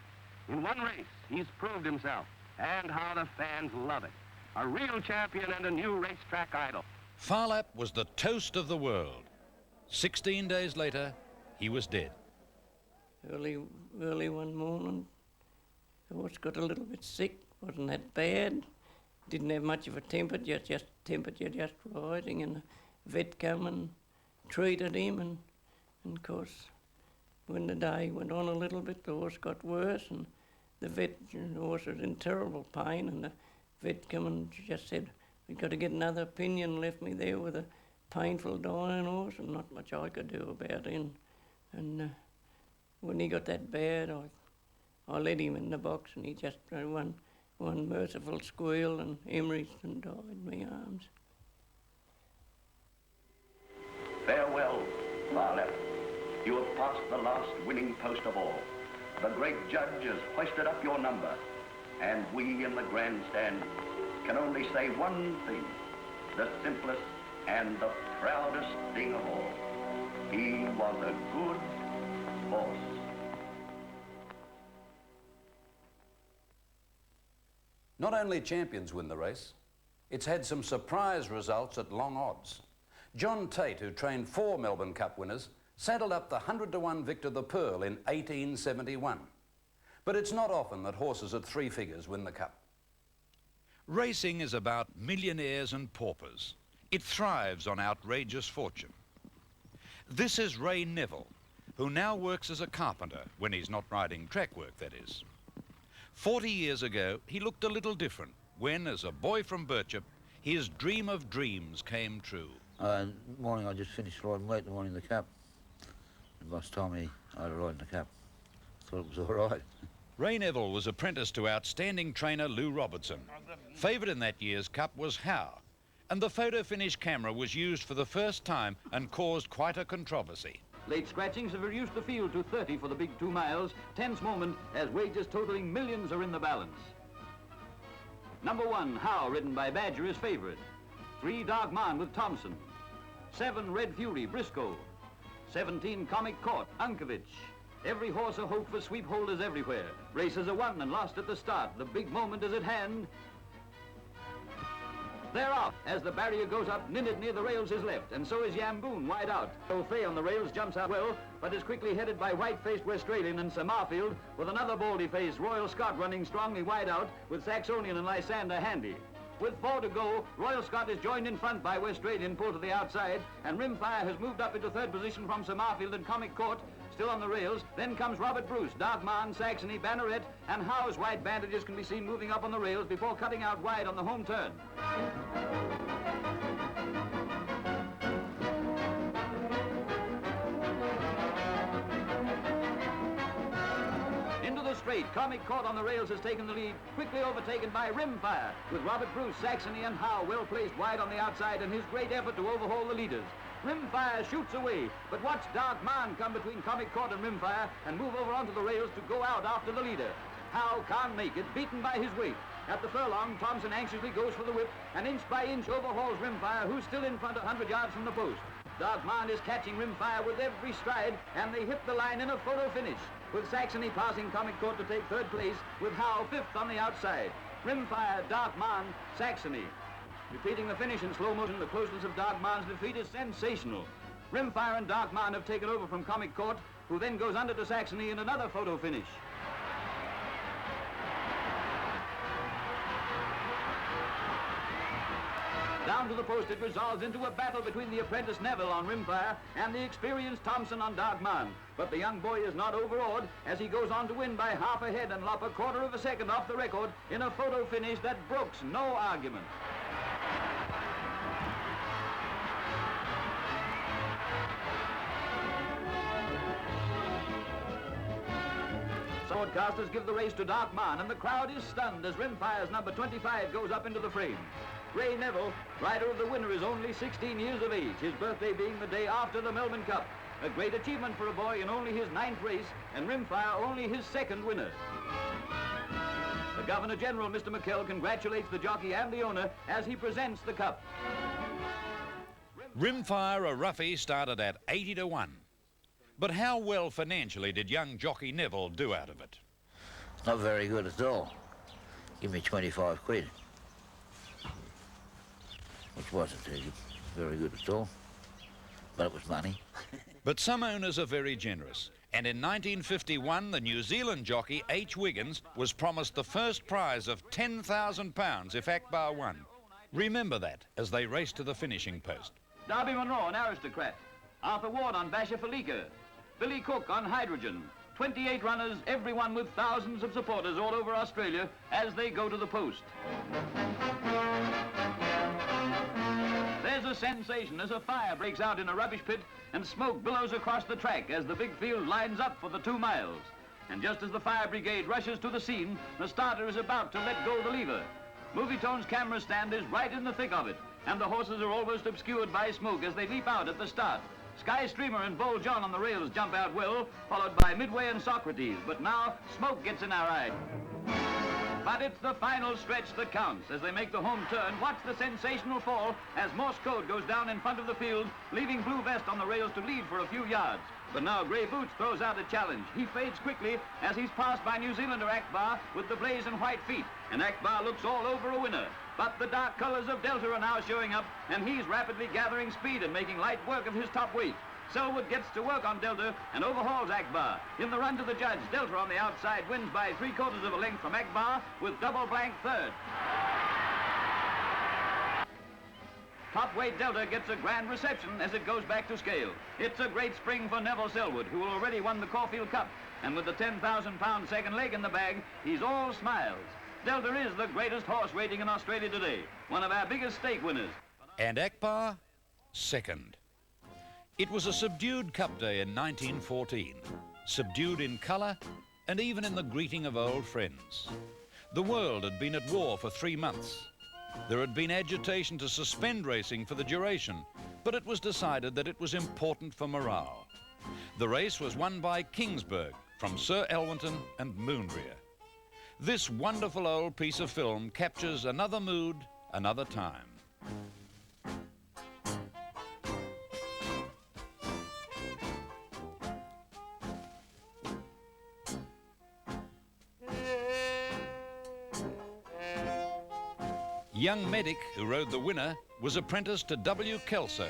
O: In one race, he's proved himself, and how the fans love it. A real champion and a new racetrack idol.
B: Phar Lap was the toast of the world. 16 days later, he was dead.
A: Early one morning, the horse got a little bit sick. Wasn't that bad. Didn't have much of a temperature, just rising, and the vet come and treated him, and of course, when the day went on a little bit, the horse got worse, and the horse was in terrible pain, and the vet come and just said, we've got to get another opinion, left me there with a painful dying horse, and not much I could do about it. And when he got that bad, I let him in the box, and he just one merciful squeal, and Emeryson died in my arms.
I: Farewell, Phar Lap. You have passed the last winning post of all. The great judge has hoisted up your number, and we in the grandstand can only say one thing, the simplest and the proudest thing of all. He was a good horse.
B: Not only champions win the race, it's had some surprise results at long odds. John Tate, who trained 4 Melbourne Cup winners, saddled up the 100-to-1 Victor the Pearl in 1871. But it's not often that horses at 3 figures win the Cup. Racing is about millionaires and paupers. It thrives on outrageous fortune. This is Ray Neville, who now works as a carpenter when he's not riding track work, that is. 40 years ago, he looked a little different when, as a boy from Birchip, his dream of dreams came true.
F: Morning, I just finished riding late in the morning in the Cup. The boss told me I had to ride in the Cup. Thought it was all right.
B: Ray Neville was apprenticed to outstanding trainer Lou Robertson. Favoured in that year's Cup was Howe, and the photo finish camera was used for the first time and caused quite a controversy.
K: Late scratchings have reduced the field to 30 for the big 2 miles. Tense moment as wages totaling millions are in the balance. Number 1, Howe, ridden by Badger, is favourite. 3, Dark Man with Thompson. 7, Red Fury, Briscoe. 17, Comic Court, Unkovich. Every horse a hope for sweep holders everywhere. Races are won and lost at the start. The big moment is at hand. They're off. As the barrier goes up, Ninid near the rails is left, and so is Yamboon wide out. O'Fay on the rails jumps out well, but is quickly headed by white-faced Westralian and Sir Marfield, with another baldy-faced Royal Scot running strongly wide out, with Saxonian and Lysander handy. With 4 to go, Royal Scot is joined in front by Westralian, pulled to the outside, and Rimfire has moved up into 3rd position from Sir Marfield and Comic Court, still on the rails. Then comes Robert Bruce, Dark Man, Saxony, Banneret, and Howe's white bandages can be seen moving up on the rails before cutting out wide on the home turn. Into the straight, Comic Court on the rails has taken the lead, quickly overtaken by Rimfire, with Robert Bruce, Saxony, and Howe well placed wide on the outside in his great effort to overhaul the leaders. Rimfire shoots away, but watch Dark Man come between Comic Court and Rimfire and move over onto the rails to go out after the leader. Howe can't make it, beaten by his weight. At the furlong, Thompson anxiously goes for the whip and inch by inch overhauls Rimfire, who's still in front 100 yards from the post. Dark Man is catching Rimfire with every stride, and they hit the line in a photo finish, with Saxony passing Comic Court to take 3rd place, with Howe 5th on the outside. Rimfire, Dark Man, Saxony. Repeating the finish in slow motion, the closeness of Dark Man's defeat is sensational. Rimfire and Dark Man have taken over from Comic Court, who then goes under to Saxony in another photo finish. Down to the post it resolves into a battle between the apprentice Neville on Rimfire and the experienced Thompson on Dark Man. But the young boy is not overawed as he goes on to win by half a head and lop a 1/4 of a second off the record in a photo finish that brooks no argument. Broadcasters give the race to Dark Man, and the crowd is stunned as Rimfire's number 25 goes up into the frame. Ray Neville, rider of the winner, is only 16 years of age, his birthday being the day after the Melbourne Cup. A great achievement for a boy in only his 9th race, and Rimfire only his 2nd winner. The Governor-General, Mr. McKell, congratulates the jockey and the owner as he presents the cup.
B: Rimfire, a roughie, started at 80 to 1. But how well financially did young jockey Neville do out of it?
F: Not very good at all. Give me 25 quid. Which wasn't very good at all, but it was money.
B: But some owners are very generous. And in 1951, the New Zealand jockey H. Wiggins was promised the first prize of £10,000 if Akbar won. Remember that as they race to the finishing post.
K: Darby Monroe, an aristocrat. Arthur Ward on Basher Falika. Billy Cook on Hydrogen. 28 runners, everyone with thousands of supporters all over Australia as they go to the post. There's a sensation as a fire breaks out in a rubbish pit and smoke billows across the track as the big field lines up for the 2 miles. And just as the fire brigade rushes to the scene, the starter is about to let go the lever. Movietone's camera stand is right in the thick of it, and the horses are almost obscured by smoke as they leap out at the start. Sky Streamer and Bold John on the rails jump out well, followed by Midway and Socrates, but now smoke gets in our eye. But it's the final stretch that counts. As they make the home turn, watch the sensational fall as Morse Code goes down in front of the field, leaving Blue Vest on the rails to lead for a few yards. But now Grey Boots throws out a challenge. He fades quickly as he's passed by New Zealander Akbar with the blaze and white feet. And Akbar looks all over a winner. But the dark colours of Delta are now showing up, and he's rapidly gathering speed and making light work of his top weight. Selwood gets to work on Delta and overhauls Akbar. In the run to the judge, Delta on the outside wins by 3/4 of a length from Akbar with double blank third. Top weight Delta gets a grand reception as it goes back to scale. It's a great spring for Neville Selwood, who already won the Caulfield Cup. And with the 10,000-pound second leg in the bag, he's all smiles. Delta is the greatest horse racing in Australia today, one of our biggest stake winners.
B: And Akbar, second. It was a subdued Cup day in 1914, subdued in colour and even in the greeting of old friends. The world had been at war for 3 months. There had been agitation to suspend racing for the duration, but it was decided that it was important for morale. The race was won by Kingsburg from Sir Elwinton and Moonrear. This wonderful old piece of film captures another mood, another time. Young Medic, who rode the winner, was apprenticed to W. Kelso,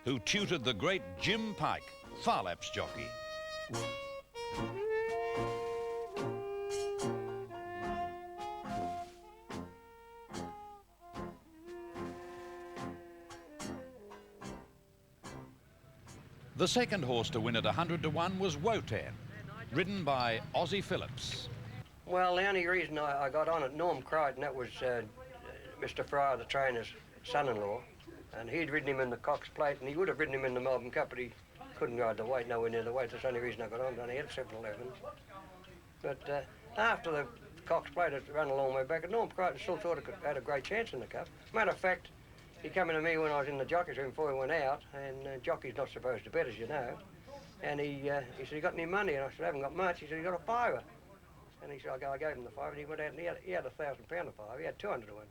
B: who tutored the great Jim Pike, Farlap's jockey. The second horse to win at 100 to 1 was Wotan, ridden by Ozzie Phillips.
N: Well, the only reason I got on at Norm Crichton, that was Mr. Fryer, the trainer's son-in-law, and he'd ridden him in the Cox Plate, and he would have ridden him in the Melbourne Cup, but he couldn't ride the weight, nowhere near the weight. That's the only reason I got on. He had 711s. But after the Cox Plate had run a long way back, and Norm Crichton still thought it had a great chance in the Cup. Matter of fact, he came in to me when I was in the jockeys room before he went out, and jockey's not supposed to bet, as you know. And he said, "You got any money?" And I said, "I haven't got much." He said, "You got a fiver?" And he said, I gave him the fiver, and he went out and he had £1,000 a fiver. He had 200 to win.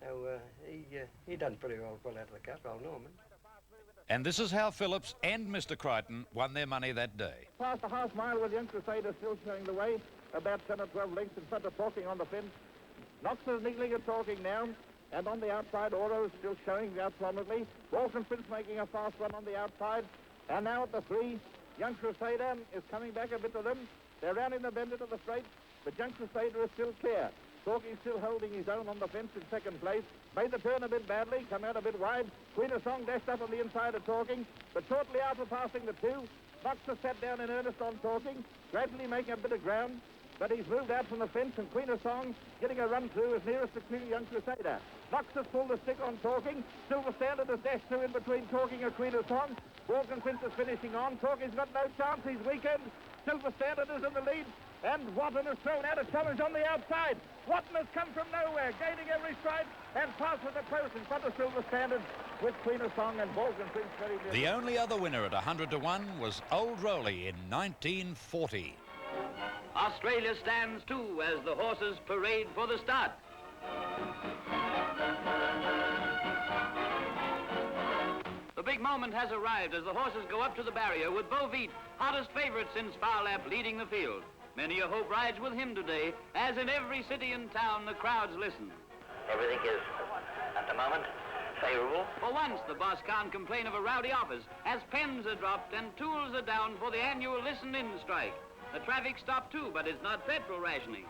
N: So he done pretty well out of the Cup, old Norman.
B: And this is how Phillips and Mr. Crichton won their money that day.
T: Past a half mile with Young Crusader still showing the way, about 10 or 12 lengths in front of Talking on the fence. Knox is niggling at Talking now, and on the outside, Oro is still showing out prominently. Prince making a fast run on the outside, and now at the 3, Young Crusader is coming back a bit to them. They're rounding the bend into the straight, but Young Crusader is still clear. Talking still holding his own on the fence in second place. Made the turn a bit badly, come out a bit wide. Queen of Song dashed up on the inside of Talking, but shortly after passing the 2, Knox has sat down in earnest on Talking, gradually making a bit of ground, but he's moved out from the fence, and Queen of Song getting a run through as nearest to Young Crusader. Knox has pulled the stick on Talking. Silver Standard has dashed through in between Talking and Queen of Song. Prince is finishing on. Talking's got no chance, he's weakened. Silver Standard is in the lead, and Watton has thrown out a challenge on the outside. Watton has come from nowhere, gaining every stride, and passes the post in front of Silver Standard with Queen of Song and Prince very near.
B: The only other winner at 100 to 1 was Old Rowley in 1940.
K: Australia stands too as the horses parade for the start. The big moment has arrived as the horses go up to the barrier with Beau Vite, hottest favourite since Farlap, leading the field. Many a hope rides with him today, as in every city and town the crowds listen.
U: Everything is, at the moment, favourable.
K: For once, the boss can't complain of a rowdy office, as pens are dropped and tools are down for the annual listen-in strike. The traffic stopped too, but it's not petrol rationing.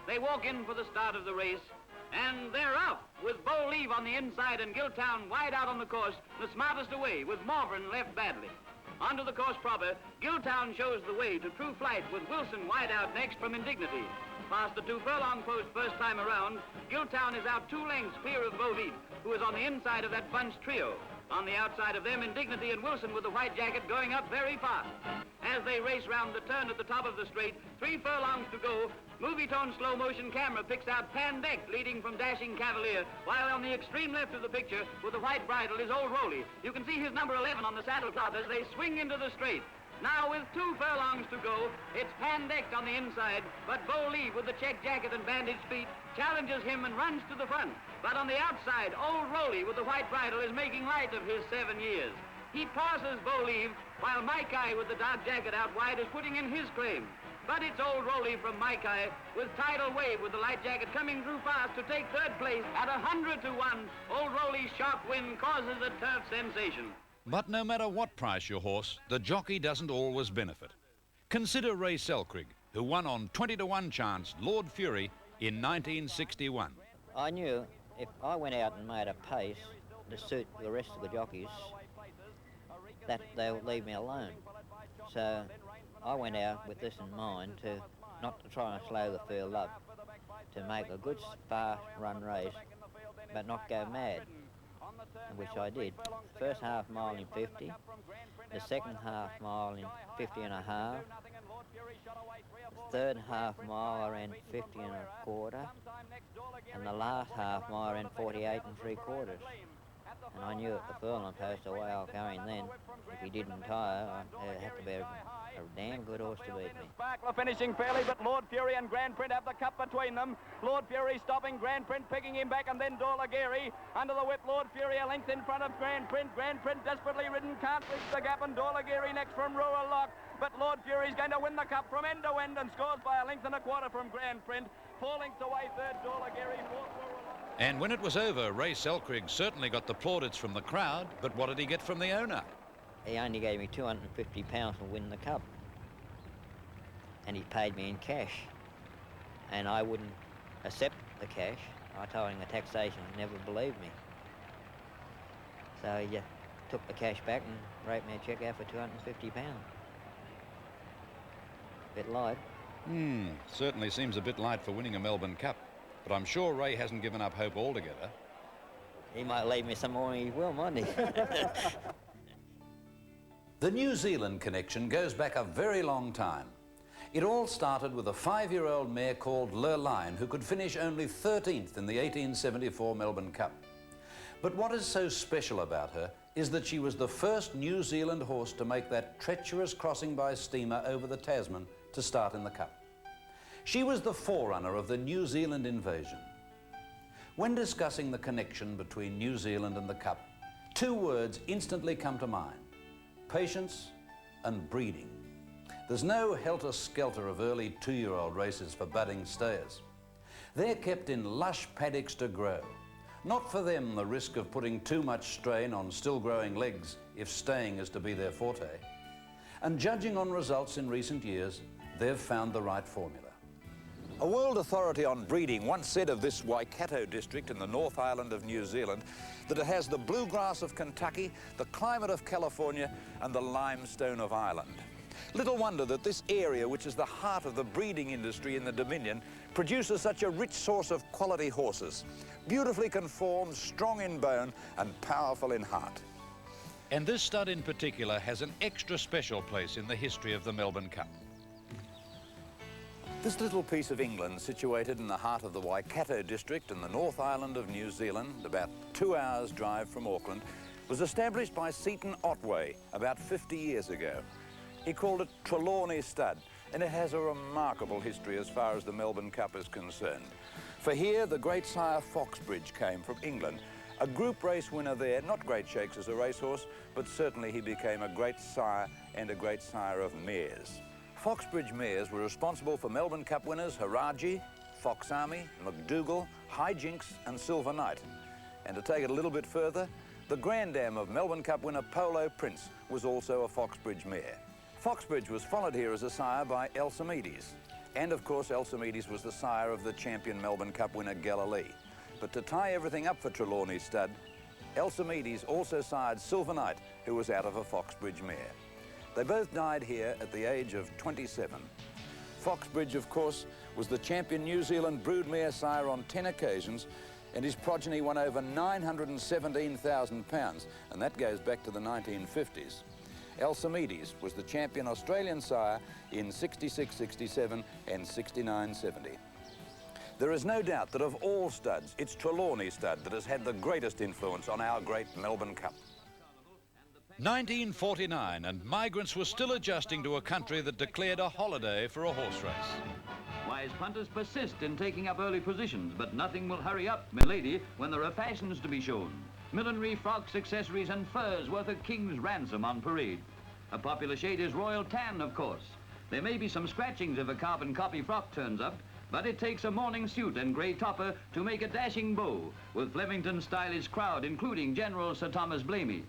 K: They walk in for the start of the race, and they're off, with Bo Leave on the inside and Giltown wide out on the course, the smartest away, with Morven left badly. Onto the course proper, Giltown shows the way to true flight, with Wilson wide out next from Indignity. Past the 2 furlong post first time around, Giltown is out 2 lengths clear of Beau Vite, who is on the inside of that bunch trio. On the outside of them, Indignity and Wilson with the white jacket going up very fast. As they race round the turn at the top of the straight, 3 furlongs to go, Movie-tone slow-motion camera picks out Pandect leading from Dashing Cavalier, while on the extreme left of the picture with the white bridle is Old Rowley. You can see his number 11 on the saddle cloth as they swing into the straight. Now with 2 furlongs to go, it's Pandect on the inside, but Bo Leave with the check jacket and bandaged feet challenges him and runs to the front. But on the outside, Old Rowley with the white bridle is making light of his 7 years. He passes Bo Leave, while Mike Eye with the dark jacket out wide is putting in his claim. But it's Old Rowley from Mike Eye with Tidal Wave with the light jacket coming through fast to take 3rd place at 100 to 1. Old Rowley's sharp win causes a turf sensation.
B: But no matter what price your horse, the jockey doesn't always benefit. Consider Ray Selkrig, who won on 20 to 1 chance Lord Fury in 1961.
V: I knew if I went out and made a pace,
H: to suit the rest of the jockeys that they'll leave me alone. So I went out with this in mind, to not to try and slow the field up, to make a good fast run race but not go mad, which I did. First half mile in 50, the second half mile in 50 and a half, the third half mile I ran 50 and a quarter, and the last half mile I ran 48 and 3/4. And I knew at the furlong post the way I was going then, if he didn't tire, it had to be a damn good horse to beat me.
Q: Sparkler finishing fairly, but Lord Fury and Grand Print have the cup between them. Lord Fury stopping, Grand Print picking him back, and then Dorlageri under the whip. Lord Fury a length in front of Grand Print. Grand Print desperately ridden, can't reach the gap, and Dorlageri next from Rural Lock. But Lord Fury's going to win the cup from end to end and scores by a length and a quarter from Grand Print. 4 lengths away, third Dorlageri, fourth Rural Lock.
B: And when it was over, Ray Selkrig certainly got the plaudits from the crowd, but what did he get from the owner?
H: He only gave me £250 to win the cup, and he paid me in cash, and I wouldn't accept the cash. I told him the taxation would never believe me. So he took the cash back and wrote me a cheque out for £250. Bit light.
B: Certainly seems a bit light for winning a Melbourne Cup, but I'm sure Ray hasn't given up hope altogether.
H: He might leave me some more, he will, mightn't he?
B: The New Zealand connection goes back a very long time. It all started with a 5-year-old mare called Lurline, who could finish only 13th in the 1874 Melbourne Cup. But what is so special about her is that she was the first New Zealand horse to make that treacherous crossing by steamer over the Tasman to start in the Cup. She was the forerunner of the New Zealand invasion. When discussing the connection between New Zealand and the Cup, 2 words instantly come to mind: patience and breeding. There's no helter-skelter of early 2-year-old races for budding stayers. They're kept in lush paddocks to grow. Not for them the risk of putting too much strain on still-growing legs if staying is to be their forte. And judging on results in recent years, they've found the right formula. A world authority on breeding once said of this Waikato district in the North Island of New Zealand that it has the bluegrass of Kentucky, the climate of California, and the limestone of Ireland. Little wonder that this area, which is the heart of the breeding industry in the Dominion, produces such a rich source of quality horses, beautifully conformed, strong in bone, and powerful in heart. And this stud in particular has an extra special place in the history of the Melbourne Cup. This little piece of England, situated in the heart of the Waikato district in the North Island of New Zealand, about 2 hours' drive from Auckland, was established by Seton Otway about 50 years ago. He called it Trelawney Stud, and it has a remarkable history as far as the Melbourne Cup is concerned. For here, the great sire Foxbridge came from England, a group race winner there, not great shakes as a racehorse, but certainly he became a great sire and a great sire of mares. Foxbridge mares were responsible for Melbourne Cup winners Haraji, Fox Army, McDougall, High Jinks and Silver Knight. And to take it a little bit further, the grandam of Melbourne Cup winner Polo Prince was also a Foxbridge mare. Foxbridge was followed here as a sire by Alcimedes. And of course Alcimedes was the sire of the champion Melbourne Cup winner Galilee. But to tie everything up for Trelawney Stud, Alcimedes also sired Silver Knight, who was out of a Foxbridge mare. They both died here at the age of 27. Foxbridge, of course, was the champion New Zealand broodmare sire on 10 occasions, and his progeny won over £917,000, and that goes back to the 1950s. Alcimedes was the champion Australian sire in 66, 67 and 69, 70. There is no doubt that of all studs, it's Trelawney Stud that has had the greatest influence on our great Melbourne Cup. 1949, and migrants were still adjusting to a country that declared a holiday for a horse race.
P: Wise punters persist in taking up early positions, but nothing will hurry up, milady, when there are fashions to be shown. Millinery, frocks, accessories and furs worth a king's ransom on parade. A popular shade is royal tan, of course. There may be some scratchings if a carbon copy frock turns up, but it takes a morning suit and grey topper to make a dashing beau, with Flemington's stylish crowd, including General Sir Thomas Blamey.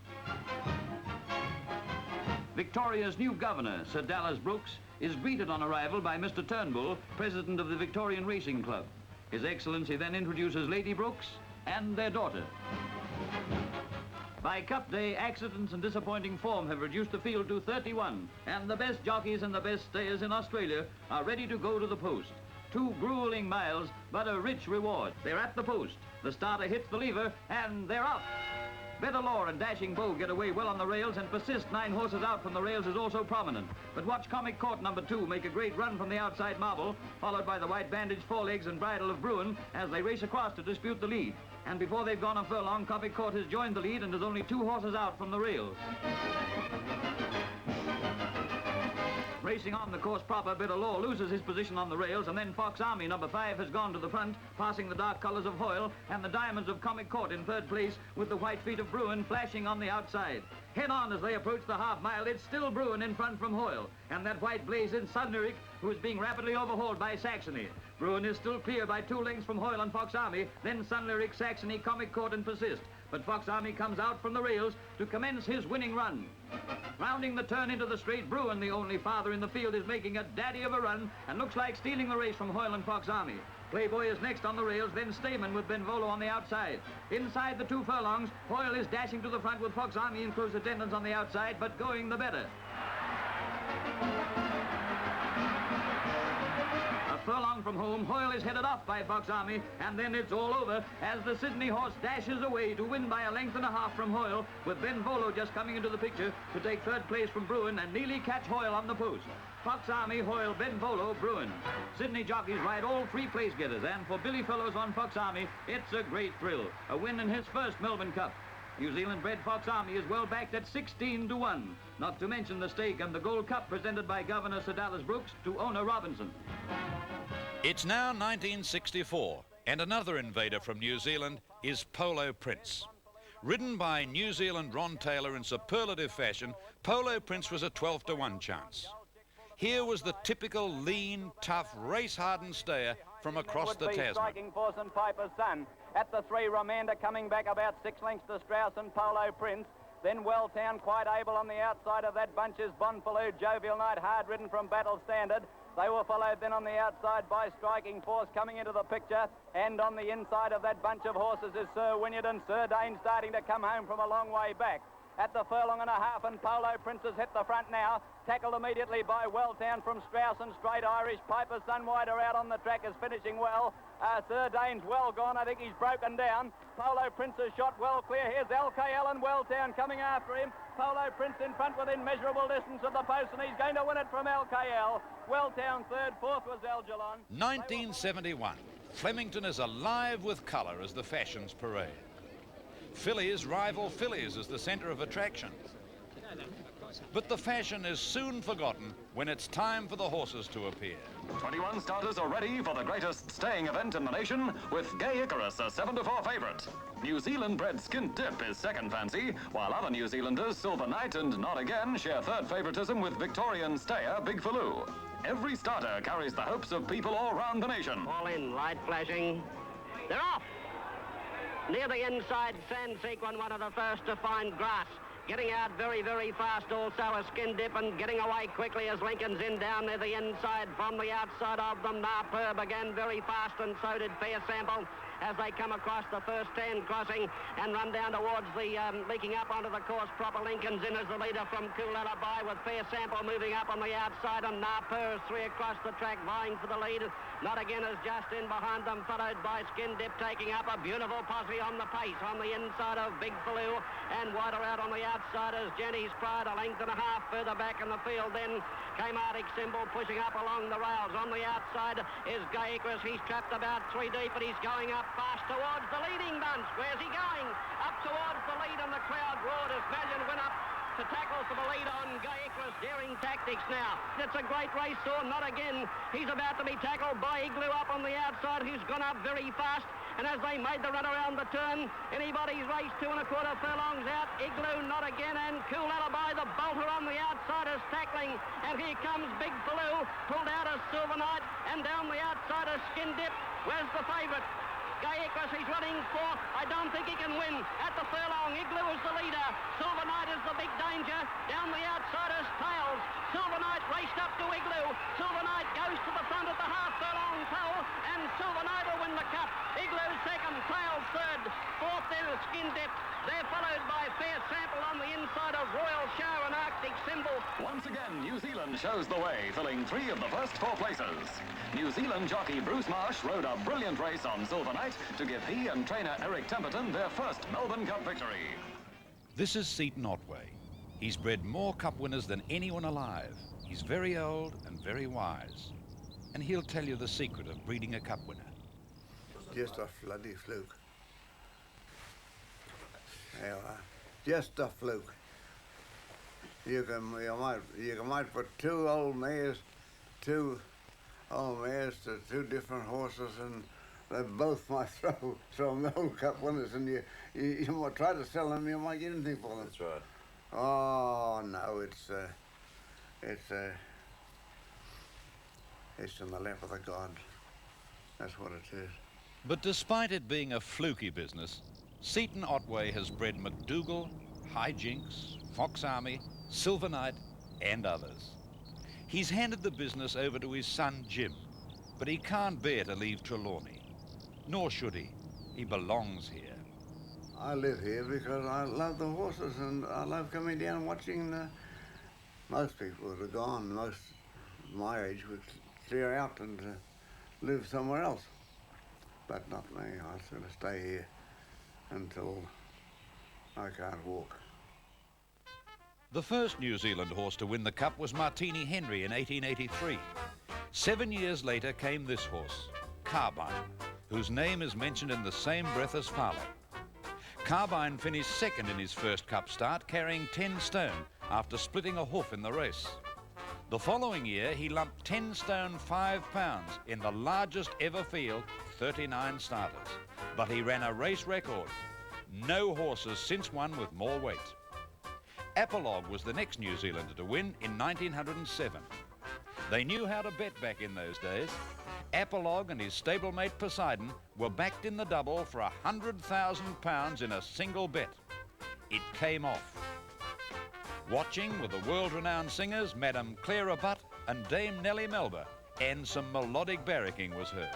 P: Victoria's new governor, Sir Dallas Brooks, is greeted on arrival by Mr. Turnbull, president of the Victorian Racing Club. His Excellency then introduces Lady Brooks and their daughter.
K: By Cup Day, accidents and disappointing form have reduced the field to 31, and the best jockeys and the best stayers in Australia are ready to go to the post. 2 gruelling miles, but a rich reward. They're at the post. The starter hits the lever, and they're up. Better Law and Dashing Bull get away well on the rails, and Persist, 9 horses out from the rails, is also prominent. But watch Comic Court number 2 make a great run from the outside marble, followed by the white bandaged forelegs and bridle of Bruin as they race across to dispute the lead. And before they've gone a furlong, Comic Court has joined the lead and is only 2 horses out from the rails. Racing on the course proper, Better Law loses his position on the rails, and then Fox Army number 5 has gone to the front, passing the dark colours of Hoyle and the diamonds of Comic Court in 3rd place, with the white feet of Bruin flashing on the outside. Head on as they approach the half mile, it's still Bruin in front from Hoyle, and that white blaze in Sudneric, who is being rapidly overhauled by Saxony. Bruin is still clear by 2 lengths from Hoyle and Fox Army, then Sunlyric, Saxony, Comic Court and Persist. But Fox Army comes out from the rails to commence his winning run. Rounding the turn into the straight, Bruin, the only father in the field, is making a daddy of a run and looks like stealing the race from Hoyle and Fox Army. Playboy is next on the rails, then Stayman with Benvolo on the outside. Inside the 2 furlongs, Hoyle is dashing to the front with Fox Army in close attendance on the outside, but going the better. Furlong from home, Hoyle is headed off by Fox Army, and then it's all over as the Sydney horse dashes away to win by a length and a half from Hoyle, with Benvolo just coming into the picture to take 3rd place from Bruin and nearly catch Hoyle on the post. Fox Army, Hoyle, Benvolo, Bruin. Sydney jockeys ride all 3 place getters, and for Billy Fellows on Fox Army, it's a great thrill. A win in his first Melbourne Cup. New Zealand-bred Fox Army is well backed at 16 to 1, not to mention the stake and the Gold Cup presented by Governor Sir Dallas Brooks to owner Robinson.
B: It's now 1964, and another invader from New Zealand is Polo Prince. Ridden by New Zealand Ron Taylor in superlative fashion, Polo Prince was a 12 to 1 chance. Here was the typical lean, tough, race-hardened stayer from across the Tasman.
Q: Striking Force and Piper's Son. At the 3, Romanda coming back about 6 lengths to Strauss and Polo Prince. Then Welltown quite able on the outside of that bunch is Bonfaloo, Jovial Knight, hard ridden from Battle Standard. They were followed then on the outside by Striking Force coming into the picture, and on the inside of that bunch of horses is Sir Wynyard and Sir Dane starting to come home from a long way back. At the furlong and a half, and Polo Prince has hit the front now, tackled immediately by Welltown from Strauss and Straight Irish. Piper Sunwider out on the track is finishing well. Sir Dane's well gone, I think he's broken down. Polo Prince has shot well clear. Here's LKL and Welltown coming after him. Polo Prince in front within measurable distance of the post, and he's going to win it from LKL. Welltown 3rd, 4th was Algernon.
B: 1971. Flemington is alive with colour as the fashions parade. Fillies rival fillies as the centre of attraction. But the fashion is soon forgotten when it's time for the horses to appear.
D: 21 starters are ready for the greatest staying event in the nation, with Gay Icarus, a 7 to 4 favourite. New Zealand-bred Skint Dip is second fancy, while other New Zealanders, Silver Knight and Not Again, share 3rd favouritism with Victorian stayer Big Faloo. Every starter carries the hopes of people all round the nation.
C: All in, light flashing. They're off! Near the inside, Sand Sequin, one of the first to find grass. Getting out very, very fast also a Skin Dip, and getting away quickly as Lincoln's in down near the inside. From the outside of them, Narper began very fast, and so did Fair Sample as they come across the first 10 crossing and run down towards the leaking up onto the course proper. Lincoln's in as the leader from Cool Alibi, with Fair Sample moving up on the outside, and Narper is 3 across the track vying for the lead. Not Again is just in behind them, followed by Skin Dip taking up a beautiful posse on the pace on the inside of Big Faloo, and wider out on the outside is Jenny's Pride, a length and a half further back in the field. Then Kmartic Symbol pushing up along the rails. On the outside is Gay Icarus. He's trapped about 3 deep, but he's going up fast towards the leading bunch. Where's he going? Up towards the lead, and the crowd roared as Valiant went up to tackle for the lead on Gay Icarus. Daring tactics now. It's a great race, so Not Again. He's about to be tackled by Igloo up on the outside, who's gone up very fast. And as they made the run around the turn, anybody's race 2 1/4 furlongs out. Igloo, Not Again, and Cool Alibi, the bolter on the outside, is tackling. And here comes Big Faloo, pulled out as Silver Knight, and down the outside is Skin Dip. Where's the favourite? Gay Icarus, he's running 4th. I don't think he can win. At the furlong, Igloo is the leader. Silver Knight is the big danger. Down the outside is Tails. Silver Knight raced up to Igloo. Silver Knight goes to the front at the half furlong pole, and Silver Knight will win the cup. Igloo second, Trails third, fourth then is Skin Dip. They're followed by Fair Sample on the inside of Royal Show and Arctic Symbol.
D: Once again, New Zealand shows the way, filling 3 of the first 4 places. New Zealand jockey Bruce Marsh rode a brilliant race on Silver Night to give he and trainer Eric Temperton their first Melbourne Cup victory.
B: This is Seaton Otway. He's bred more cup winners than anyone alive. He's very old and very wise. And he'll tell you the secret of breeding a cup winner.
J: Just a bloody fluke. Yeah, just a fluke. You might put two old mares to two different horses, and they both might throw them old cup winners, and you might try to sell them, you might get anything for them.
L: That's right.
J: Oh no, it's in the lap of the gods. That's what it is.
B: But despite it being a fluky business, Seaton Otway has bred McDougall, High Jinks, Fox Army, Silver Knight, and others. He's handed the business over to his son Jim, but he can't bear to leave Trelawney. Nor should he. He belongs here.
J: I live here because I love the horses, and I love coming down and watching most people that are gone, most my age would clear out and live somewhere else. But not me. I'm going to stay here until I can't walk.
B: The first New Zealand horse to win the Cup was Martini Henry in 1883. 7 years later came this horse, Carbine, whose name is mentioned in the same breath as Farley. Carbine finished second in his first Cup start, carrying 10 stone after splitting a hoof in the race. The following year, he lumped 10 stone 5 pounds in the largest ever field, 39 starters. But he ran a race record. No horses since won with more weight. Apolog was the next New Zealander to win in 1907. They knew how to bet back in those days. Apolog and his stablemate Poseidon were backed in the double for £100,000 in a single bet. It came off. Watching were the world-renowned singers Madame Clara Butt and Dame Nellie Melba, and some melodic barracking was heard.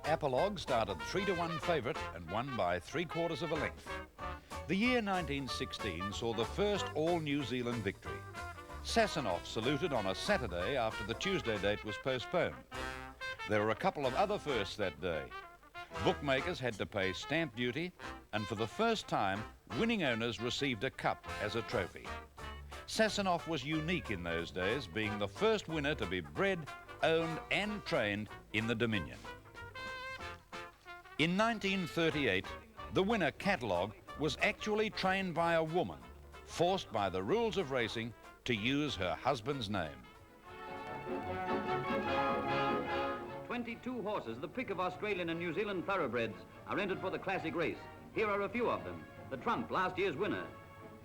B: Apolog started 3-1 favourite and won by 3/4 of a length. The year 1916 saw the first all-New Zealand victory. Sasanoff saluted on a Saturday after the Tuesday date was postponed. There were a couple of other firsts that day. Bookmakers had to pay stamp duty, and for the first time, winning owners received a cup as a trophy. Sasanoff was unique in those days, being the first winner to be bred, owned and trained in the Dominion. In 1938, the winner, Catalogue, was actually trained by a woman, forced by the rules of racing to use her husband's name.
V: 22 horses, the pick of Australian and New Zealand thoroughbreds, are entered for the classic race. Here are a few of them. The Trump, last year's winner.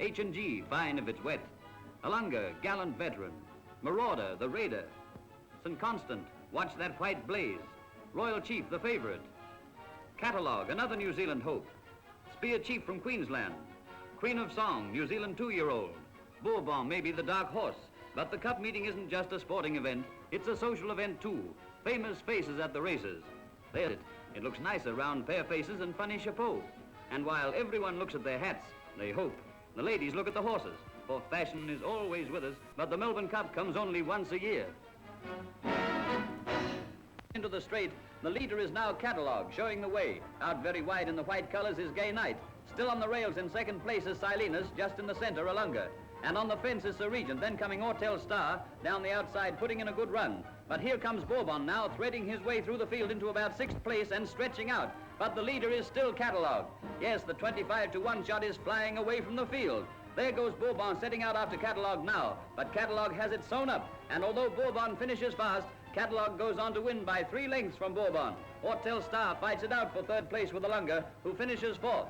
V: H&G, fine if it's wet. Alunga, gallant veteran. Marauder, the raider. St. Constant, watch that white blaze. Royal Chief, the favourite. Catalogue, another New Zealand hope. Spear Chief from Queensland. Queen of Song, New Zealand 2-year-old. Bourbon may be the dark horse, but the Cup meeting isn't just a sporting event, it's a social event too. Famous faces at the races. There's it. It looks nicer, round pair faces and funny chapeaux. And while everyone looks at their hats, they hope. The ladies look at the horses, for fashion is always with us, but the Melbourne Cup comes only once a year. Into the straight, the leader is now Catalogue, showing the way. Out very wide in the white colours is Gay Knight. Still on the rails in second place is Silenus, just in the centre, Alunga. And on the fence is Sir Regent, then coming Ortel Star, down the outside, putting in a good run. But here comes Bourbon now, threading his way through the field into about 6th place and stretching out. But the leader is still Catalogue. Yes, the 25-to-1 shot is flying away from the field. There goes Bourbon setting out after Catalogue now, but Catalogue has it sewn up, and although Bourbon finishes fast, Catalogue goes on to win by 3 lengths from Bourbon. Hortel Star fights it out for 3rd place with the Lunga, who finishes 4th.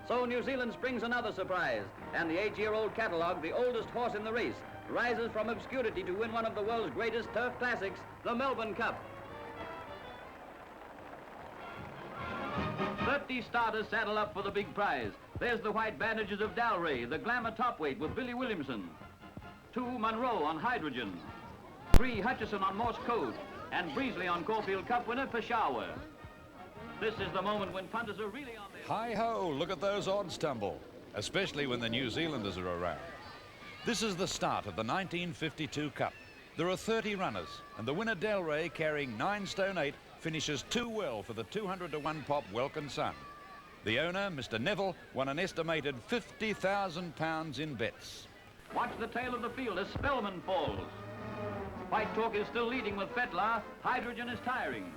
V: So New Zealand springs another surprise, and the 8-year-old Catalogue, the oldest horse in the race, rises from obscurity to win one of the world's greatest turf classics, the Melbourne Cup. 30 starters saddle up for the big prize. There's the white bandages of Dalray, the glamour topweight with Billy Williamson. 2 Munro on hydrogen. 3 Hutchison on Morse code. And Breesley on Caulfield Cup winner Peshawar. This is the moment when punters are really on their...
B: Hi-ho, look at those odds tumble, especially when the New Zealanders are around. This is the start of the 1952 Cup. There are 30 runners, and the winner Dalray, carrying 9 stone 8, finishes 2 well for the 200-to-1 pop Welkin Sun. The owner, Mr. Neville, won an estimated £50,000 in bets.
V: Watch the tail of the field as Spellman falls. White Talk is still leading with Fetlar. Hydrogen is tiring.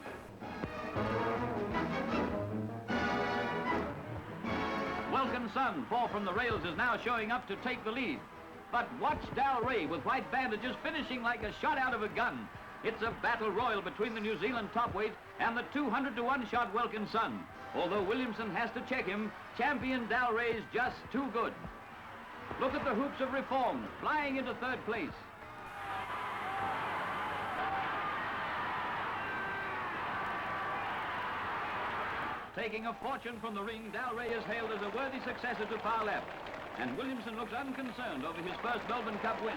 V: Welkin Sun, 4 from the rails, is now showing up to take the lead. But watch Dalray with white bandages finishing like a shot out of a gun. It's a battle royal between the New Zealand topweight and the 200-to-1 shot Welkin Sun. Although Williamson has to check him, champion Dalray's just too good. Look at the hoops of Reform, flying into 3rd place. Taking a fortune from the ring, Dalray is hailed as a worthy successor to Farlap. And Williamson looks unconcerned over his first Melbourne Cup win.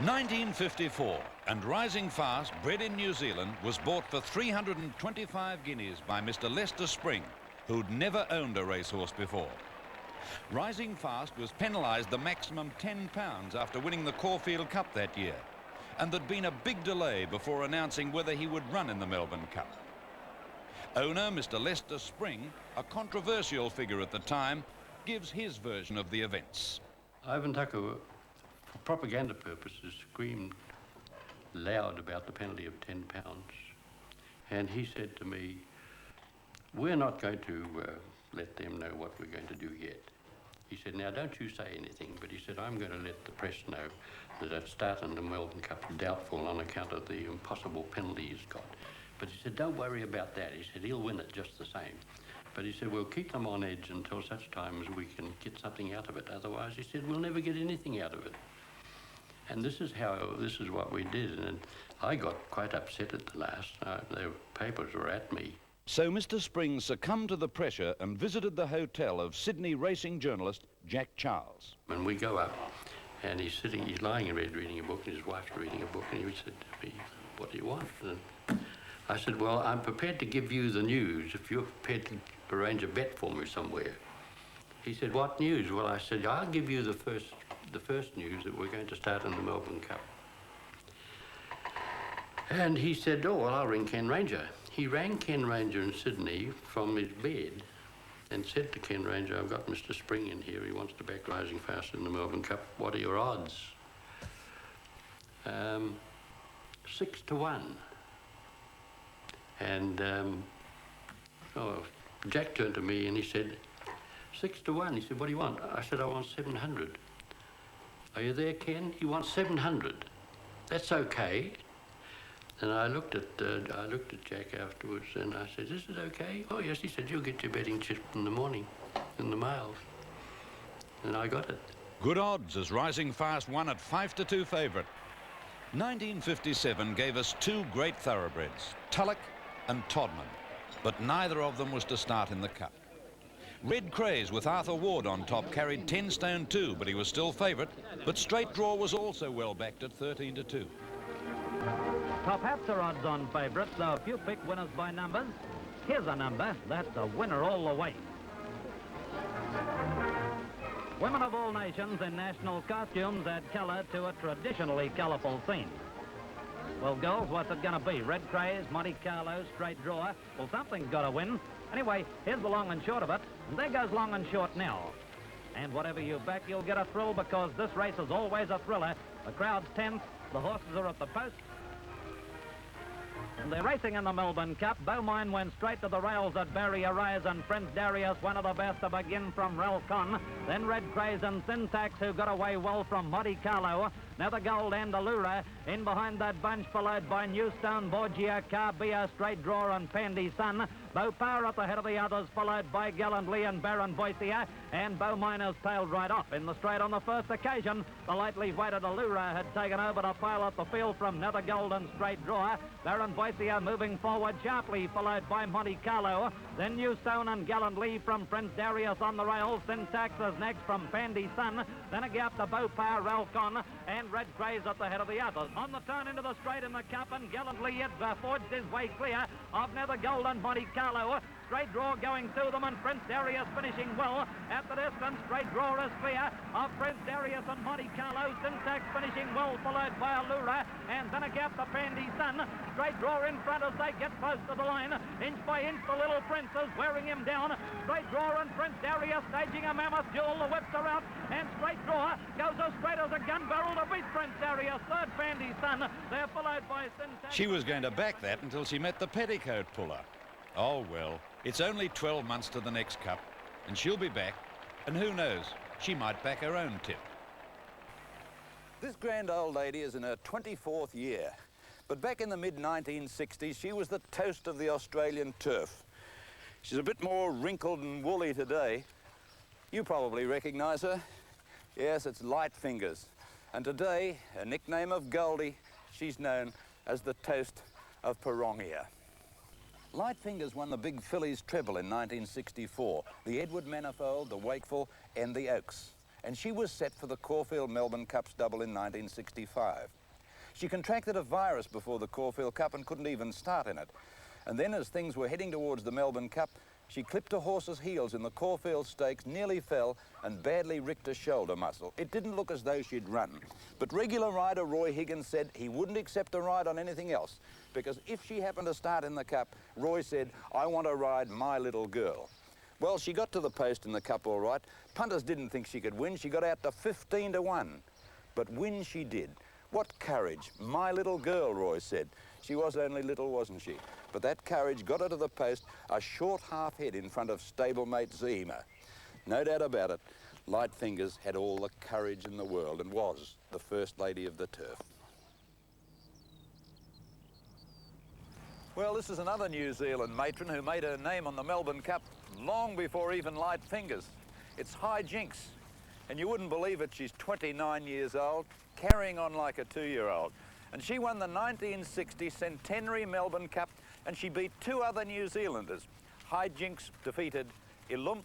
B: 1954, and Rising Fast, bred in New Zealand, was bought for 325 guineas by Mr. Lester Spring, who'd never owned a racehorse before. Rising Fast was penalised the maximum £10 after winning the Caulfield Cup that year, and there'd been a big delay before announcing whether he would run in the Melbourne Cup. Owner, Mr. Lester Spring, a controversial figure at the time, gives his version of the events.
L: Ivan Tucker, for propaganda purposes, screamed loud about the penalty of £10. And he said to me, we're not going to let them know what we're going to do yet. He said, now don't you say anything, but he said, I'm going to let the press know that a start in the Melbourne Cup is doubtful on account of the impossible penalty he's got. But he said, don't worry about that. He said, he'll win it just the same. But he said, we'll keep them on edge until such time as we can get something out of it. Otherwise, he said, we'll never get anything out of it. And this is what we did. And I got quite upset at the last. The papers were at me.
B: So Mr. Spring succumbed to the pressure and visited the hotel of Sydney racing journalist Jack Charles.
L: When we go up, and he's lying in bed reading a book, and his wife's reading a book, and he said to me, what do you want? And I said, well, I'm prepared to give you the news if you're prepared to arrange a bet for me somewhere. He said, what news? Well, I said, I'll give you the first news that we're going to start in the Melbourne Cup. And he said, oh, well, I'll ring Ken Ranger. He rang Ken Ranger in Sydney from his bed and said to Ken Ranger, I've got Mr. Spring in here. He wants to back Rising Fast in the Melbourne Cup. What are your odds? 6 to 1. And Jack turned to me and he said, 6 to 1. He said, what do you want? I said, I want 700. Are you there, Ken? He wants 700. That's okay. And I looked at Jack afterwards and I said, is it okay? Oh, yes. He said, you'll get your betting chip in the morning, in the mail. And I got it.
B: Good odds as Rising Fast won at 5 to 2 favourite. 1957 gave us 2 great thoroughbreds, Tulloch and Todman, but neither of them was to start in the Cup. Red Craze with Arthur Ward on top carried 10 stone 2, but he was still favourite, but Straight Draw was also well backed at 13 to 2.
Q: Top hats are odds on favourites, though few pick winners by numbers. Here's a number, that's a winner all the way. Women of all nations in national costumes add colour to a traditionally colourful scene. Well, girls, what's it going to be? Red Craze, Monte Carlo, Straight Draw? Well, something's got to win. Anyway, here's the long and short of it. And there goes long and short now. And whatever you back, you'll get a thrill because this race is always a thriller. The crowd's tense, the horses are at the post. And they're racing in the Melbourne Cup. Beaumine went straight to the rails at Barrier Rise, and Prince Darius, one of the best to begin from Ralph Con. Then Red Craze and Syntax, who got away well from Monte Carlo. Nethergold and Allura. In behind that bunch, followed by Newstone, Borgia, Carbia, Straight Draw and Pandy Sun. Beaupower at the head of the others, followed by Gallantly and Baron Boisia, and Beau Miner's tailed right off. In the straight on the first occasion, the lightly weighted Allura had taken over to pilot the field from Nethergold and Straight Draw. Baron Boisia moving forward sharply, followed by Monte Carlo. Then Newstone and Gallantly from Prince Darius on the rails. Then Taxes next from Pandy Sun. Then a gap to Beaupower, Ralcon, and Red Craze at the head of the others. On the turn into the straight in the Cup, and Gallantly it forged his way clear of Nethergold and Monte Carlo. Straight Draw going to them, and Prince Darius finishing well at the distance. Straight Draw is clear of Prince Darius and Monte Carlo. Syntax finishing well, followed by Allura, and then a gap to Pandy Sun. Straight Draw in front as they get close to the line. Inch by inch, the little Prince is wearing him down. Straight Draw and Prince Darius staging a mammoth duel. The whips are out, and Straight Draw goes as straight as a gun barrel to beat Prince Darius. Third, Pandy Sun. They're followed by Syntax.
B: She was going to back that until she met the petticoat puller. Oh, well, it's only 12 months to the next Cup, and she'll be back, and who knows, she might back her own tip. This grand old lady is in her 24th year, but back in the mid-1960s, she was the toast of the Australian turf. She's a bit more wrinkled and woolly today. You probably recognise her. Yes, it's Light Fingers, and today, a nickname of Goldie, she's known as the toast of Pirongia. Light Fingers won the Big Fillies treble in 1964, the Edward Manifold, the Wakeful and the Oaks. And she was set for the Caulfield Melbourne Cups double in 1965. She contracted a virus before the Caulfield Cup and couldn't even start in it. And then as things were heading towards the Melbourne Cup, she clipped a horse's heels in the Caulfield Stakes, nearly fell and badly ricked a shoulder muscle. It didn't look as though she'd run. But regular rider Roy Higgins said he wouldn't accept a ride on anything else, because if she happened to start in the Cup, Roy said, "I want to ride my little girl." Well, she got to the post in the Cup all right. Punters didn't think she could win. She got out to 15 to 1. But win she did. What courage. My little girl, Roy said. She was only little, wasn't she? But that courage got her to the post, a short half head in front of stablemate Zima. No doubt about it, Light Fingers had all the courage in the world and was the first lady of the turf. Well, this is another New Zealand matron who made her name on the Melbourne Cup long before even Light Fingers. It's High Jinks. And you wouldn't believe it, she's 29 years old, carrying on like a 2-year-old. And she won the 1960 Centenary Melbourne Cup, and she beat 2 other New Zealanders. High Jinks defeated Ilumph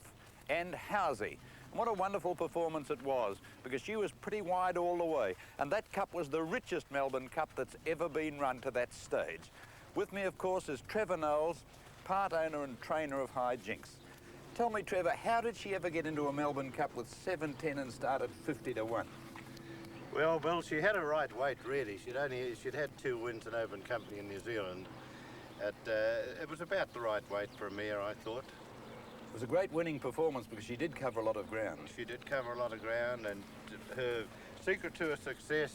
B: and Housey. And what a wonderful performance it was, because she was pretty wide all the way. And that cup was the richest Melbourne Cup that's ever been run to that stage. With me, of course, is Trevor Knowles, part owner and trainer of High Jinks. Tell me, Trevor, how did she ever get into a Melbourne Cup with 7-10 and start at 50 to 1?
M: Well, she had a right weight, really. She'd had 2 wins in Open Company in New Zealand. It was about the right weight for a mare, I thought.
B: It was a great winning performance because she did cover a lot of ground.
M: She did cover a lot of ground, and her secret to her success,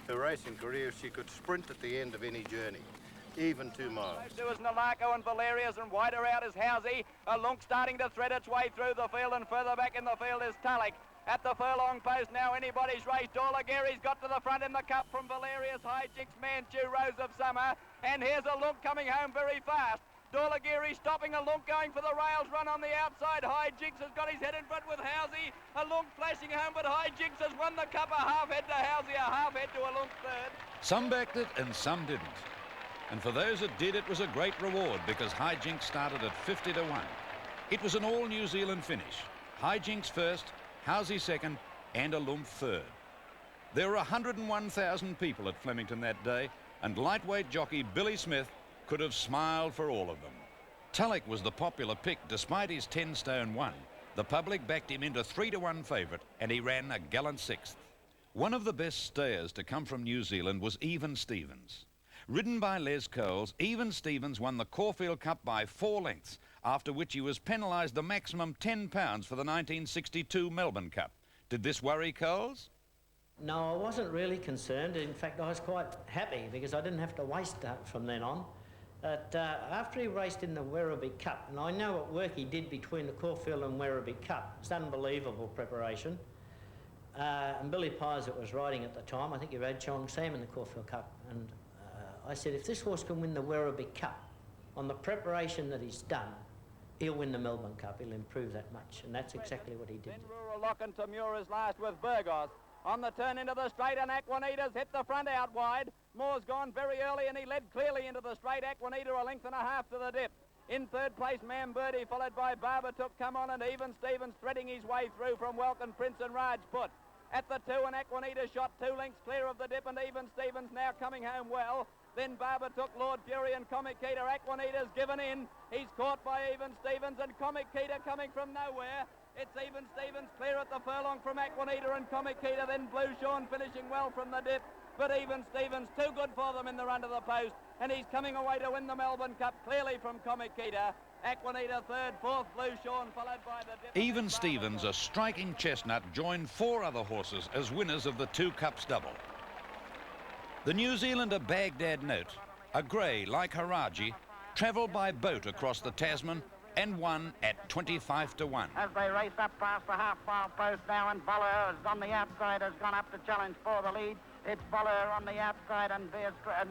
M: her racing career, she could sprint at the end of any journey, even 2 miles.
K: So is Nalako and Valerius, and wider out is Housey. A Lunk starting to thread its way through the field, and further back in the field is Tulloch. At the furlong post now, anybody's race. Dorlagary's got to the front in the Cup from Valerius, High Jinks, Manchu, Rose of Summer. And here's a Lunk coming home very fast. Dorlagary stopping, a Lunk going for the rails run on the outside. High Jinks has got his head in front with Housey. A Lunk flashing home, but High Jinks has won the Cup. A half head to Housey, a half head to a Lunk third.
B: Some backed it and some didn't. And for those that did, it was a great reward because High Jinks started at 50 to 1. It was an all New Zealand finish. High Jinks first, Housey second, and a Lumph third. There were 101,000 people at Flemington that day, and lightweight jockey Billy Smith could have smiled for all of them. Tulloch was the popular pick despite his 10 stone 1. The public backed him into 3 to 1 favourite, and he ran a gallant 6th. One of the best stayers to come from New Zealand was Even Stevens. Ridden by Les Coles, Even Stevens won the Caulfield Cup by 4 lengths, after which he was penalised the maximum £10 for the 1962 Melbourne Cup. Did this worry Coles?
S: No, I wasn't really concerned. In fact, I was quite happy because I didn't have to waste that from then on. But after he raced in the Werribee Cup, and I know what work he did between the Caulfield and Werribee Cup, it's unbelievable preparation. and Billy Pies that was riding at the time, I think he rode Chong Sam in the Caulfield Cup, and I said, if this horse can win the Werribee Cup on the preparation that he's done, he'll win the Melbourne Cup. He'll improve that much, and that's exactly what he did.
Q: Rural Locken to Muir's last with Burgos. On the turn into the straight, and Aquanita's hit the front out wide. Moore's gone very early, and he led clearly into the straight. Aquanita a length and a half to the dip. In third place, Man Birdie, followed by Barbertook, come on, and Even Stevens threading his way through from Welcome Prince and Rajput. At the 2, and Aquanita shot 2 lengths clear of the dip, and Even Stevens now coming home well. Then Barbertook, Lord Fury, and Comic Keita. Aquanita's given in. He's caught by Even Stevens, and Comic Keita coming from nowhere. It's Even Stevens clear at the furlong from Aquanita and Comic Keita, then Blue Sean finishing well from the dip. But Even Stevens too good for them in the run to the post, and he's coming away to win the Melbourne Cup clearly from Comic Keita. Aquanita third, fourth Blue Sean, followed by the dip.
B: Even Stevens, a striking chestnut, joined 4 other horses as winners of the 2 Cups double. The New Zealander Baghdad Note, a grey like Haraji, travelled by boat across the Tasman and won at 25 to 1.
E: As they race up past the half-mile post now, and Voller on the outside has gone up to challenge for the lead. It's Voller on the outside and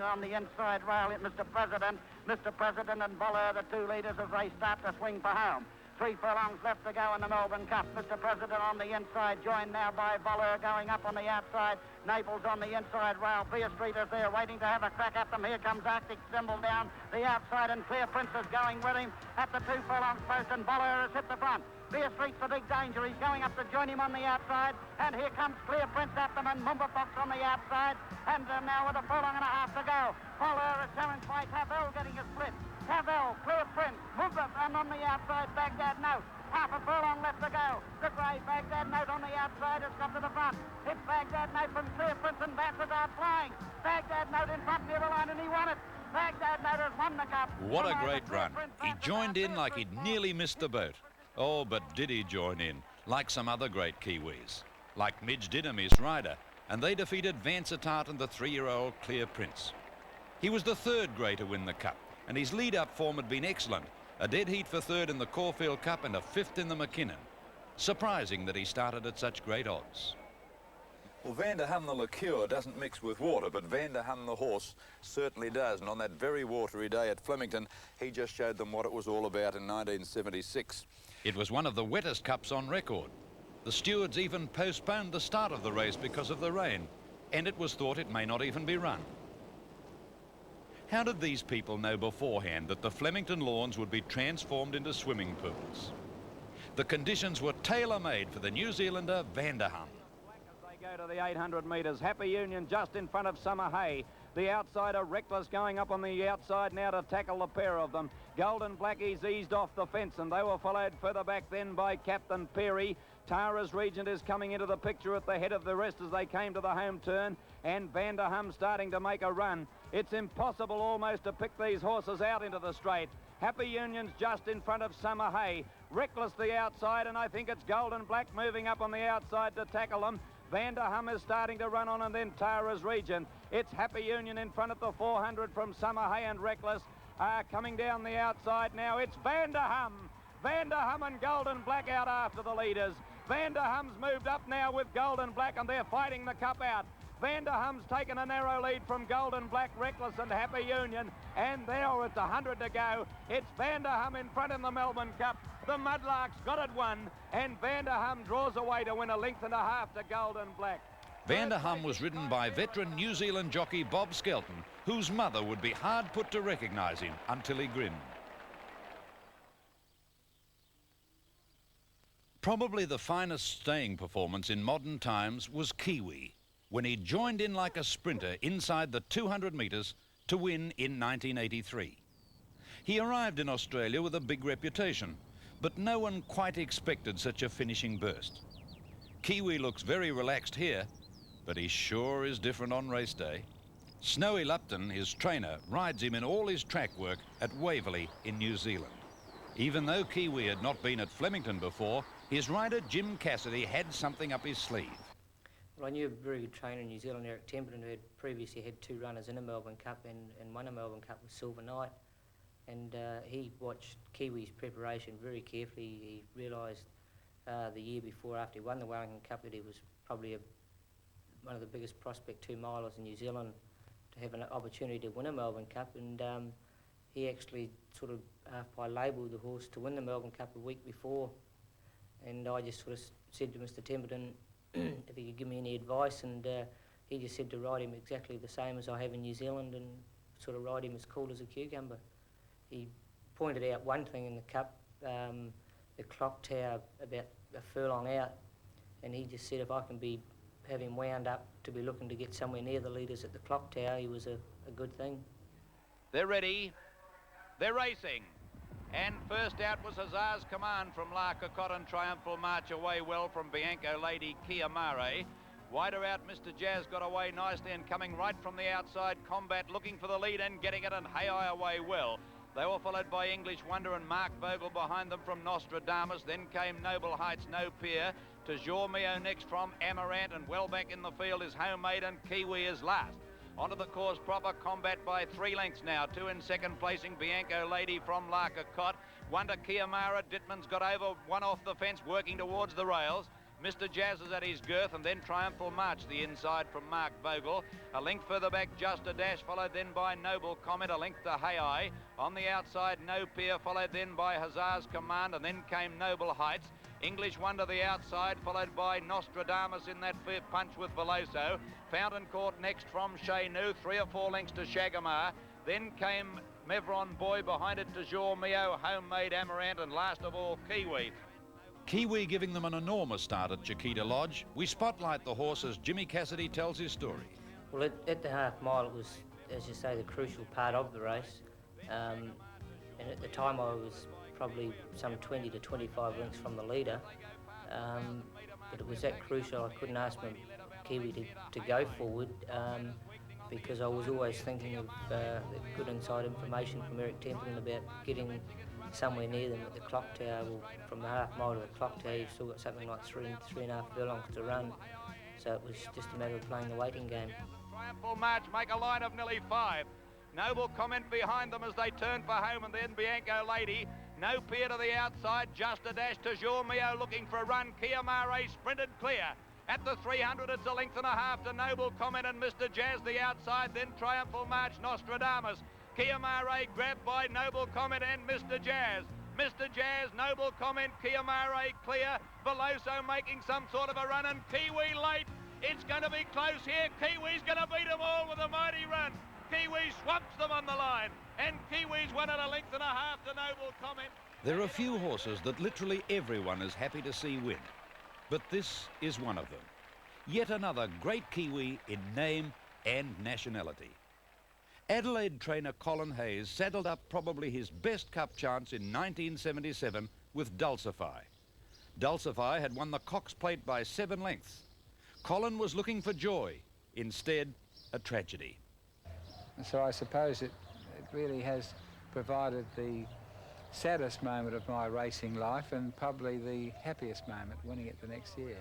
E: on the inside rail, Mr. President. Mr. President and Voller, the 2 leaders, as they start to swing for home. 3 furlongs left to go in the Melbourne Cup. Mr. President on the inside, joined now by Voller going up on the outside. Naples on the inside rail. Beer Street is there waiting to have a crack at them. Here comes Arctic Symbol down the outside, and Clear Prince is going with him at the 2 furlongs post, and Voller has hit the front. Beer Street's a big danger. He's going up to join him on the outside, and here comes Clear Prince at them, and Mumba Fox on the outside, and now with a furlong and a half to go. Voller is challenged by Tavel getting a split. Tavel, Clear Prince, Mumba, and on the outside Baghdad Note. Half a furlong left to go. The grey Baghdad Note on the outside has come to the front. It's Baghdad Note from Clear Prince, and Bassett out flying. Baghdad Note in front near the line, and he won it. Baghdad Note has won the cup.
B: What a great run. He joined in like he'd nearly missed the boat. Oh, but did he join in, like some other great Kiwis, like Midge Didham, his rider, and they defeated Vansittart and the 3-year-old Clear Prince. He was the 3rd grey to win the Cup, and his lead-up form had been excellent. A dead heat for 3rd in the Caulfield Cup and a 5th in the McKinnon. Surprising that he started at such great odds.
G: Well, Vanderham the liqueur doesn't mix with water, but Vanderham the horse certainly does. And on that very watery day at Flemington, he just showed them what it was all about in 1976.
B: It was one of the wettest cups on record. The stewards even postponed the start of the race because of the rain, and it was thought it may not even be run. How did these people know beforehand that the Flemington lawns would be transformed into swimming pools? The conditions were tailor-made for the New Zealander Vanderham.
Q: They go to the 800 metres. Happy Union just in front of Summer Hay. The outsider Reckless going up on the outside now to tackle the pair of them. Golden Blackies eased off the fence, and they were followed further back then by Captain Perry. Tara's Regent is coming into the picture at the head of the rest as they came to the home turn, and Vanderham starting to make a run. It's impossible almost to pick these horses out into the straight. Happy Union's just in front of Summer Hay. Reckless the outside, and I think it's Golden Black moving up on the outside to tackle them. Vanderham is starting to run on, and then Tara's Regent. It's Happy Union in front of the 400 from Summer Hay, and Reckless coming down the outside now. It's Vanderham. Vanderham and Golden Black out after the leaders. Vanderham's moved up now with Golden Black, and they're fighting the cup out. Vanderham's taken a narrow lead from Golden Black, Reckless and Happy Union, and there it's 100 to go. It's Vanderham in front in the Melbourne Cup. The Mudlarks got it won, and Vanderham draws away to win a length and a half to Golden Black.
B: Vanderham was ridden by veteran New Zealand jockey Bob Skelton, whose mother would be hard put to recognise him until he grinned. Probably the finest staying performance in modern times was Kiwi, when he joined in like a sprinter inside the 200 metres to win in 1983. He arrived in Australia with a big reputation, but no one quite expected such a finishing burst. Kiwi looks very relaxed here, but he sure is different on race day. Snowy Lupton, his trainer, rides him in all his track work at Waverley in New Zealand. Even though Kiwi had not been at Flemington before, his rider Jim Cassidy had something up his sleeve.
W: Well, I knew a very good trainer in New Zealand, Eric Temperton, who had previously had 2 runners in a Melbourne Cup and won a Melbourne Cup with Silver Knight. And he watched Kiwi's preparation very carefully. He realised the year before, after he won the Wellington Cup, that he was probably one of the biggest prospect 2-milers in New Zealand to have an opportunity to win a Melbourne Cup, and he actually sort of half-by labelled the horse to win the Melbourne Cup a week before, and I just sort of said to Mr Temperton if he could give me any advice, and he just said to ride him exactly the same as I have in New Zealand and sort of ride him as cool as a cucumber. He pointed out one thing in the Cup, the clock tower about a furlong out, and he just said if I can have him wound up to be looking to get somewhere near the leaders at the clock tower, he was a good thing.
B: They're ready, they're racing, and first out was Hussar's Command from Larka Cotton. Triumphal March away well from Bianco Lady Kiamare. Wider out, Mr Jazz got away nicely, and coming right from the outside, Combat looking for the lead and getting it, and Hay-I away well. They were followed by English Wonder and Mark Vogel behind them from Nostradamus. Then came Noble Heights, No Peer, to Jormeo next from Amaranth, and well back in the field is Homemade, and Kiwi is last. Onto the course proper, Combat by 3 lengths now. 2 in second placing, Bianco Lady from Larka Cot. Wonder Kiamara, Dittman's got over, 1 off the fence, working towards the rails. Mr Jazz is at his girth, and then Triumphal March the inside from Mark Vogel. A length further back, Just a Dash, followed then by Noble Comment. A length to Hay-I. On the outside, No Peer, followed then by Hussar's Command, and then came Noble Heights. English Wonder the outside, followed by Nostradamus in that fifth punch with Veloso. Fountain Court next from Chez Nou, 3 or 4 lengths to Shagamar. Then came Mevron Boy, behind it to Jormeo, Homemade, Amaranth, and last of all, Kiwi. Kiwi giving them an enormous start at Chiquita Lodge. We spotlight the horse as Jimmy Cassidy tells his story.
W: Well, at the half mile, it was, as you say, the crucial part of the race. And at the time, I was probably some 20 to 25 lengths from the leader. But it was that crucial, I couldn't ask my Kiwi to go forward because I was always thinking of the good inside information from Eric Temperton about getting somewhere near them at the clock tower. Well, from the half mile to the clock tower, you've still got something like 3.5 furlongs to run. So it was just a matter of playing the waiting game.
B: Triumphal March make a line of nearly 5. Noble Comment behind them as they turn for home, and then Bianco Lady. No Peer to the outside, Just a Dash to Jormeo looking for a run. Kiamare sprinted clear. At the 300, it's a length and a half to Noble Comment and Mr Jazz the outside, then Triumphal March, Nostradamus. Kiamare grabbed by Noble Comment and Mr Jazz. Mr Jazz, Noble Comment, Kiamare clear. Veloso making some sort of a run, and Kiwi late. It's going to be close here. Kiwi's going to beat them all with a mighty run. Kiwi swamps them on the line, and Kiwi's won at a length and a half to Noble Comment. There are few horses that literally everyone is happy to see win, but this is one of them. Yet another great Kiwi in name and nationality. Adelaide trainer Colin Hayes saddled up probably his best cup chance in 1977 with Dulcify. Dulcify had won the Cox Plate by 7 lengths. Colin was looking for joy, instead a tragedy.
A: So I suppose it really has provided the saddest moment of my racing life and probably the happiest moment, winning it the next year.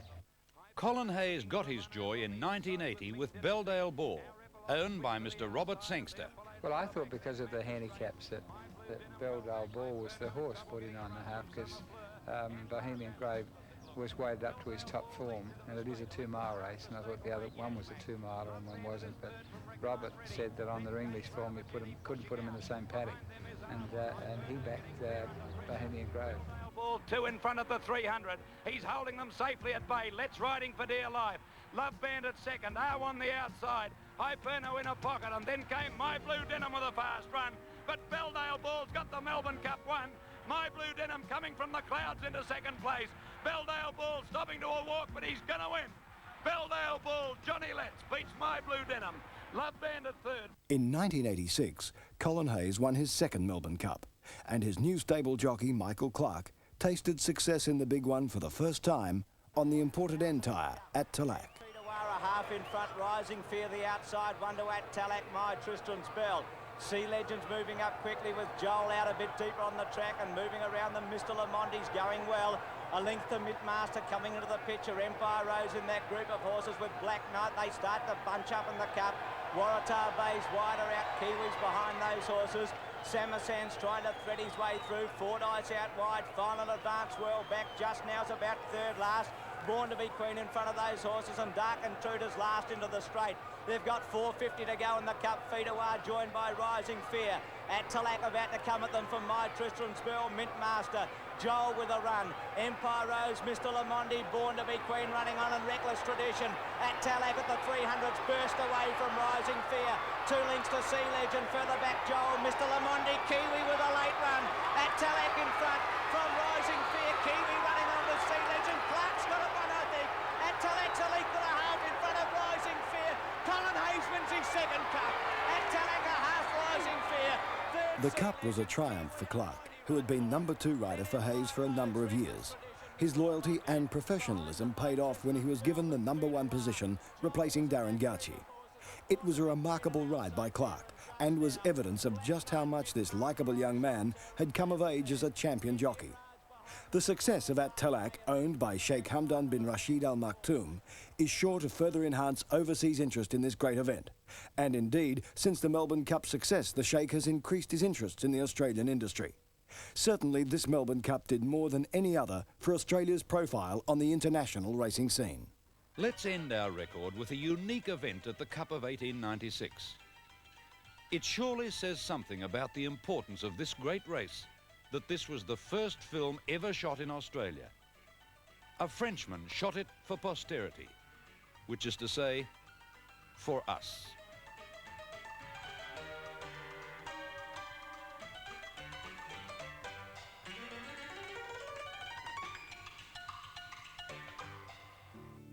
B: Colin Hayes got his joy in 1980 with Belledale Ball, owned by Mr Robert Sangster.
A: Well, I thought because of the handicaps that Belledale Ball was the horse, 49.5, because Bohemian Grove was weighted up to his top form, and it is a 2-mile race, and I thought the other one was a 2-miler and one wasn't, but Robert said that on their English form he couldn't put him in the same paddock, and he backed Bohemian Grove.
B: Ball 2 in front of the 300. He's holding them safely at bay. Let's Riding for Dear Life. Love Band at second. on the outside. Hyperno in a pocket, and then came My Blue Denim with a fast run. But Belledale Ball's got the Melbourne Cup won. My Blue Denim coming from the clouds into second place. Belledale Ball stopping to a walk, but he's going to win. Belledale Ball, Johnny Letts beats My Blue Denim. Love Band at third.
O: In 1986, Colin Hayes won his 2nd Melbourne Cup, and his new stable jockey, Michael Clark, tasted success in the big one for the first time on the imported end tyre at Tallac.
R: Half in front, Rising Fear the outside, Wonder at Tallac, My Tristram's Bell. Sea Legends moving up quickly with Joel out a bit deeper on the track and moving around them. Mr Lamonti's going well. A length to Midmaster coming into the picture. Empire Rose in that group of horses with Black Knight. They start to bunch up in the cup. Waratah Bay's wider out. Kiwis behind those horses. Samasan's trying to thread his way through. Fordyce out wide. Final Advance well back. Just now's about third last. Born to Be Queen in front of those horses, and Dark Intruder's last into the straight. They've got 4.50 to go in the Cup. Feet-a-Wah joined by Rising Fear. At Talac about to come at them from My Tristram Spell, Mint Master. Joel with a run. Empire Rose, Mr. Lamondi, Born to Be Queen running on in reckless tradition. At Talac at the 300s, burst away from Rising Fear. 2 lengths to Sea Legend, further back Joel, Mr. Lamondi, Kiwi with a late run. At Talac in front from Rising Fear, Kiwi running on with Sea Legend. Clark's got a run, I think. At Talac's a length and a half in front of Rising Fear. Colin Hayes wins his second Cup. At Talac a half Rising Fear.
O: The Cup was a triumph for Clark, who had been number 2 rider for Hayes for a number of years. His loyalty and professionalism paid off when he was given the number 1 position, replacing Darren Gauci. It was a remarkable ride by Clark and was evidence of just how much this likeable young man had come of age as a champion jockey. The success of At Talac, owned by Sheikh Hamdan bin Rashid Al Maktoum, is sure to further enhance overseas interest in this great event. And indeed, since the Melbourne Cup success, the Sheikh has increased his interests in the Australian industry. Certainly, this Melbourne Cup did more than any other for Australia's profile on the international racing scene.
B: Let's end our record with a unique event at the Cup of 1896. It surely says something about the importance of this great race that this was the first film ever shot in Australia. A Frenchman shot it for posterity, which is to say, for us.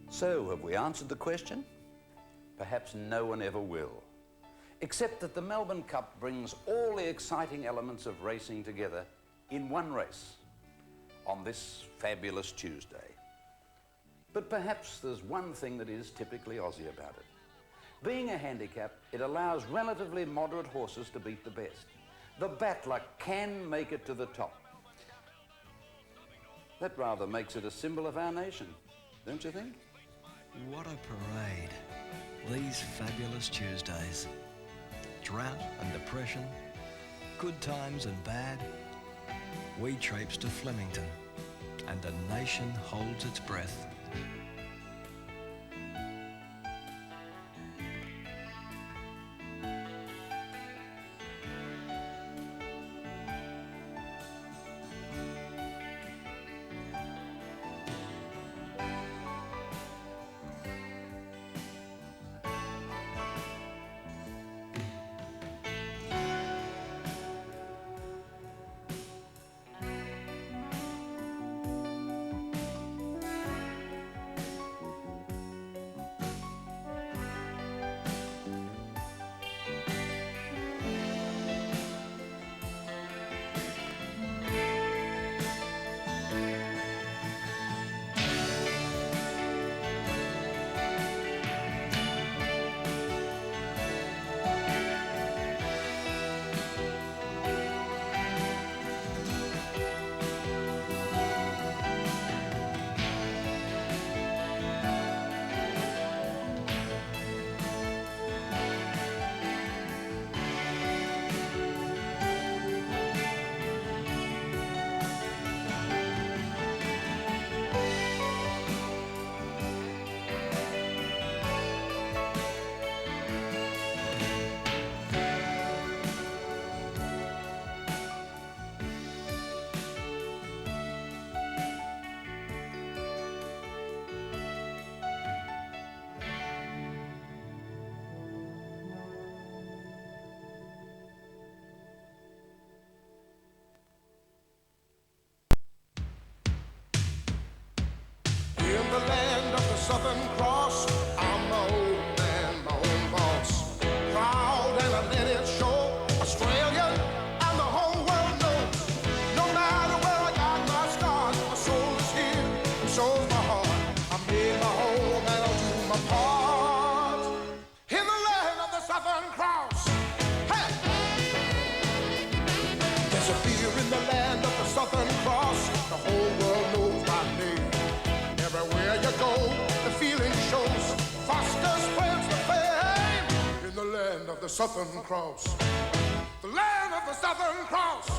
F: So, have we answered the question? Perhaps no one ever will. Except that the Melbourne Cup brings all the exciting elements of racing together in one race on this fabulous Tuesday. But perhaps there's one thing that is typically Aussie about it. Being a handicap, it allows relatively moderate horses to beat the best. The battler can make it to the top. That rather makes it a symbol of our nation, don't you think?
O: What a parade. These fabulous Tuesdays. Drought and depression, good times and bad. We traipse to Flemington, and a nation holds its breath.
I: In the land of the Southern Cross, I'm my own man, my own boss. Proud and I let it show, Australian, and the whole world knows. No matter where I got my scars, my soul is here, and so's my heart. I made my home and I'll do my part. In the land of the Southern Cross, hey! There's a fear in the land of the Southern Cross, the whole world knows my name. Everywhere you go, the feeling shows. Faster spreads the fame in the land of the Southern Cross. The land of the Southern Cross.